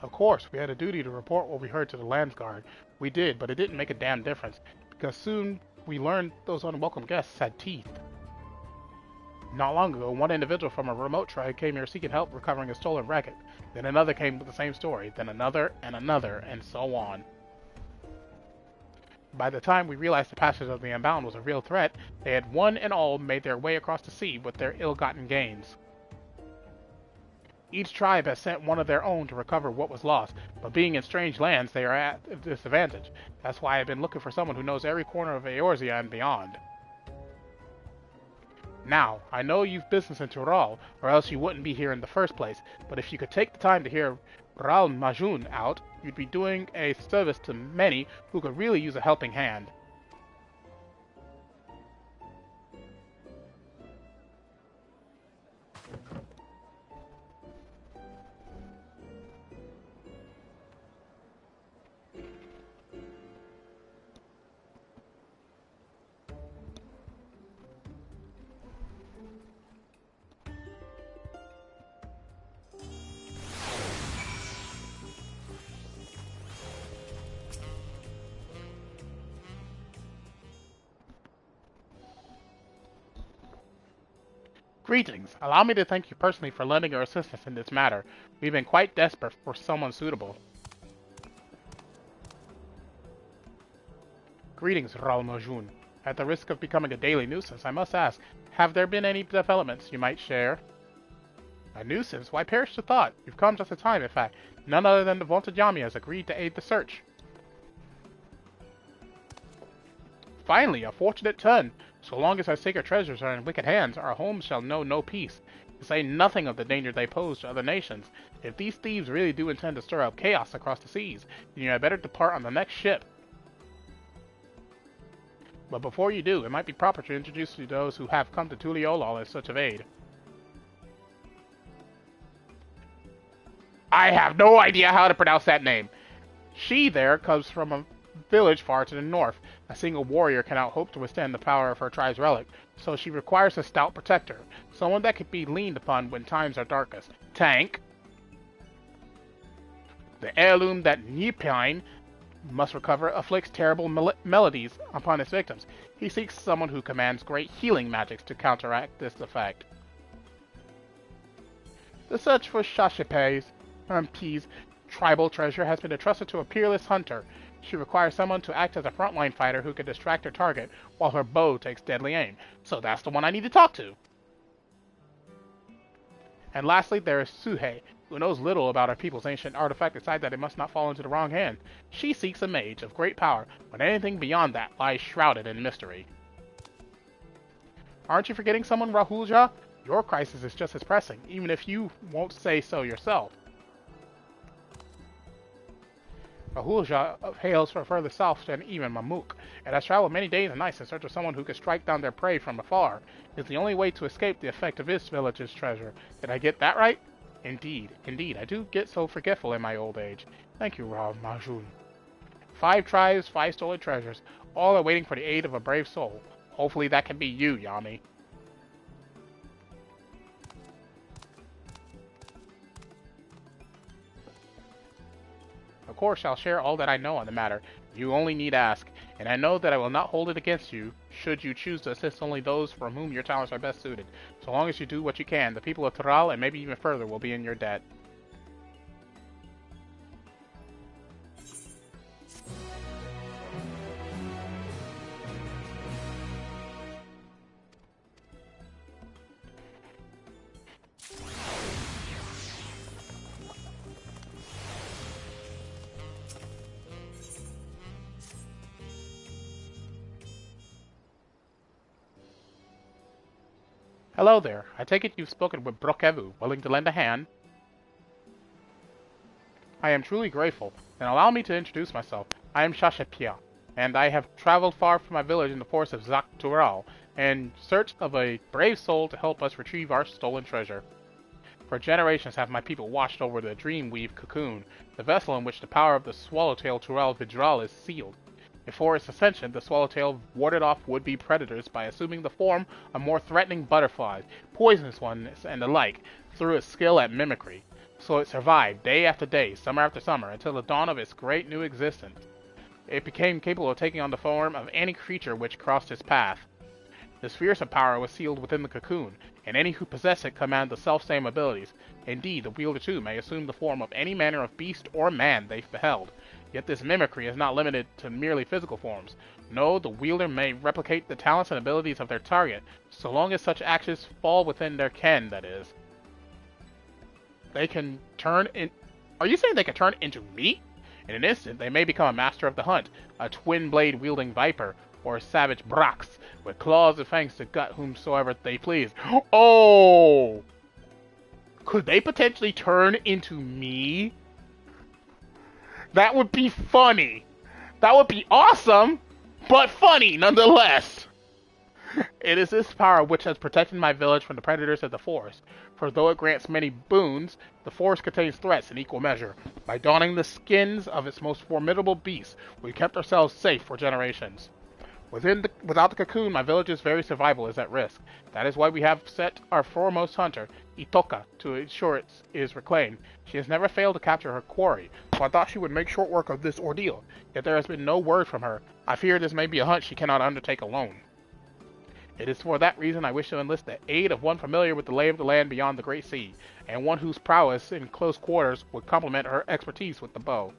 Of course, we had a duty to report what we heard to the Landsguard. We did, but it didn't make a damn difference, because soon we learned those unwelcome guests had teeth. Not long ago, one individual from a remote tribe came here seeking help recovering a stolen racket. Then another came with the same story, then another, and so on. By the time we realized the passage of the Unbound was a real threat, they had one and all made their way across the sea with their ill-gotten gains. Each tribe has sent one of their own to recover what was lost, but being in strange lands, they are at a disadvantage. That's why I've been looking for someone who knows every corner of Eorzea and beyond. Now, I know you've business in Tural, or else you wouldn't be here in the first place, but if you could take the time to hear Ral Majun out, you'd be doing a service to many who could really use a helping hand. Greetings. Allow me to thank you personally for lending your assistance in this matter. We've been quite desperate for someone suitable. Greetings, Ralmajun. At the risk of becoming a daily nuisance, I must ask, have there been any developments you might share? A nuisance? Why perish the thought? You've come just in time, in fact. None other than the vaunted Yami has agreed to aid the search. Finally, a fortunate turn. So long as our sacred treasures are in wicked hands, our homes shall know no peace. To say nothing of the danger they pose to other nations. If these thieves really do intend to stir up chaos across the seas, then you had better depart on the next ship. But before you do, it might be proper to introduce you to those who have come to Tuliyollal in search of aid. I have no idea how to pronounce that name. She there comes from a village far to the north. A single warrior cannot hope to withstand the power of her tribe's relic, so she requires a stout protector, someone that can be leaned upon when times are darkest. Tank. The heirloom that Nipine must recover afflicts terrible melodies upon its victims. He seeks someone who commands great healing magics to counteract this effect. The search for Shashipe's tribal treasure has been entrusted to a peerless hunter. She requires someone to act as a frontline fighter who can distract her target while her bow takes deadly aim. So that's the one I need to talk to. And lastly, there is Suhei, who knows little about our people's ancient artifact except that it must not fall into the wrong hand. She seeks a mage of great power, but anything beyond that lies shrouded in mystery. Aren't you forgetting someone, Rahulja? Your crisis is just as pressing, even if you won't say so yourself. Rahulja hails from further south than even Mamuk, and has traveled many days and nights in search of someone who can strike down their prey from afar. It's the only way to escape the effect of this village's treasure. Did I get that right? Indeed, I do get so forgetful in my old age. Thank you, Ralmajun. 5 tribes, 5 stolen treasures. All are waiting for the aid of a brave soul. Hopefully that can be you, Yami. Of course, I'll share all that I know on the matter. You only need ask, and I know that I will not hold it against you, should you choose to assist only those from whom your talents are best suited. So long as you do what you can, the people of Taral, and maybe even further, will be in your debt. Hello there. I take it you've spoken with Brokevu, willing to lend a hand? I am truly grateful, and allow me to introduce myself. I am Shashepia, and I have traveled far from my village in the forest of Zaktural, in search of a brave soul to help us retrieve our stolen treasure. For generations have my people watched over the Dreamweave cocoon, the vessel in which the power of the Swallowtail Tural Vidral is sealed. Before its ascension, the Swallowtail warded off would-be predators by assuming the form of more threatening butterflies, poisonous ones, and the like, through its skill at mimicry. So it survived, day after day, summer after summer, until the dawn of its great new existence. It became capable of taking on the form of any creature which crossed its path. This fearsome power was sealed within the cocoon, and any who possess it command the self-same abilities. Indeed, the wielder too may assume the form of any manner of beast or man they've beheld. Yet this mimicry is not limited to merely physical forms. No, the wielder may replicate the talents and abilities of their target, so long as such actions fall within their ken, that is. They can turn in... Are you saying they can turn into meat? In an instant, they may become a master of the hunt, a twin-blade wielding viper, or a savage Brax, with claws and fangs to gut whomsoever they please. Oh! Could they potentially turn into me? That would be funny. That would be awesome, but funny nonetheless. It is this power which has protected my village from the predators of the forest. For though it grants many boons, the forest contains threats in equal measure. By donning the skins of its most formidable beasts, we kept ourselves safe for generations. Without the cocoon, my village's very survival is at risk. That is why we have set our foremost hunter, Itoka, to ensure it is reclaimed. She has never failed to capture her quarry, so I thought she would make short work of this ordeal. Yet there has been no word from her. I fear this may be a hunt she cannot undertake alone. It is for that reason I wish to enlist the aid of one familiar with the lay of the land beyond the Great Sea, and one whose prowess in close quarters would complement her expertise with the bow.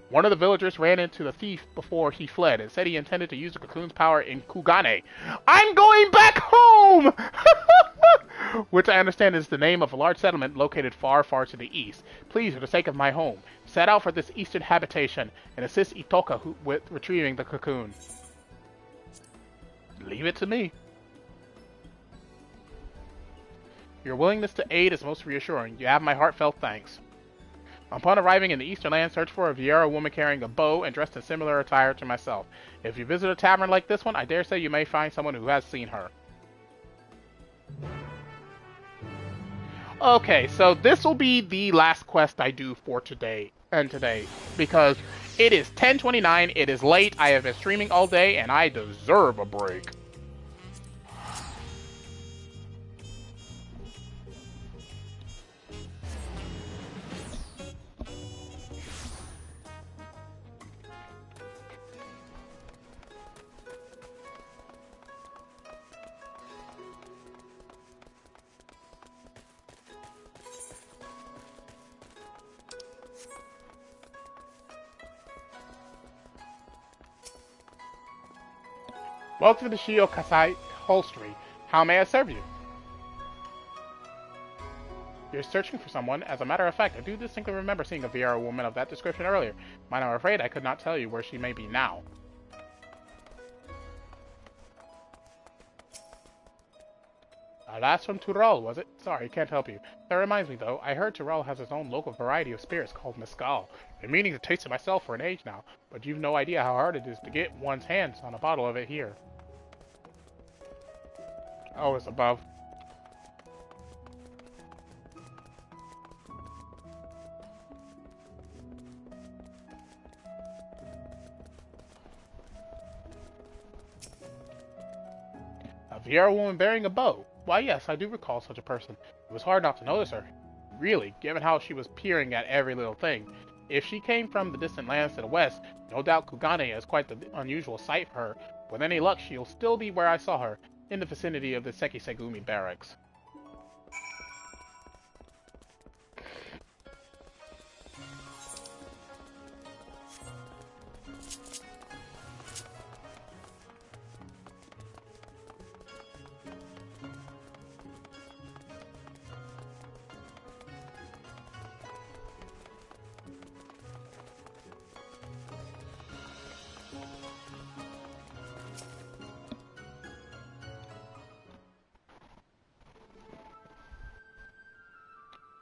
One of the villagers ran into the thief before he fled and said he intended to use the cocoon's power in Kugane. I'm going back home! Which I understand is the name of a large settlement located far, far to the east. Please, for the sake of my home, set out for this eastern habitation and assist Itoka with retrieving the cocoon. Leave it to me. Your willingness to aid is most reassuring. You have my heartfelt thanks. Upon arriving in the eastern land, search for a Viera woman carrying a bow and dressed in similar attire to myself. If you visit a tavern like this one, I dare say you may find someone who has seen her. Okay, so this will be the last quest I do for today, because it is 10:29, it is late, I have been streaming all day, and I deserve a break. Welcome to the Shio Kasai Holstery. How may I serve you? You're searching for someone. As a matter of fact, I do distinctly remember seeing a Viera woman of that description earlier. But I'm afraid I could not tell you where she may be now. That's from Turol, was it? Sorry, can't help you. That reminds me, though, I heard Turol has its own local variety of spirits called Mescal. I've been meaning to taste it myself for an age now, but you've no idea how hard it is to get one's hands on a bottle of it here. Oh, it's above. A Viera woman bearing a bow. Why, yes, I do recall such a person. It was hard not to notice her. Really, given how she was peering at every little thing. If she came from the distant lands to the west, no doubt Kugane is quite the unusual sight for her. With any luck, she'll still be where I saw her, in the vicinity of the Sekisegumi barracks.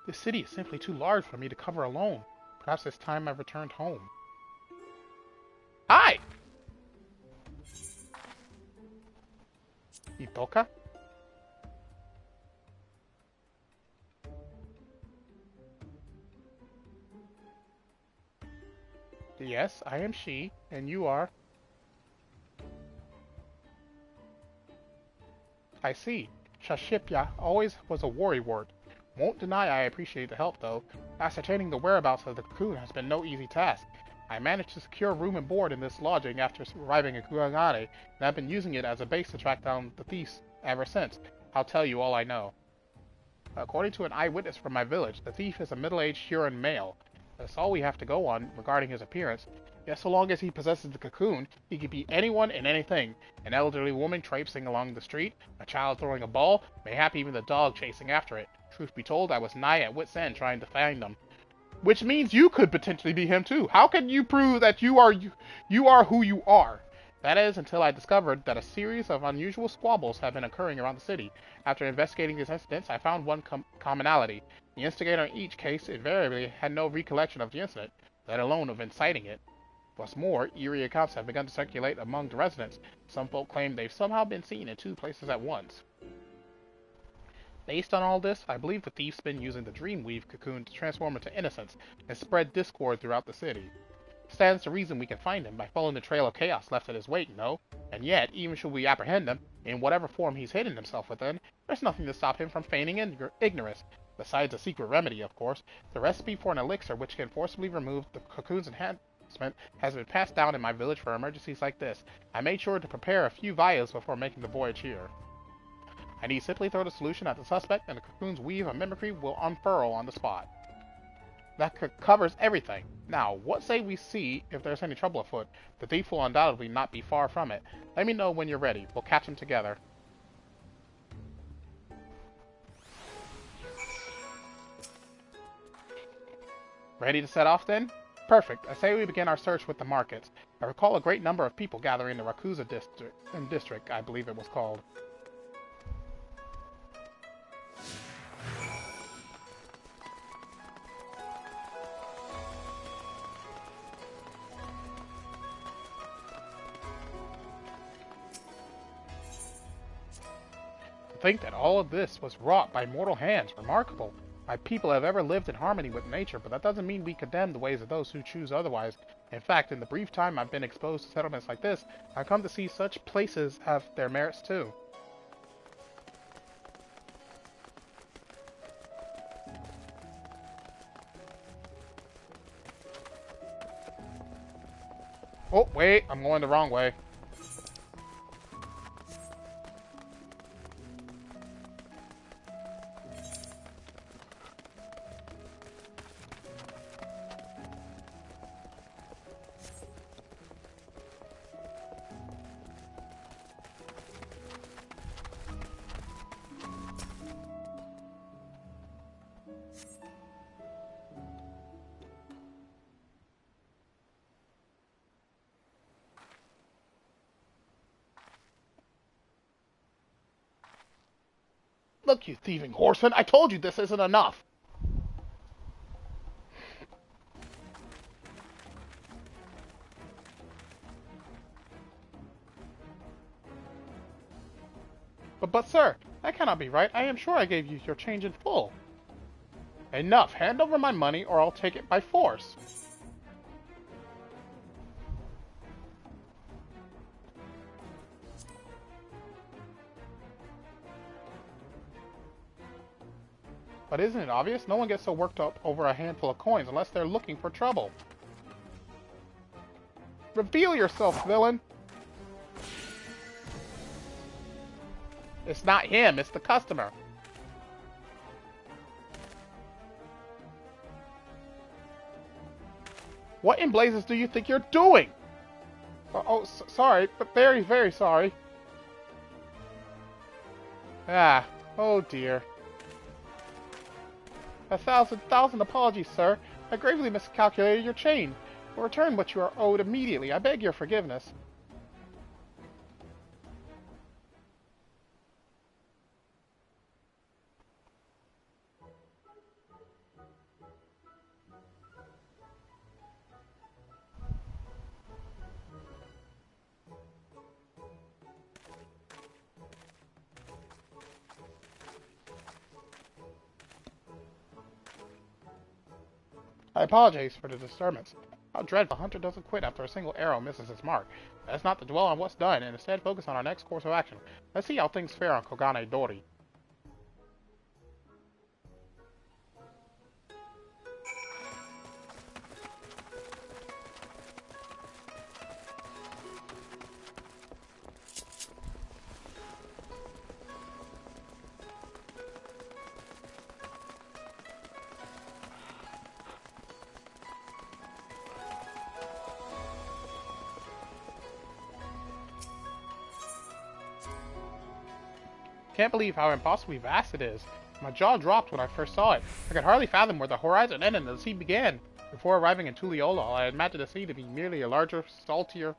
This city is simply too large for me to cover alone. Perhaps it's time I returned home. Hi! Itoka? Yes, I am she, and you are... I see. Shashipya always was a worrywart. Won't deny I appreciate the help, though. Ascertaining the whereabouts of the cocoon has been no easy task. I managed to secure room and board in this lodging after arriving in Kuagane, and I've been using it as a base to track down the thieves ever since. I'll tell you all I know. According to an eyewitness from my village, the thief is a middle-aged Huron male. That's all we have to go on regarding his appearance. Yet so long as he possesses the cocoon, he could be anyone and anything. An elderly woman traipsing along the street, a child throwing a ball, mayhap even the dog chasing after it. Truth be told, I was nigh at wit's end trying to find him. Which means you could potentially be him too. How can you prove that you are who you are? That is, until I discovered that a series of unusual squabbles have been occurring around the city. After investigating these incidents, I found one commonality. The instigator in each case invariably had no recollection of the incident, let alone of inciting it. What's more, eerie accounts have begun to circulate among the residents. Some folk claim they've somehow been seen in two places at once. Based on all this, I believe the thief's been using the Dreamweave cocoon to transform into innocence and spread discord throughout the city. Stands to reason we can find him by following the trail of chaos left in his wake, no? And yet, even should we apprehend him, in whatever form he's hidden himself within, there's nothing to stop him from feigning ignorance. Besides a secret remedy, of course, the recipe for an elixir which can forcibly remove the cocoon's enhancement has been passed down in my village for emergencies like this. I made sure to prepare a few vials before making the voyage here. I need simply throw the solution at the suspect, and the cocoon's weave of mimicry will unfurl on the spot. That covers everything. Now, what say we see if there's any trouble afoot? The thief will undoubtedly not be far from it. Let me know when you're ready. We'll catch him together. Ready to set off then? Perfect. I say we begin our search with the markets. I recall a great number of people gathering in the Rakuza district, I believe it was called. To think that all of this was wrought by mortal hands. Remarkable. My people have ever lived in harmony with nature, but that doesn't mean we condemn the ways of those who choose otherwise. In fact, in the brief time I've been exposed to settlements like this, I've come to see such places have their merits too. Oh, wait, I'm going the wrong way. Look, you thieving horseman, I told you this isn't enough! But sir, that cannot be right. I am sure I gave you your change in full. Enough! Hand over my money or I'll take it by force! But isn't it obvious? No one gets so worked up over a handful of coins unless they're looking for trouble. Reveal yourself, villain! It's not him, it's the customer. What in blazes do you think you're doing? Sorry, but very, very sorry. Ah, oh dear. A thousand apologies, sir. I gravely miscalculated your chain. Will return what you are owed immediately. I beg your forgiveness. I apologize for the disturbance. How dreadful. Hunter doesn't quit after a single arrow misses its mark. Let's not dwell on what's done, and instead focus on our next course of action. Let's see how things fare on Kogane Dori. Can't believe how impossibly vast it is. My jaw dropped when I first saw it. I could hardly fathom where the horizon ended and the sea began. Before arriving in Tuliyola, I imagined the sea to be merely a larger, saltier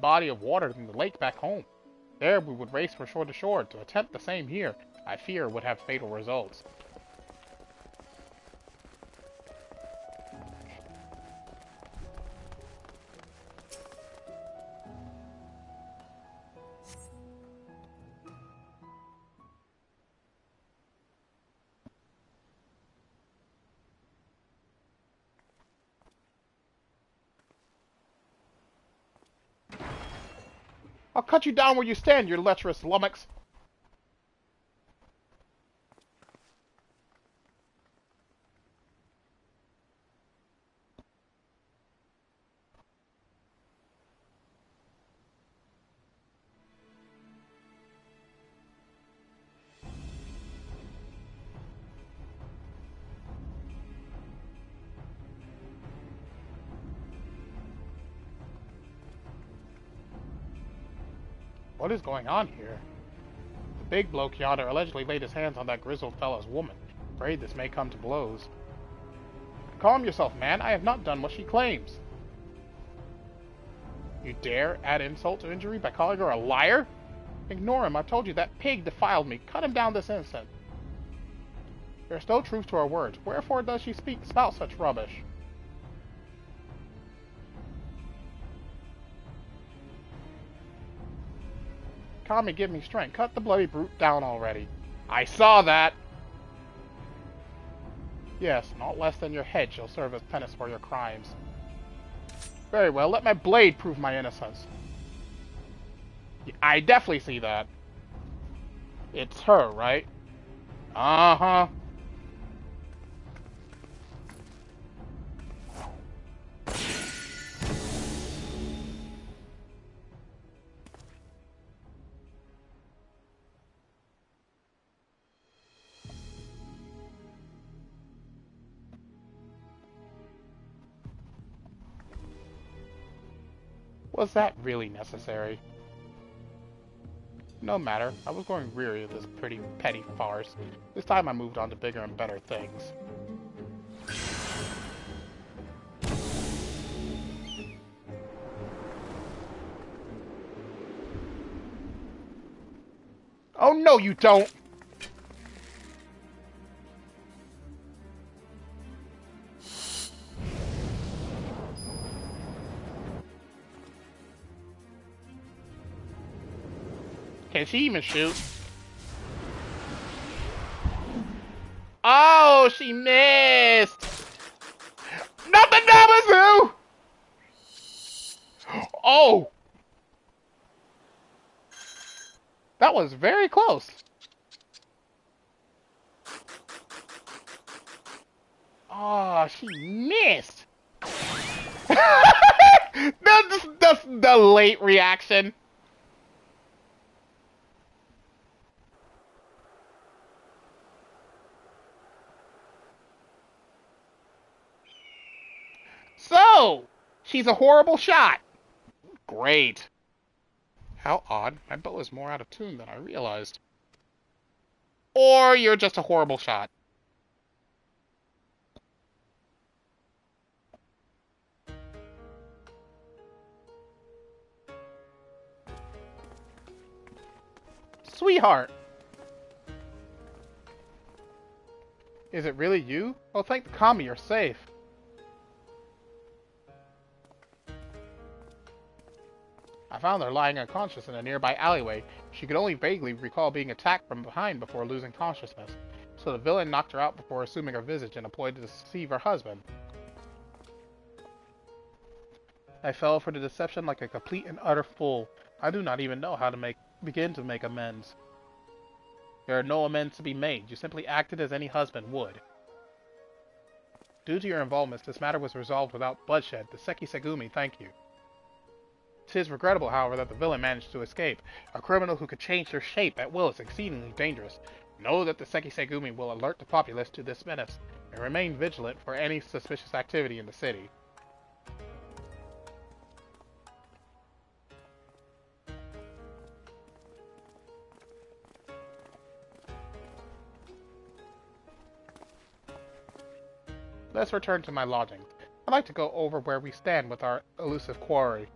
body of water than the lake back home. There we would race from shore to shore. To attempt the same here, I fear, would have fatal results. I'll cut you down where you stand, you lecherous lummox! What is going on here? The big bloke yonder allegedly laid his hands on that grizzled fellow's woman. Afraid this may come to blows. Calm yourself, man. I have not done what she claims. You dare add insult to injury by calling her a liar? Ignore him. I told you that pig defiled me. Cut him down this instant. There's no truth to her words. Wherefore does she spout such rubbish? Kami, give me strength. Cut the bloody brute down already. I saw that! Yes, not less than your head shall serve as penance for your crimes. Very well, let my blade prove my innocence. I definitely see that. It's her, right? Uh-huh. Was that really necessary? No matter, I was growing weary of this pretty petty farce. This time I moved on to bigger and better things. Oh no, you don't! Can she even shoot? Oh, she missed! Nothing, Namazu! Oh! That was very close. Oh, she missed! That's the late reaction. So, she's a horrible shot. Great. How odd. My bow is more out of tune than I realized. Or you're just a horrible shot. Sweetheart. Is it really you? Oh, thank the Kami, you're safe. I found her lying unconscious in a nearby alleyway. She could only vaguely recall being attacked from behind before losing consciousness. So the villain knocked her out before assuming her visage and employed to deceive her husband. I fell for the deception like a complete and utter fool. I do not even know how to begin to make amends. There are no amends to be made. You simply acted as any husband would. Due to your involvement, this matter was resolved without bloodshed. The Seki Segumi thank you. 'Tis regrettable, however, that the villain managed to escape. A criminal who could change their shape at will is exceedingly dangerous. Know that the Seki Segumi will alert the populace to this menace, and remain vigilant for any suspicious activity in the city. Let's return to my lodgings. I'd like to go over where we stand with our elusive quarry.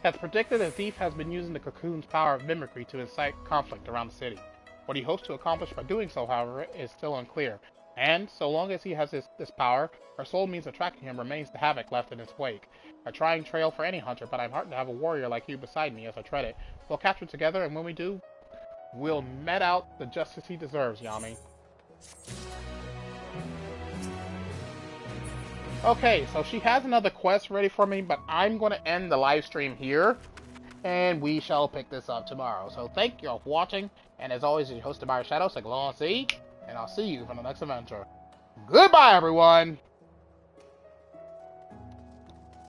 As predicted, the thief has been using the cocoon's power of mimicry to incite conflict around the city. What he hopes to accomplish by doing so, however, is still unclear, and, so long as he has this power, our sole means of tracking him remains the havoc left in his wake. A trying trail for any hunter, but I'm heartened to have a warrior like you beside me as I tread it. We'll capture it together, and when we do, we'll met out the justice he deserves, Yami. Okay, so she has another quest ready for me, but I'm going to end the live stream here, and we shall pick this up tomorrow. So thank you all for watching, and as always, your host, TheAmariaShadow, SEGA, and I'll see you for the next adventure. Goodbye, everyone!